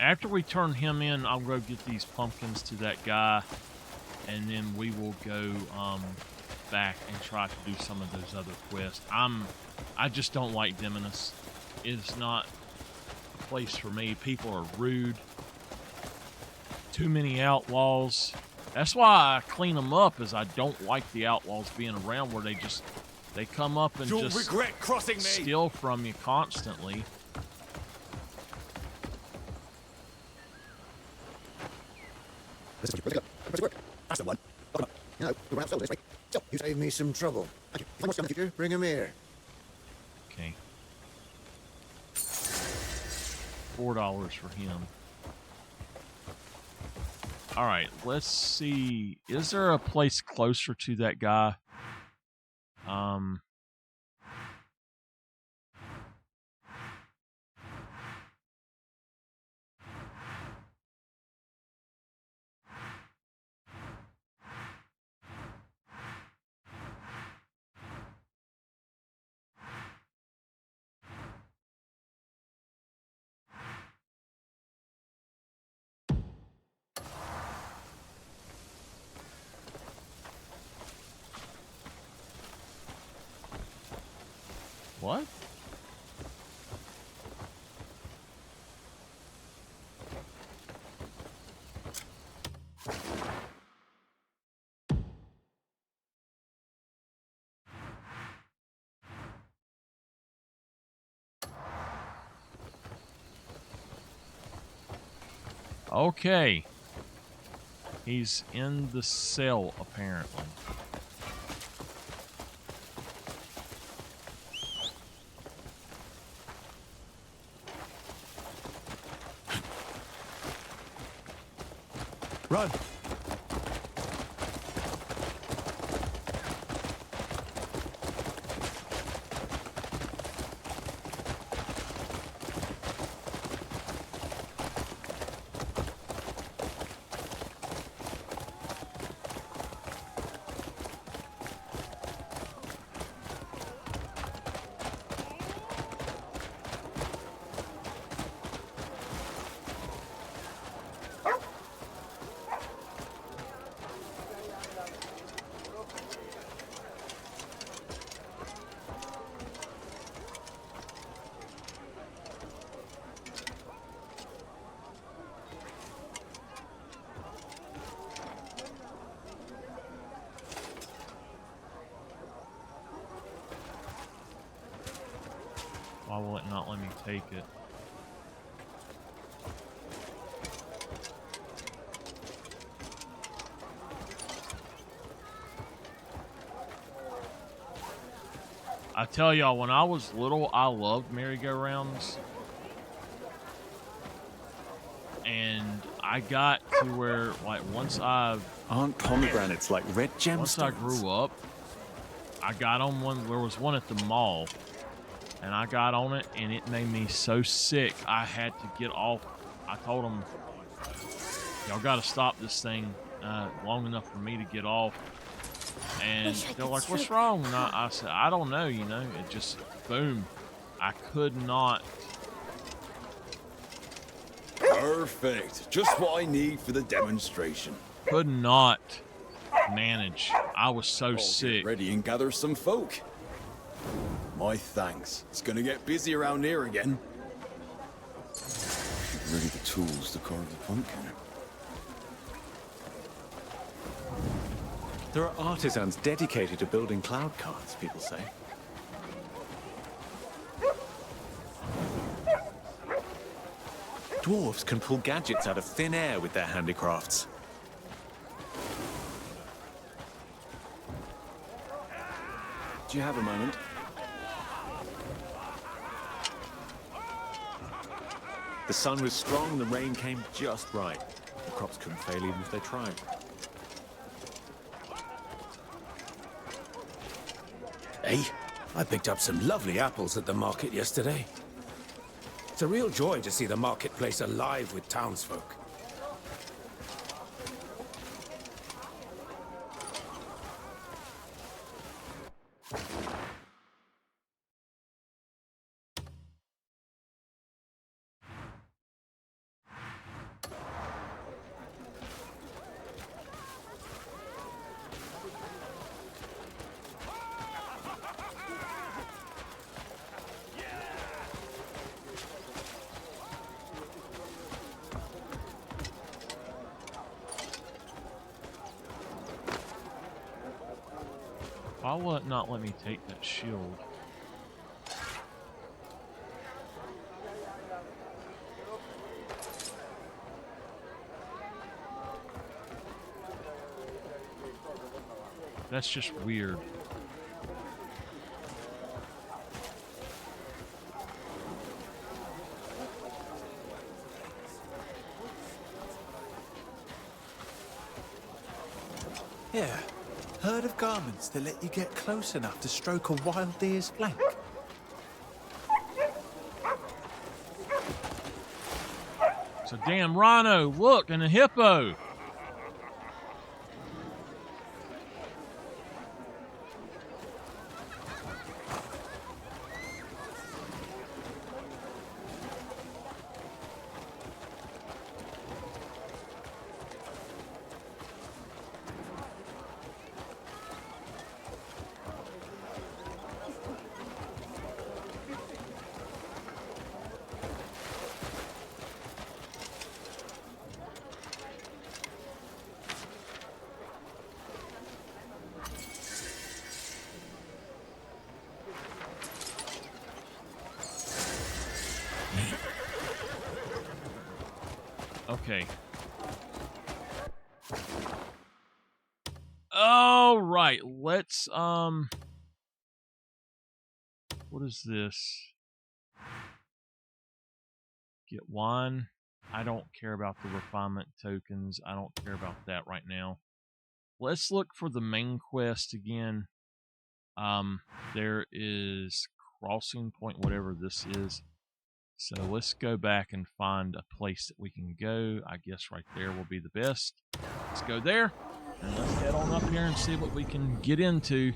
After we turn him in, I'll go get these pumpkins to that guy, and then we will go back and try to do some of those other quests. I just don't like Demonus. It's not a place for me. People are rude. Too many outlaws. That's why I clean them up, is I don't like the outlaws being around where they come up and You'll just regret crossing me. steal from you constantly. This is pretty good. Pretty work. That's the one. Oh, no. You know, we went out this way. So, you saved me some trouble. Thank you. If I must come in the future, bring him here. Okay. $4 for him. All right, let's see. Is there a place closer to that guy? What? Okay. He's in the cell, apparently. Run! Why will it not let me take it? I tell y'all, when I was little, I loved merry-go-rounds. And I got to where, like, Aren't pomegranates like red gemstones? Once I grew up, I got on one. There was one at the mall. And I got on it, and it made me so sick, I had to get off. I told them, y'all got to stop this thing long enough for me to get off. And they're like, what's wrong? And I said, I don't know, you know. It just, boom. I could not. Perfect. Just what I need for the demonstration. Could not manage. I was so sick. Get ready and gather some folk. My thanks. It's gonna get busy around here again. Ready the tools to carve the pumpkin. There are artisans dedicated to building cloud carts, people say. Dwarves can pull gadgets out of thin air with their handicrafts. Do you have a moment? The sun was strong, the rain came just right. The crops couldn't fail even if they tried. Hey, I picked up some lovely apples at the market yesterday. It's a real joy to see the marketplace alive with townsfolk. Why will it not let me take that shield? That's just weird. Yeah. Heard of garments that let you get close enough to stroke a wild deer's flank? It's a damn rhino, look, and a hippo. Okay. All right, let's what is this? Get wine. I don't care about the refinement tokens. I don't care about that right now. Let's look for the main quest again. There is crossing point, whatever this is. So let's go back and find a place that we can go. I guess right there will be the best. Let's go there, and let's head on up here and see what we can get into.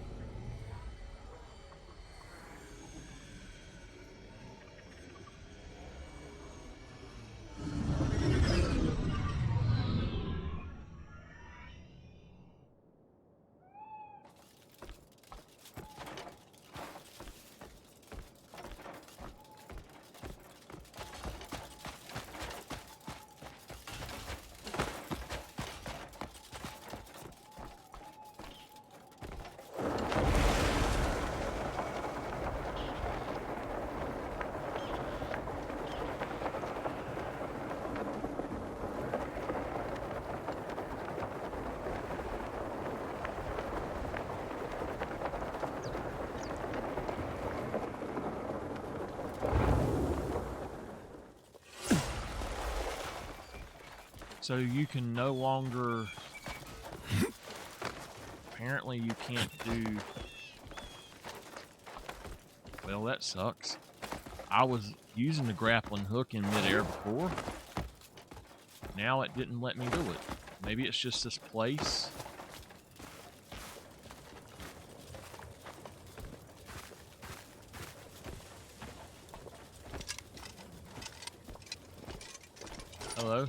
So you can no longer, apparently you can't do, well, that sucks. I was using the grappling hook in midair before. Now it didn't let me do it. Maybe it's just this place. Hello?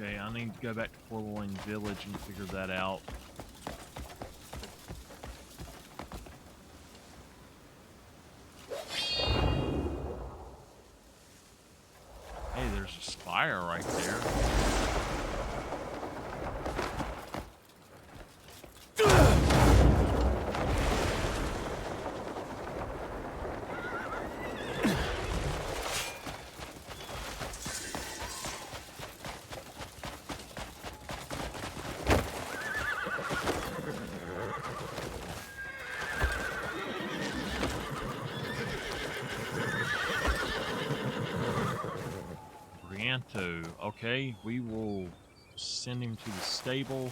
Okay, I need to go back to Forlorn Village and figure that out. Hey, there's a spire right there. Okay, we will send him to the stable.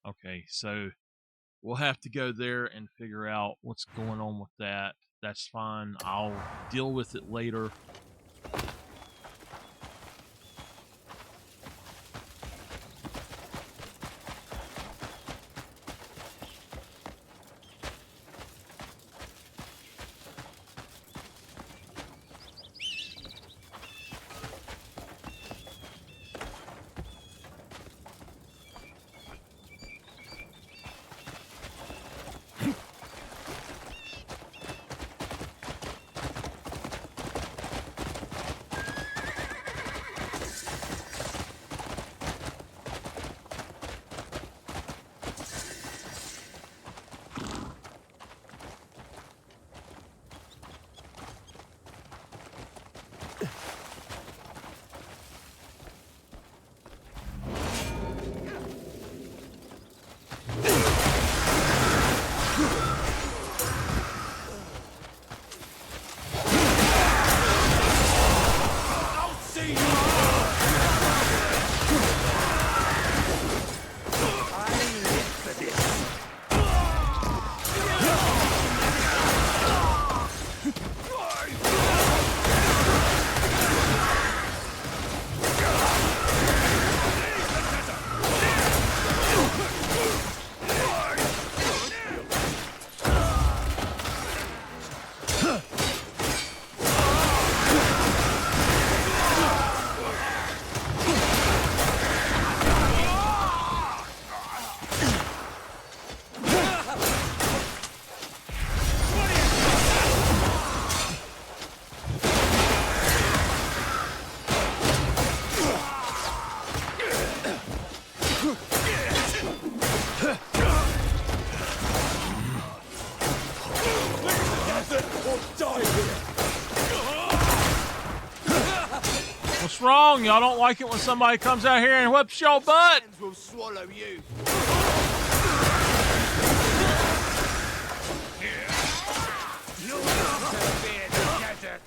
Okay, so we'll have to go there and figure out what's going on with that. That's fine. I'll deal with it later. What's wrong? Y'all don't like it when somebody comes out here and whips your butt? Will swallow you. You'll not be together.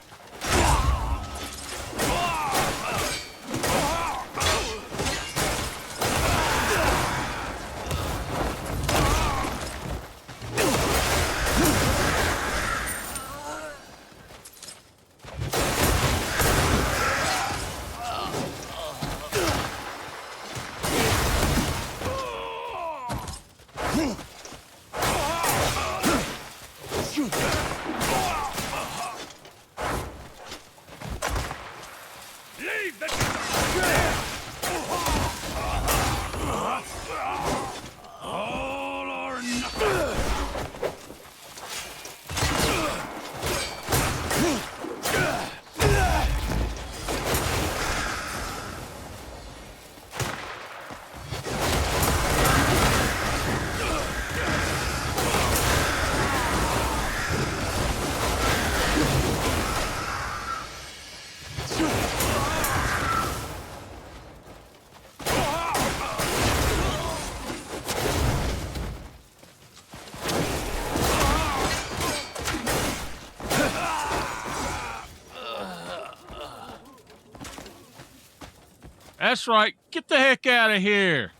That's right. Get the heck out of here.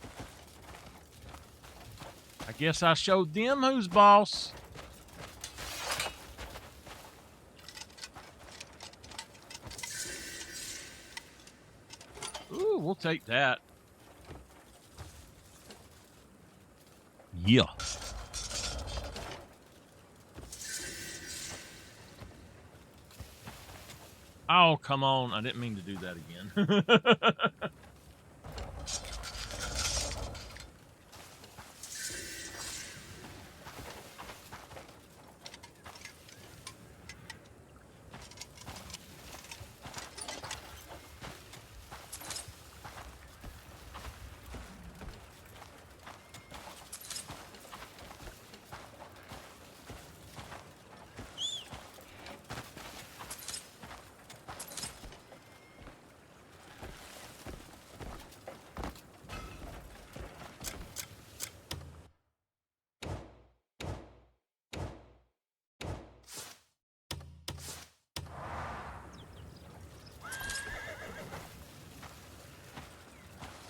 guess I showed them who's boss. Ooh, we'll take that. Yeah. Oh, come on. I didn't mean to do that again.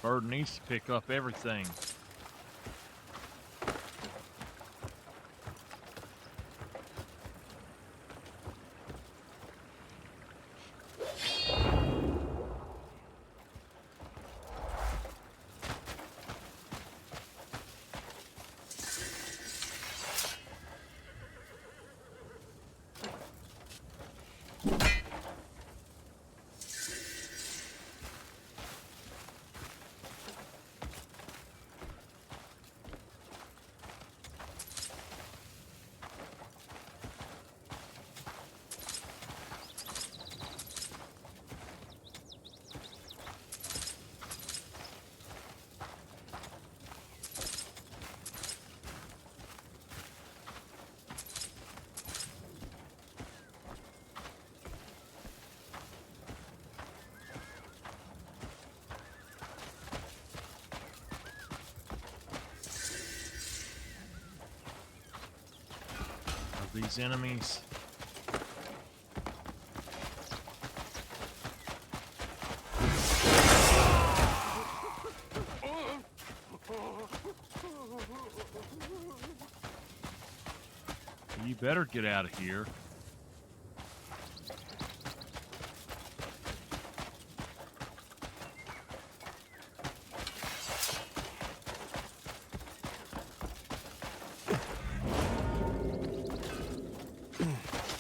Bird needs to pick up everything. These enemies. You better get out of here.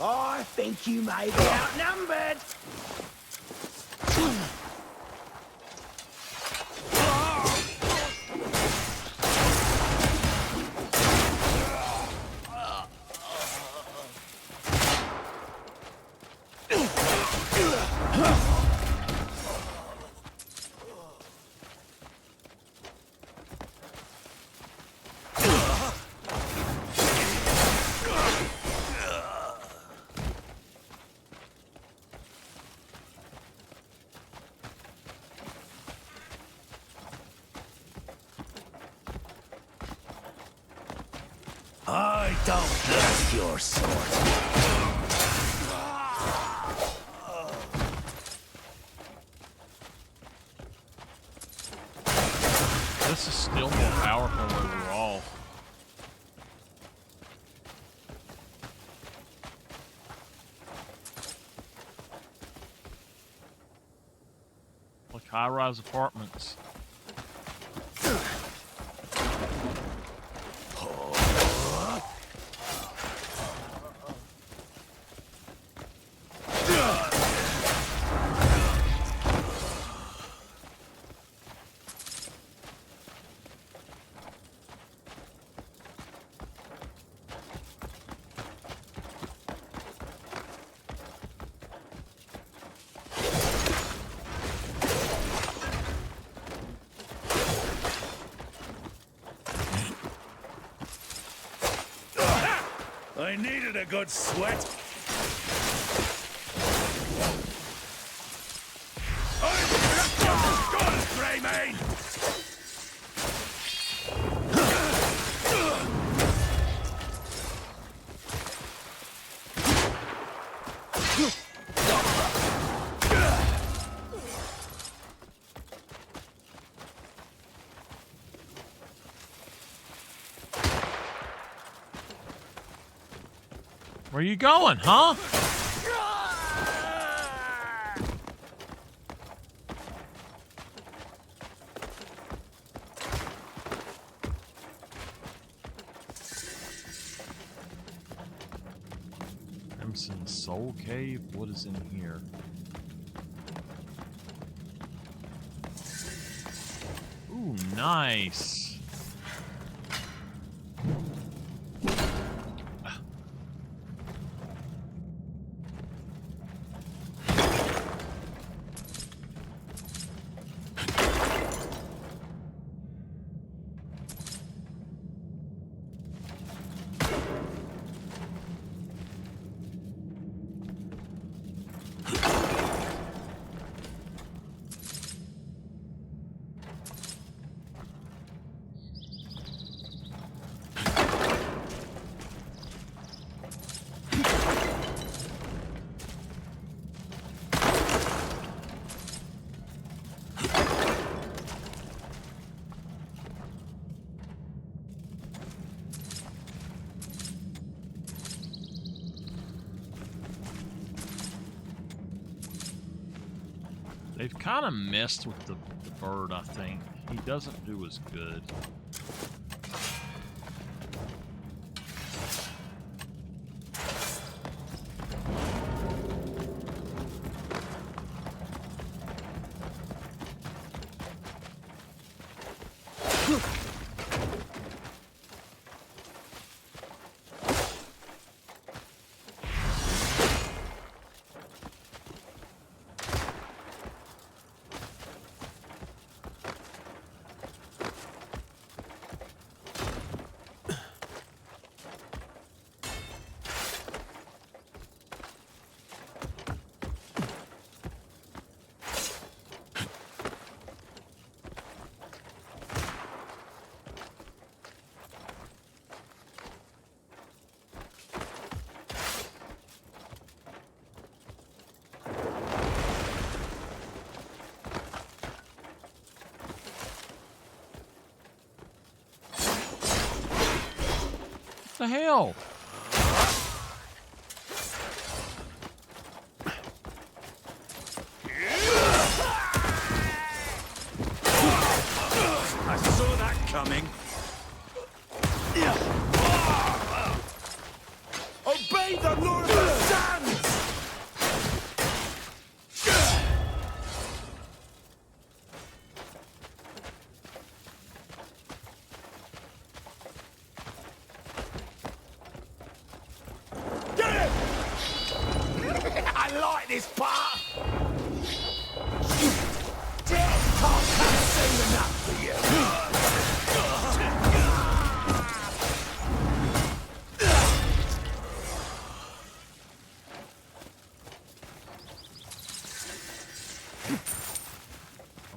I think you may be outnumbered. I don't have your sort. This is still more powerful overall. Like high-rise apartments. I needed a good sweat. I'm good, Greymane! Where you going, huh? Crimson Soul Cave? What is in here? Ooh, nice. They've kind of messed with the bird, I think. He doesn't do as good. What the hell? I saw that coming. Obey the Lord of the Sands! I like this part! Death can't come soon enough for you!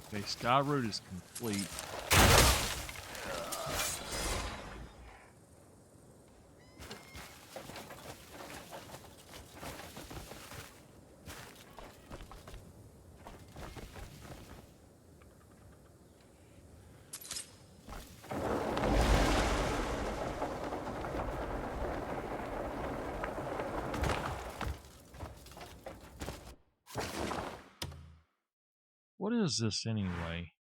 Okay, Sky Road is complete. What is this anyway?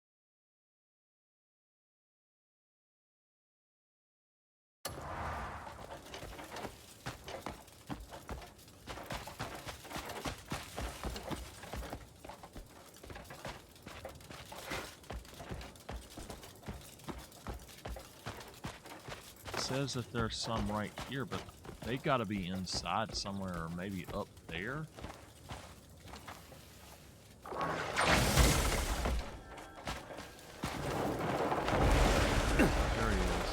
It says that there's some right here, but they gotta be inside somewhere or maybe up there. There he is.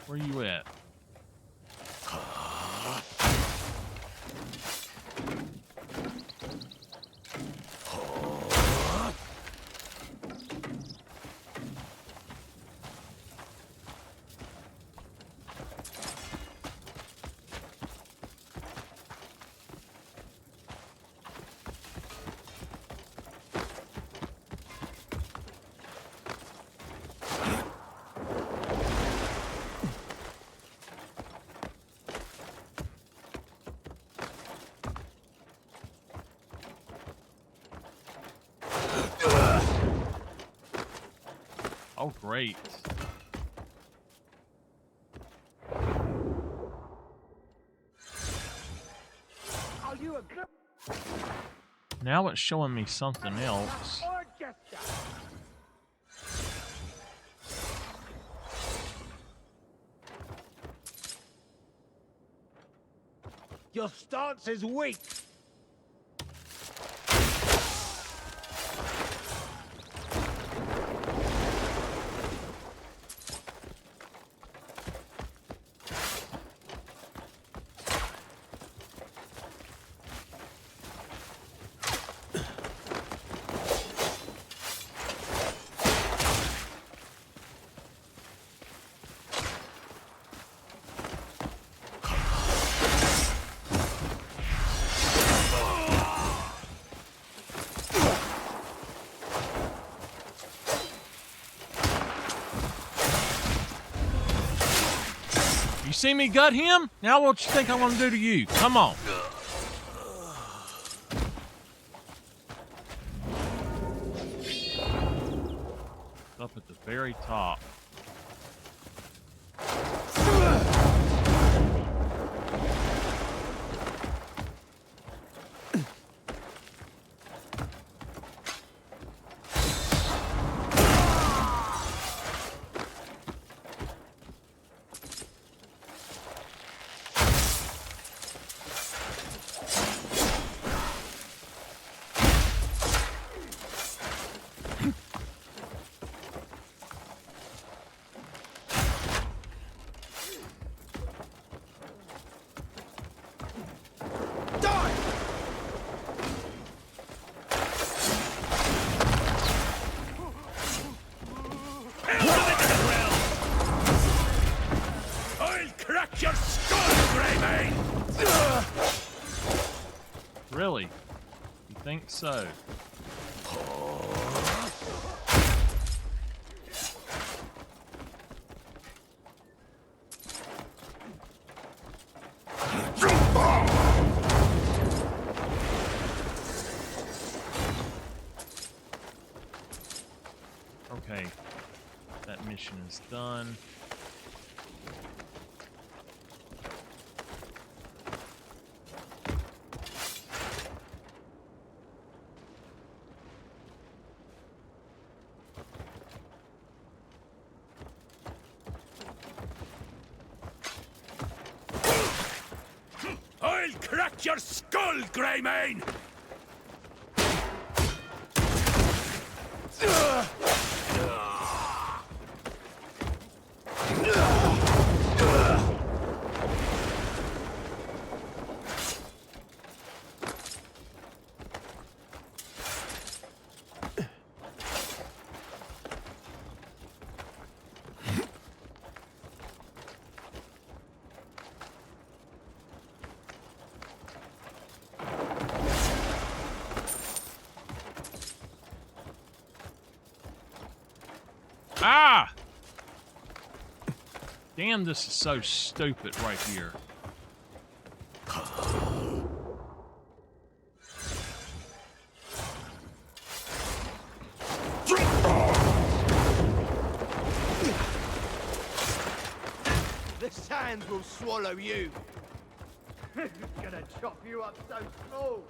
Where you at? Oh, great. Are you a good Now it's showing me something else. or jester? Your stance is weak. You see me gut him? Now what you think I'm gonna do to you? Come on. Up at the very top. I'll crack your skull, Greymane! Really? You think so? Okay, that mission is done. I'll crack your skull, Greymane! Ah! Damn, this is so stupid right here. The sand will swallow you. Who's gonna chop you up so small?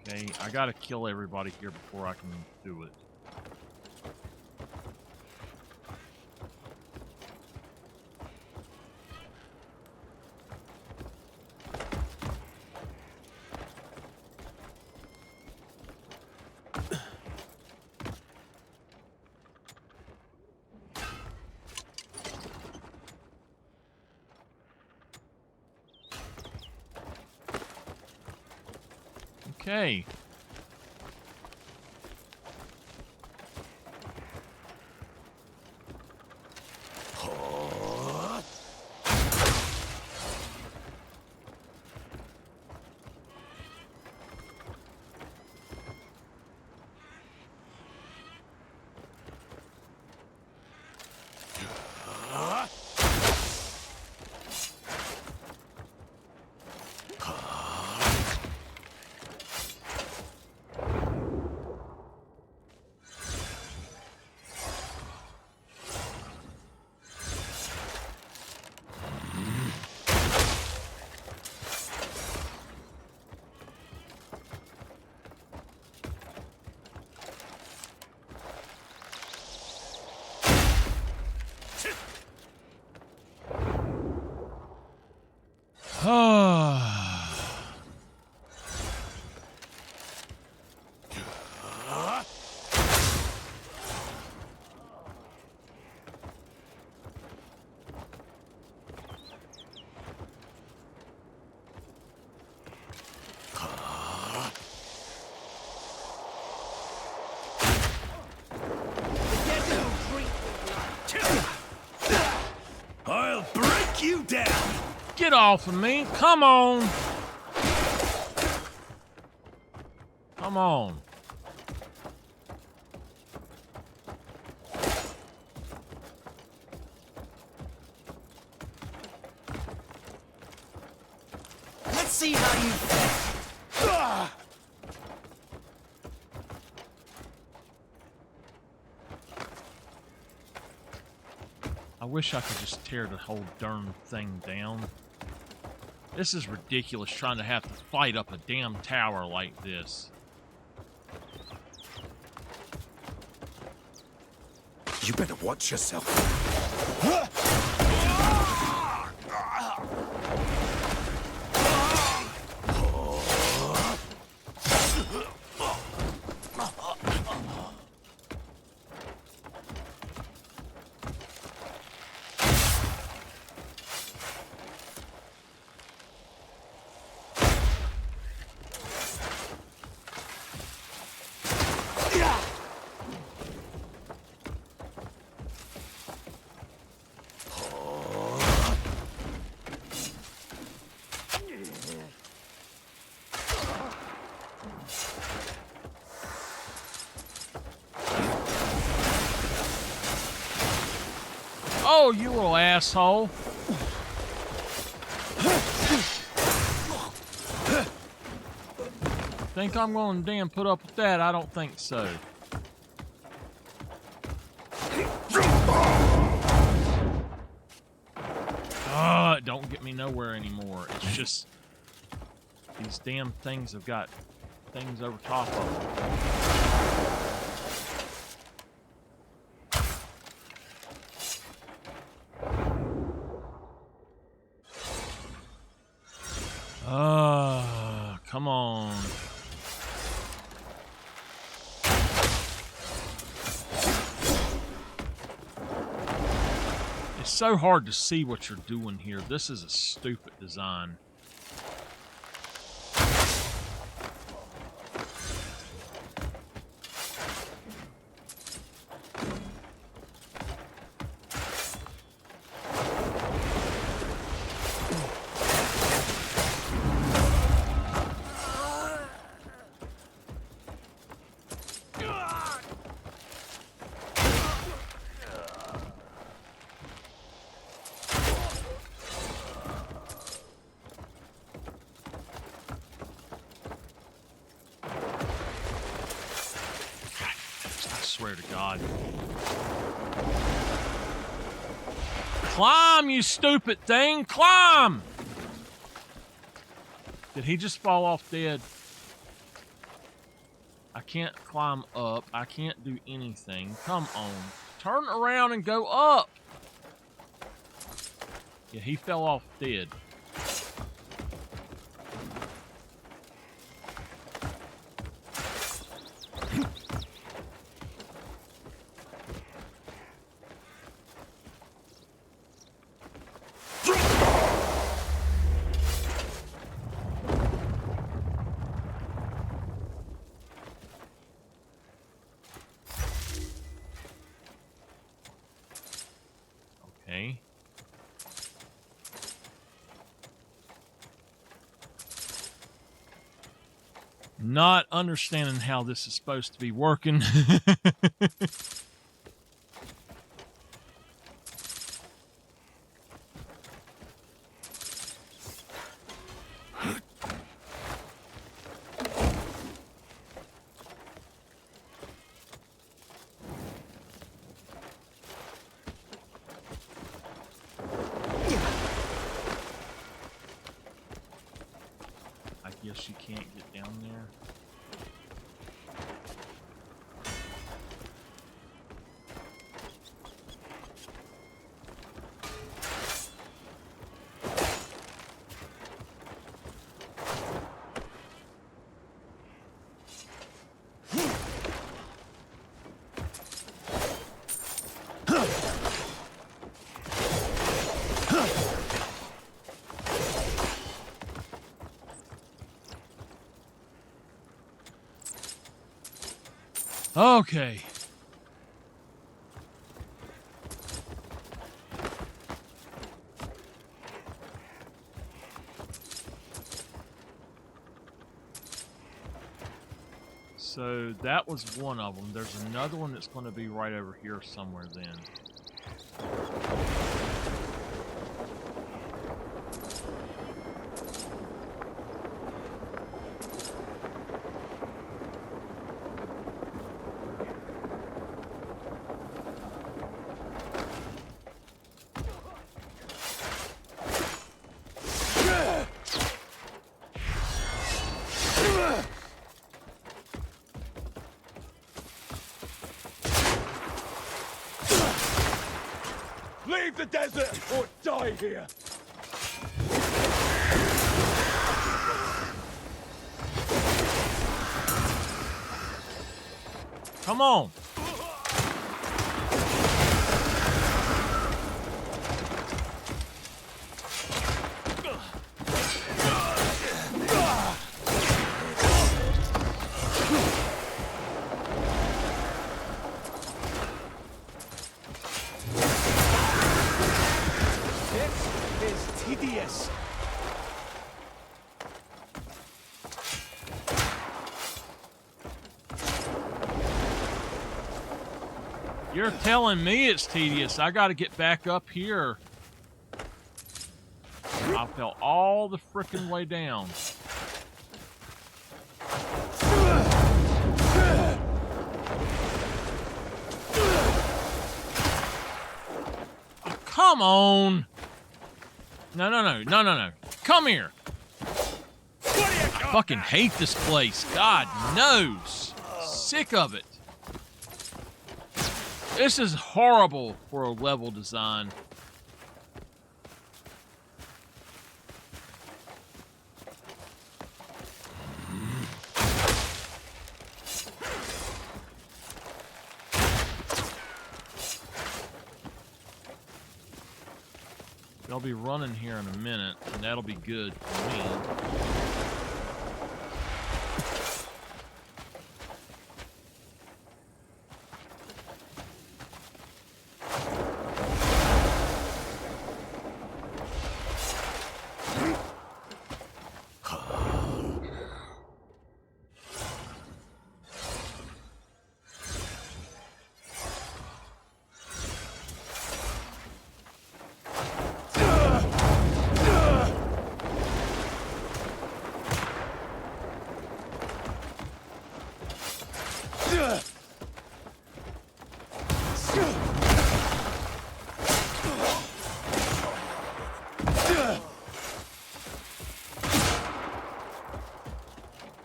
Okay, I gotta kill everybody here before I can do it. Okay. you down! Get off of me. Come on. Come on. Let's see how you... I wish I could just tear the whole darn thing down. This is ridiculous trying to have to fight up a damn tower like this. You better watch yourself. Oh, you little asshole. Think I'm going to damn put up with that? I don't think so. It don't get me nowhere anymore. It's just these damn things have got things over top of them. Come on. It's so hard to see what you're doing here. This is a stupid design. Swear to God. Climb, you stupid thing! Climb! Did he just fall off dead? I can't climb up. I can't do anything. Come on. Turn around and go up! Yeah, he fell off dead. Okay. Not understanding how this is supposed to be working. I guess you can't get down there. Okay. So that was one of them. There's another one that's going to be right over here somewhere then. Leave the desert or die here! Come on! Tedious. You're telling me it's tedious. I got to get back up here. I fell all the frickin' way down. Oh, come on. No. Come here. I fucking hate this place. God knows. Sick of it. This is horrible for a level design. I'll be running here in a minute, and that'll be good for me.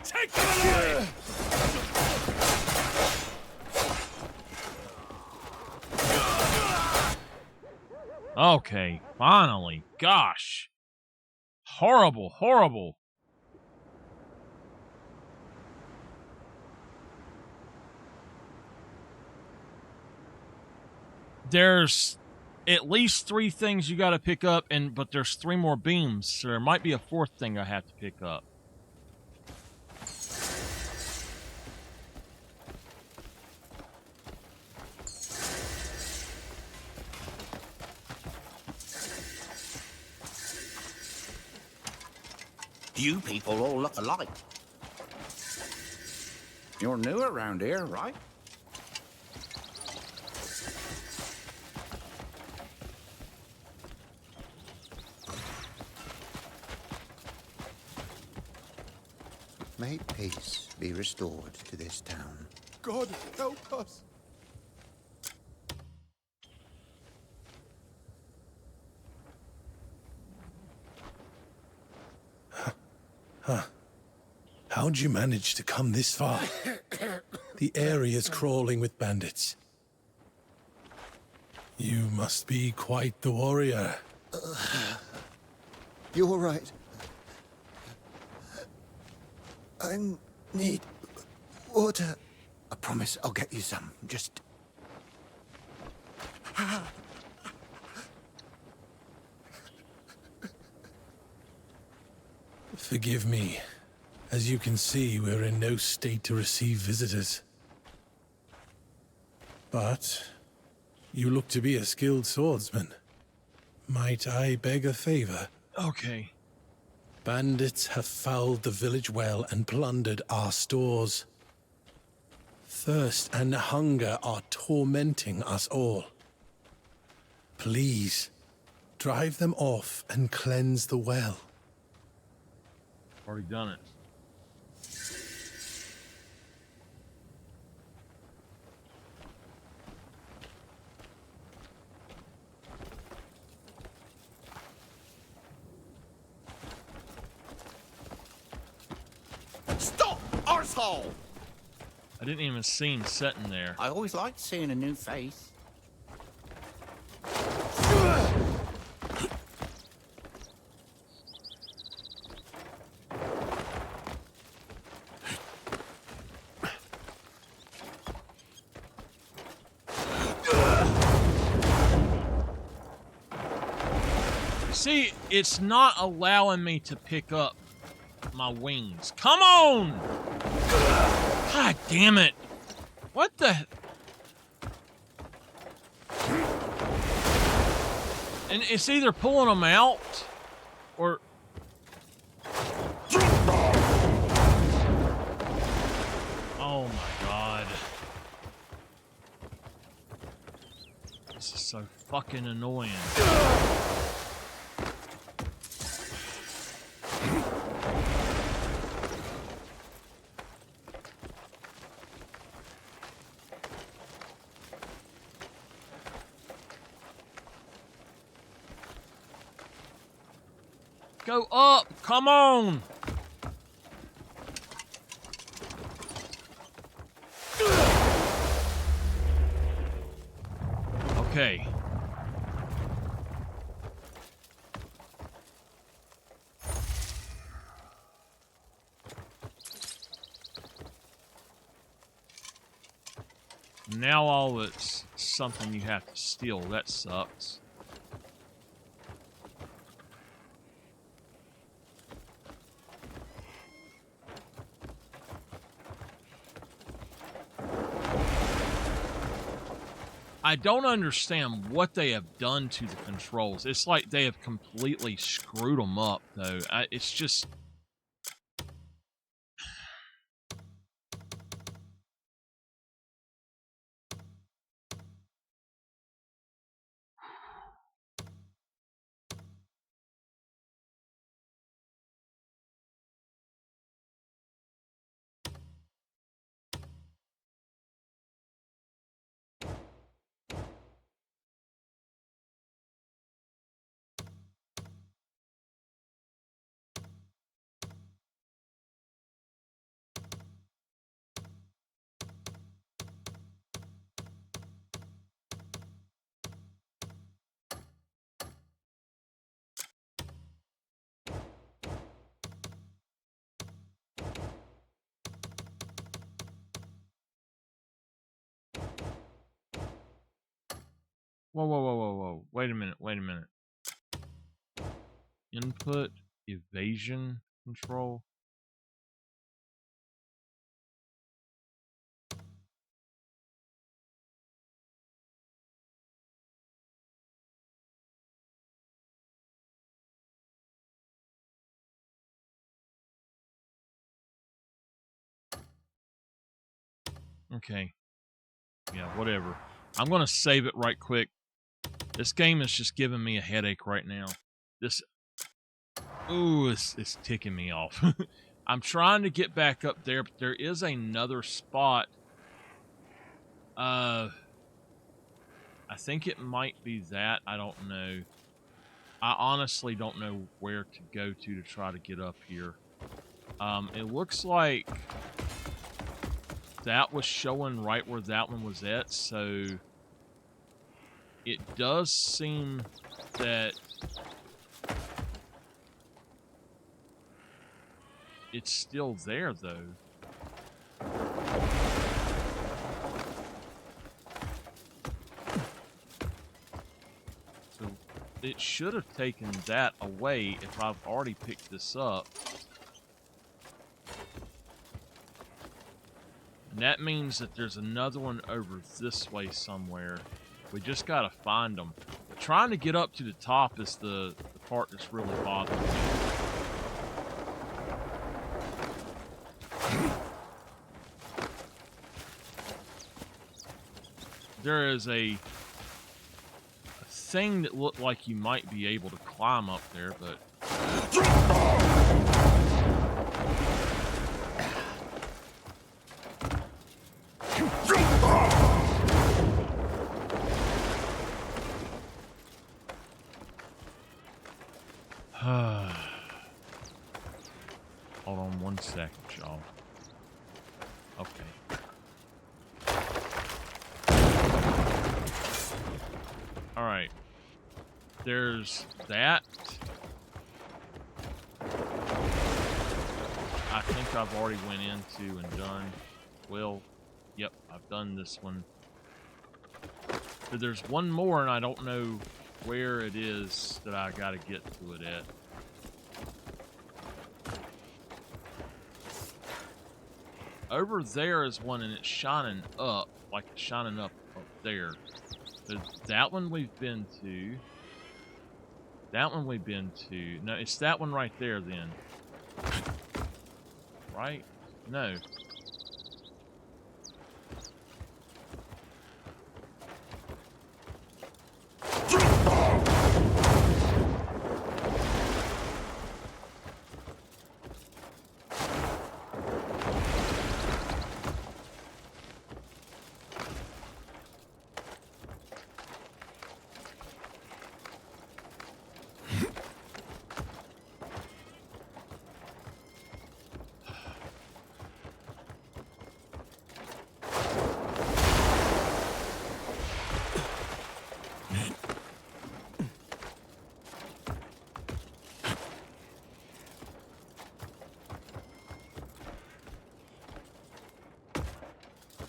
Take them alive! Okay, finally. Gosh. Horrible, horrible. There's at least 3 things you got to pick up, but there's 3 more beams, so there might be a 4th thing I have to pick up. You people all look alike. You're new around here, right? May peace be restored to this town. God, help us! Huh. How'd you manage to come this far? The area's crawling with bandits. You must be quite the warrior. You all right? I need water. I promise I'll get you some. Just... Forgive me. As you can see, we're in no state to receive visitors. But you look to be a skilled swordsman. Might I beg a favor? Okay. Bandits have fouled the village well and plundered our stores. Thirst and hunger are tormenting us all. Please, drive them off and cleanse the well. Already done it. Stop, arsehole! I didn't even see him sitting there. I always liked seeing a new face. See, it's not allowing me to pick up my wings. Come on! God damn it. What the... And it's either pulling them out, or... Oh my god. This is so fucking annoying. Go up! Come on! Okay. Now all it's something you have to steal. That sucks. I don't understand what they have done to the controls. It's like they have completely screwed them up, though. It's just... Whoa, whoa, whoa, whoa, whoa. Wait a minute, wait a minute. Input, evasion, control. Okay. Yeah, whatever. I'm going to save it right quick. This game is just giving me a headache right now. This... Ooh, it's ticking me off. I'm trying to get back up there, but there is another spot. I think it might be that. I don't know. I honestly don't know where to go to try to get up here. It looks like that was showing right where that one was at, so it does seem that it's still there, though. So it should have taken that away if I've already picked this up. And that means that there's another one over this way somewhere. We just gotta find them. But trying to get up to the top is the part that's really bothering me. there is a thing that looked like you might be able to climb up there, but hold on 1 second, y'all. Okay. All right. There's that. I think I've already went into and done. Well, yep, I've done this one. But there's one more, and I don't know where it is that I gotta get to it at. Over there is one, and it's shining up, like it's shining up there. So that one we've been to. That one we've been to. No, it's that one right there then. Right? No.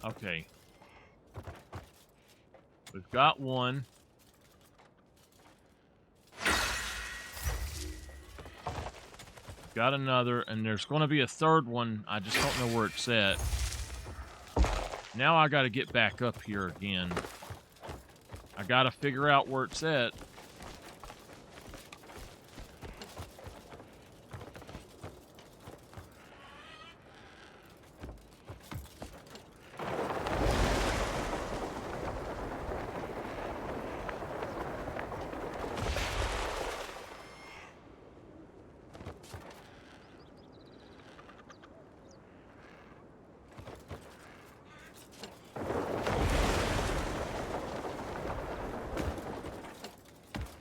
Okay. We've got one. Got another, and there's going to be a third one. I just don't know where it's at. Now I got to get back up here again. I got to figure out where it's at.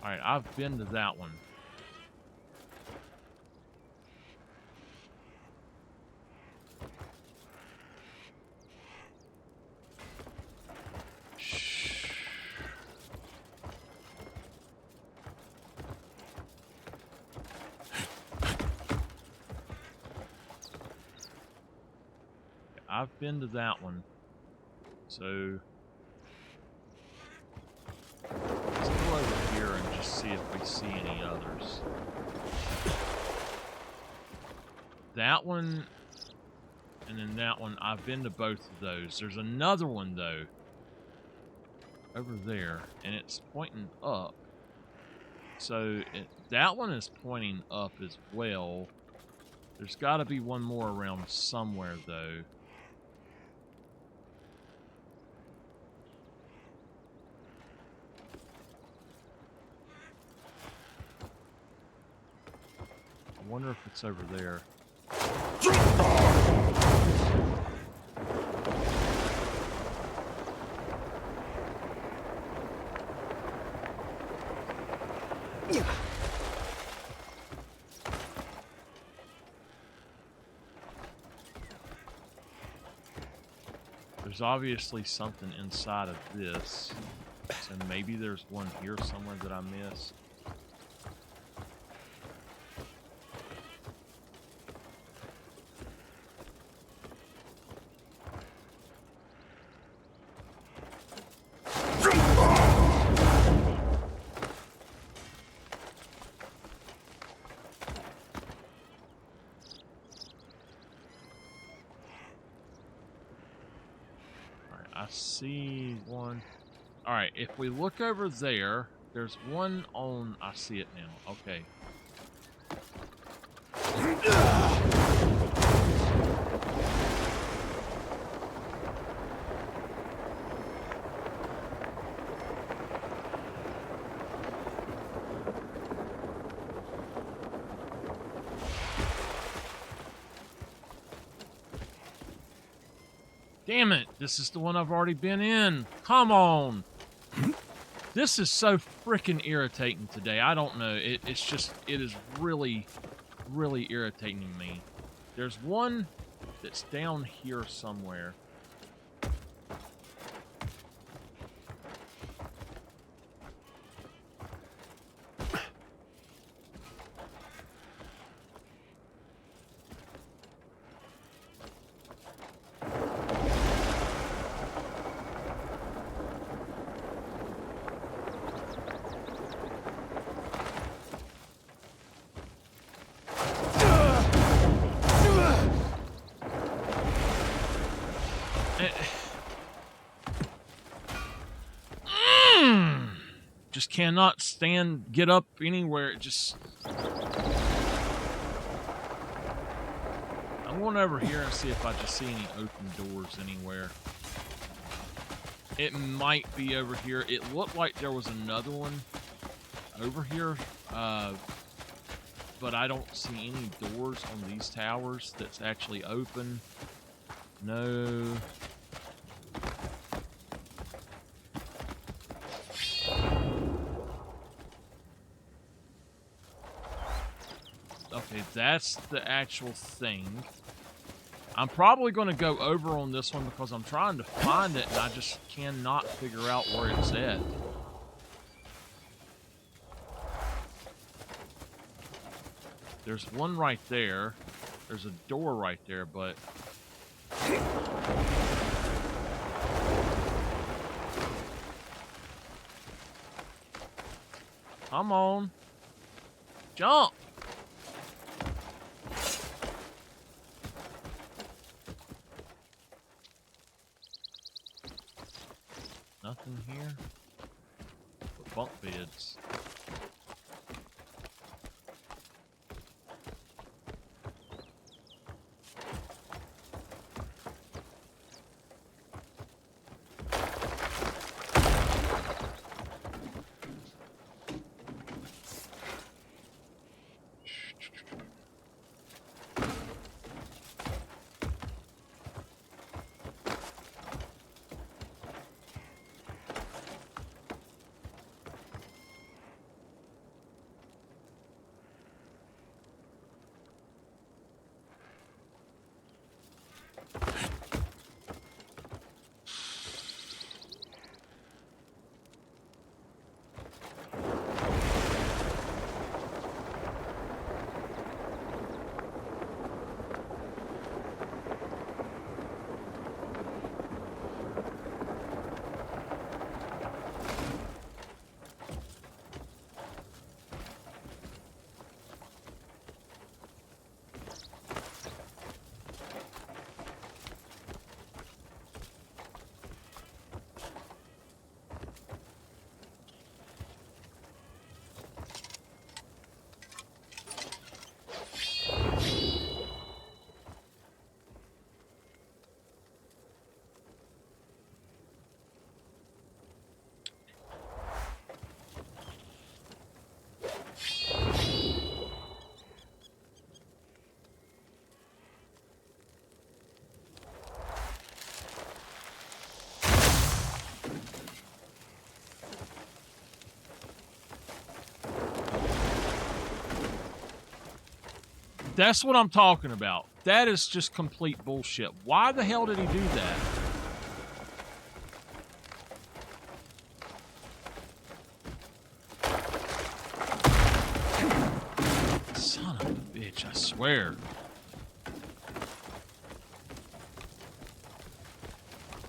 Alright, I've been to that one. Shh. I've been to that one. So let's go over here and just see if we see any others. That one, and then that one, I've been to both of those. There's another one, though, over there, and it's pointing up. So that one is pointing up as well. There's got to be one more around somewhere, though. I wonder if it's over there. There's obviously something inside of this. So maybe there's one here somewhere that I missed. I see one. All right, if we look over there, there's one on. I see it now. Okay. Damn it. This is the one I've already been in. Come on. This is so freaking irritating today. I don't know. It is really, really irritating me. There's one that's down here somewhere. Just cannot get up anywhere. I'm going over here and see if I just see any open doors anywhere. It might be over here. It looked like there was another one over here, but I don't see any doors on these towers that's actually open. No. Okay, that's the actual thing. I'm probably going to go over on this one because I'm trying to find it and I just cannot figure out where it's at. There's one right there. There's a door right there, but... Come on. Jump! Nothing here but bunk beds. That's what I'm talking about. That is just complete bullshit. Why the hell did he do that? Son of a bitch, I swear.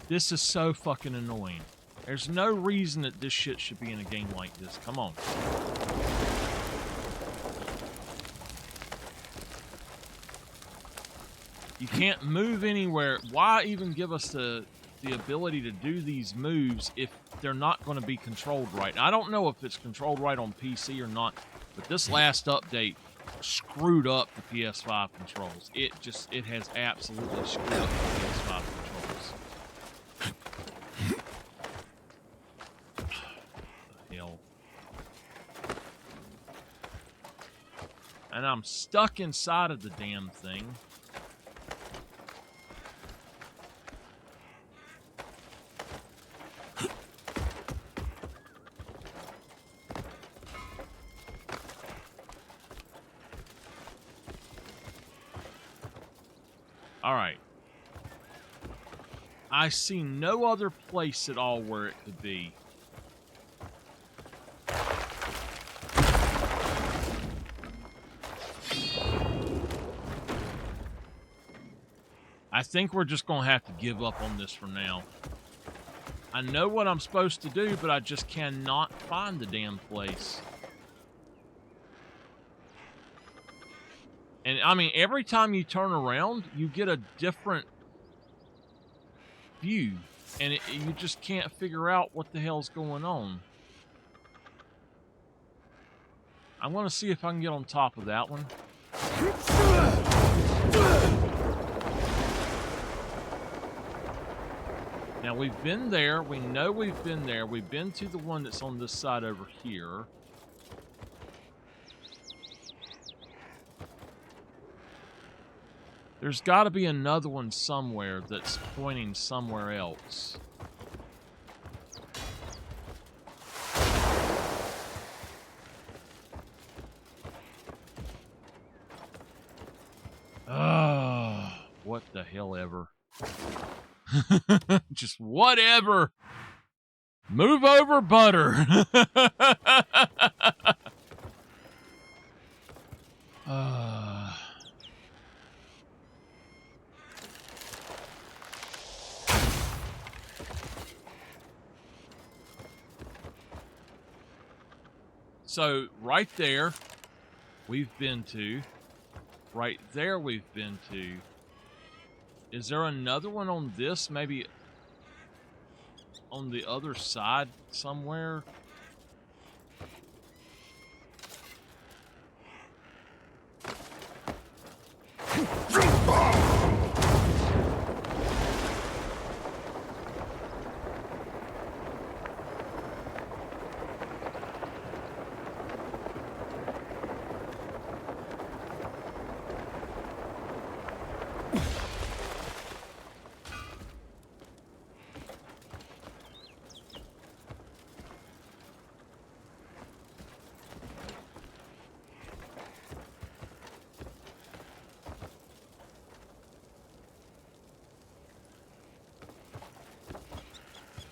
This is so fucking annoying. There's no reason that this shit should be in a game like this. Come on. You can't move anywhere. Why even give us the ability to do these moves if they're not going to be controlled right? I don't know if it's controlled right on PC or not, but this last update screwed up the PS5 controls. It has absolutely screwed up the PS5 controls. What the hell? And I'm stuck inside of the damn thing. All right. I see no other place at all where it could be. I think we're just going to have to give up on this for now. I know what I'm supposed to do, but I just cannot find the damn place. And, I mean, every time you turn around, you get a different view. And you just can't figure out what the hell's going on. I'm going to see if I can get on top of that one. Now, we've been there. We know we've been there. We've been to the one that's on this side over here. There's got to be another one somewhere that's pointing somewhere else. What the hell ever. Just whatever. Move over, butter. So, right there, we've been to. Right there, we've been to. Is there another one on this? Maybe on the other side somewhere?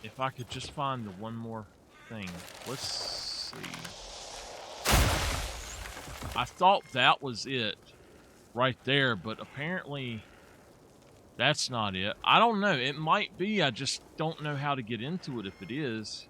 If I could just find the one more thing. Let's see. I thought that was it right there, but apparently that's not it. I don't know. It might be. I just don't know how to get into it if it is.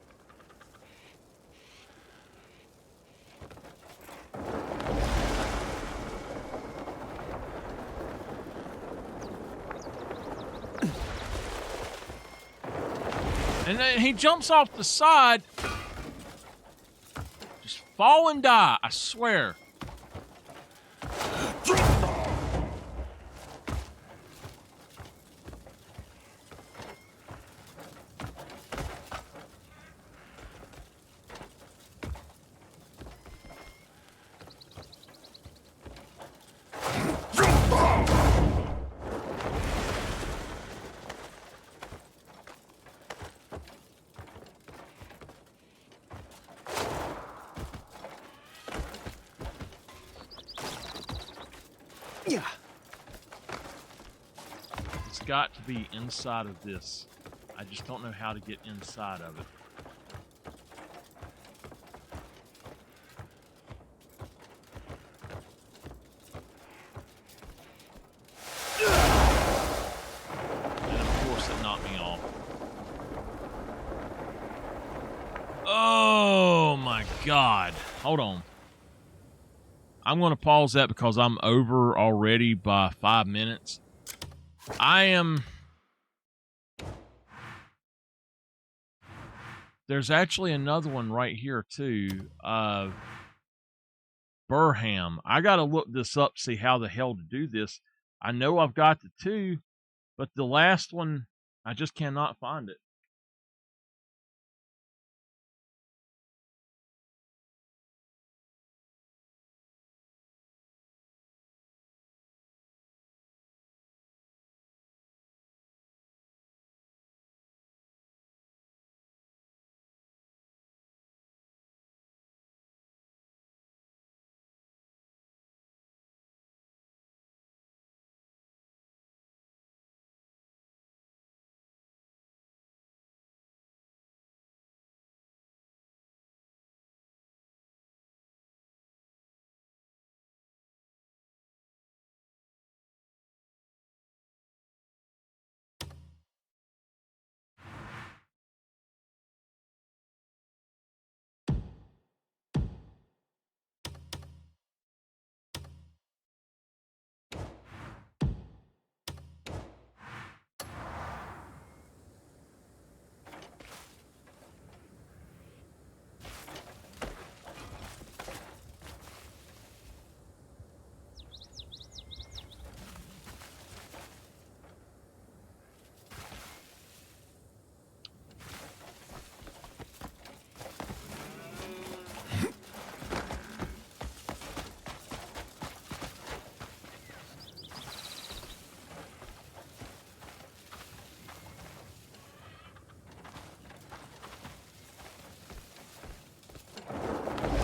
And then he jumps off the side. Just fall and die, I swear. Yeah. It's got to be inside of this. I just don't know how to get inside of it. And of course it knocked me off. Oh my God. Hold on. I'm going to pause that because I'm over already by 5 minutes. There's actually another one right here too. Burham. I got to look this up, see how the hell to do this. I know I've got the two, but the last one, I just cannot find it.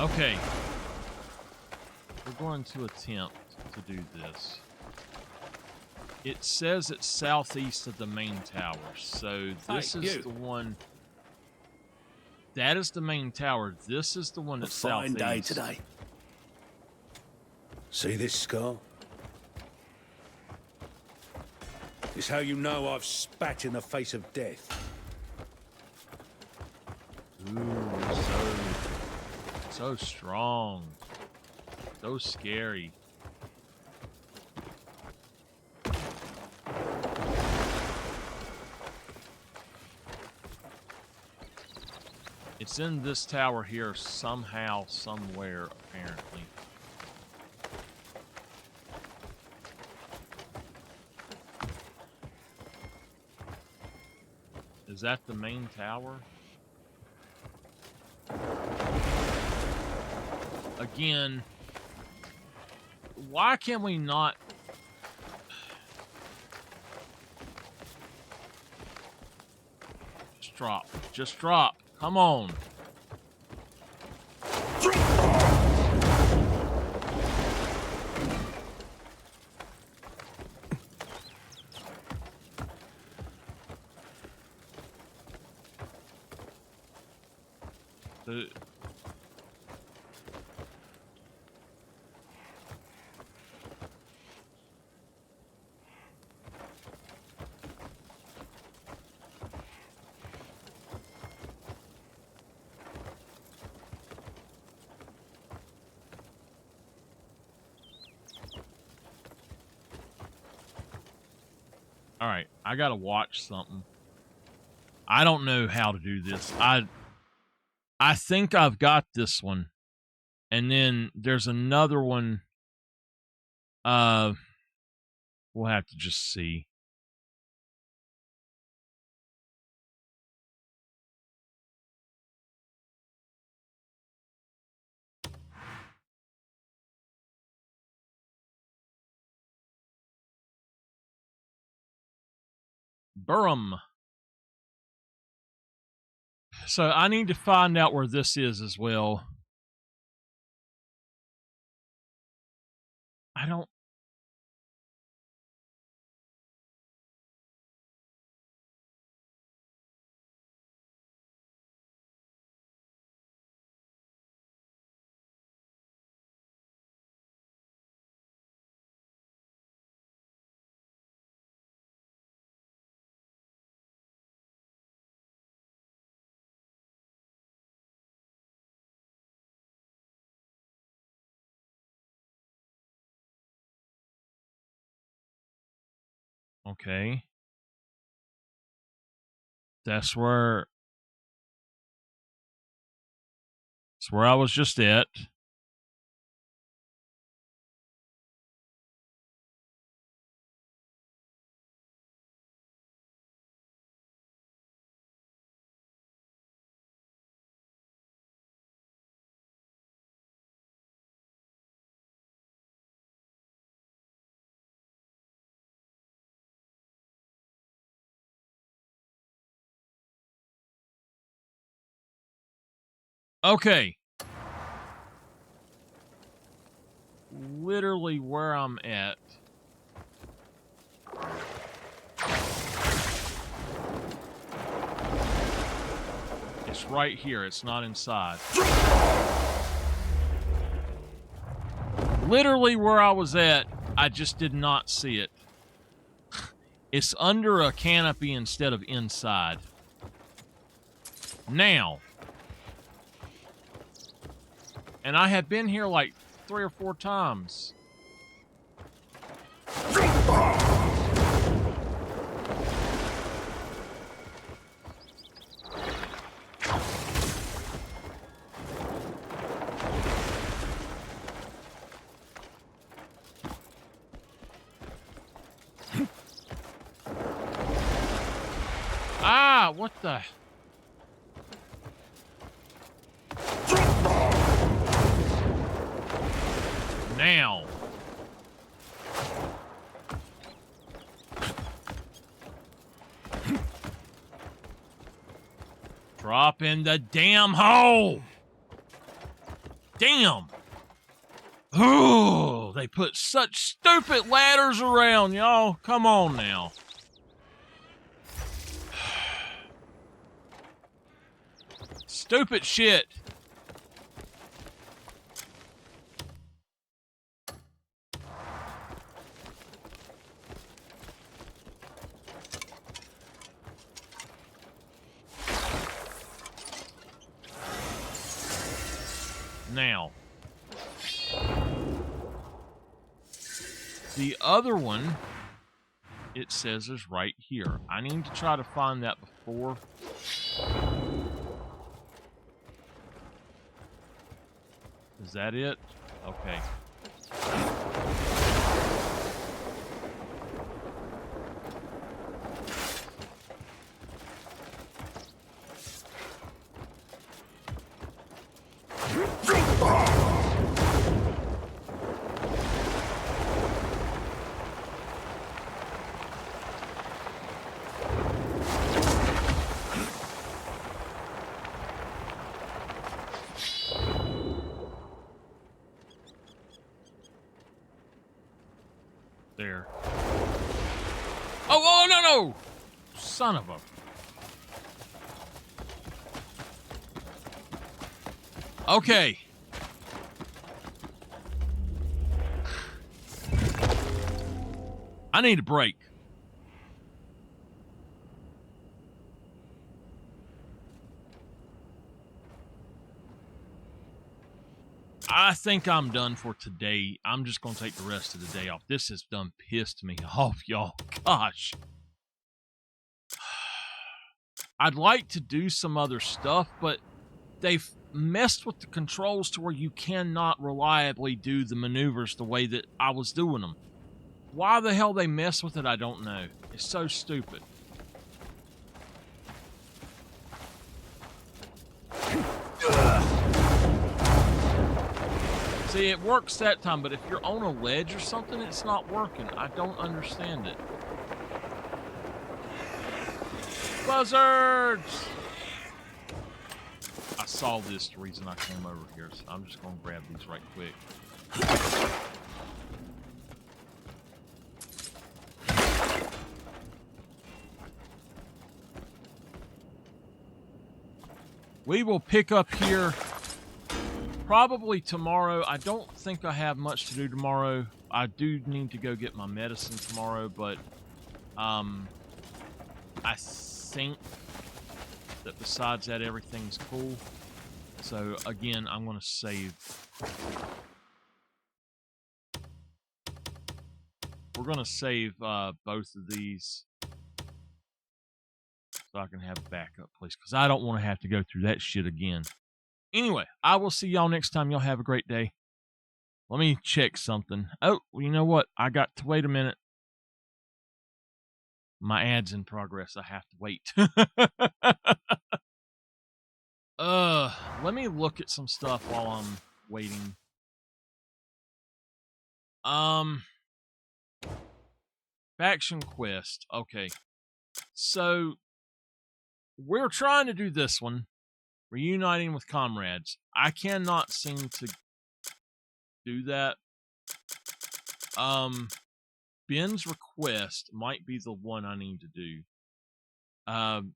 Okay. We're going to attempt to do this. It says it's southeast of the main tower, so this Hey, is you. the one. That is the main tower. This is the one that's Fine southeast. day today. See this scar? It's how you know I've spat in the face of death. Ooh, so strong. So scary. It's in this tower here somehow, somewhere, apparently. Is that the main tower? Again, why can we not... Just drop. Just drop. Come on. All right, I gotta watch something. I don't know how to do this. I think I've got this one, and then there's another one. We'll have to just see. Burham. So I need to find out where this is as well. I don't... Okay. That's where I was just at. Okay. Literally where I'm at. It's right here. It's not inside. Literally where I was at, I just did not see it. It's under a canopy instead of inside. Now. And I have been here like 3 or 4 times. Ah, what the... Now. Drop in the damn hole. Damn! Oh, they put such stupid ladders around, y'all. Come on now. Stupid shit. Now, the other one, it says, is right here. I need to try to find that before. Is that it? Okay. There. Oh, no, no! Son of a... Okay. I need a break. I think I'm done for today. I'm just going to take the rest of the day off. This has done pissed me off, y'all. Gosh. I'd like to do some other stuff, but they've messed with the controls to where you cannot reliably do the maneuvers the way that I was doing them. Why the hell they mess with it, I don't know. It's so stupid. See, it works that time, but if you're on a ledge or something, it's not working. I don't understand it. Buzzards! I saw this the reason I came over here, so I'm just going to grab these right quick. We will pick up here probably tomorrow. I don't think I have much to do tomorrow. I do need to go get my medicine tomorrow, but I think that besides that, everything's cool. So again, I'm going to save. We're going to save both of these so I can have a backup, please, because I don't want to have to go through that shit again. Anyway, I will see y'all next time. Y'all have a great day. Let me check something. Oh, you know what? I got to wait a minute. My ad's in progress. I have to wait. Let me look at some stuff while I'm waiting. Faction quest. Okay. So we're trying to do this one. Reuniting with comrades. I cannot seem to do that. Ben's request might be the one I need to do. I'm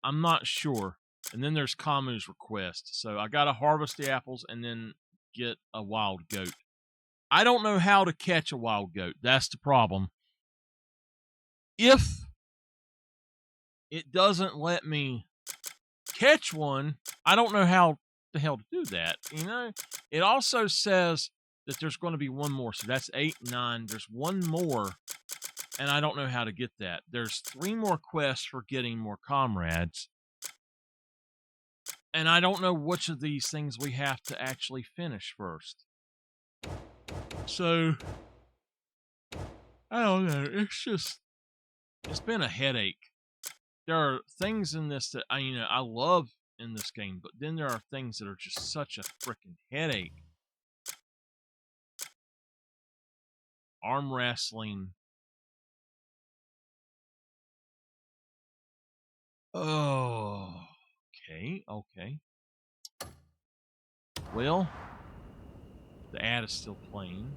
not sure. And then there's Kamu's request. So I gotta harvest the apples and then get a wild goat. I don't know how to catch a wild goat. That's the problem. If it doesn't let me catch one, I don't know how the hell to do that. You know, it also says that there's going to be one more. So that's 8, 9. There's one more, and I don't know how to get that. There's 3 more quests for getting more comrades, and I don't know which of these things we have to actually finish first. So I don't know. It's been a headache. There are things in this that I love in this game, but then there are things that are just such a freaking headache. Arm wrestling. Oh, okay. Well, the ad is still playing.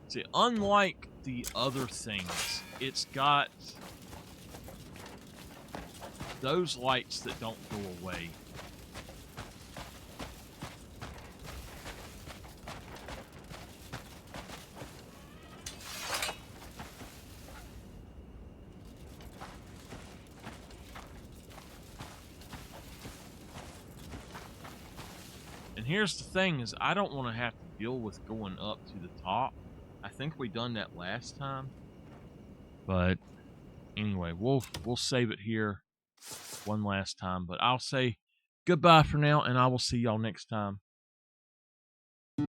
See, unlike the other things, it's got those lights that don't go away. And here's the thing is I don't want to have to deal with going up to the top. I think we done that last time. But anyway, we'll save it here one last time. But I'll say goodbye for now, and I will see y'all next time.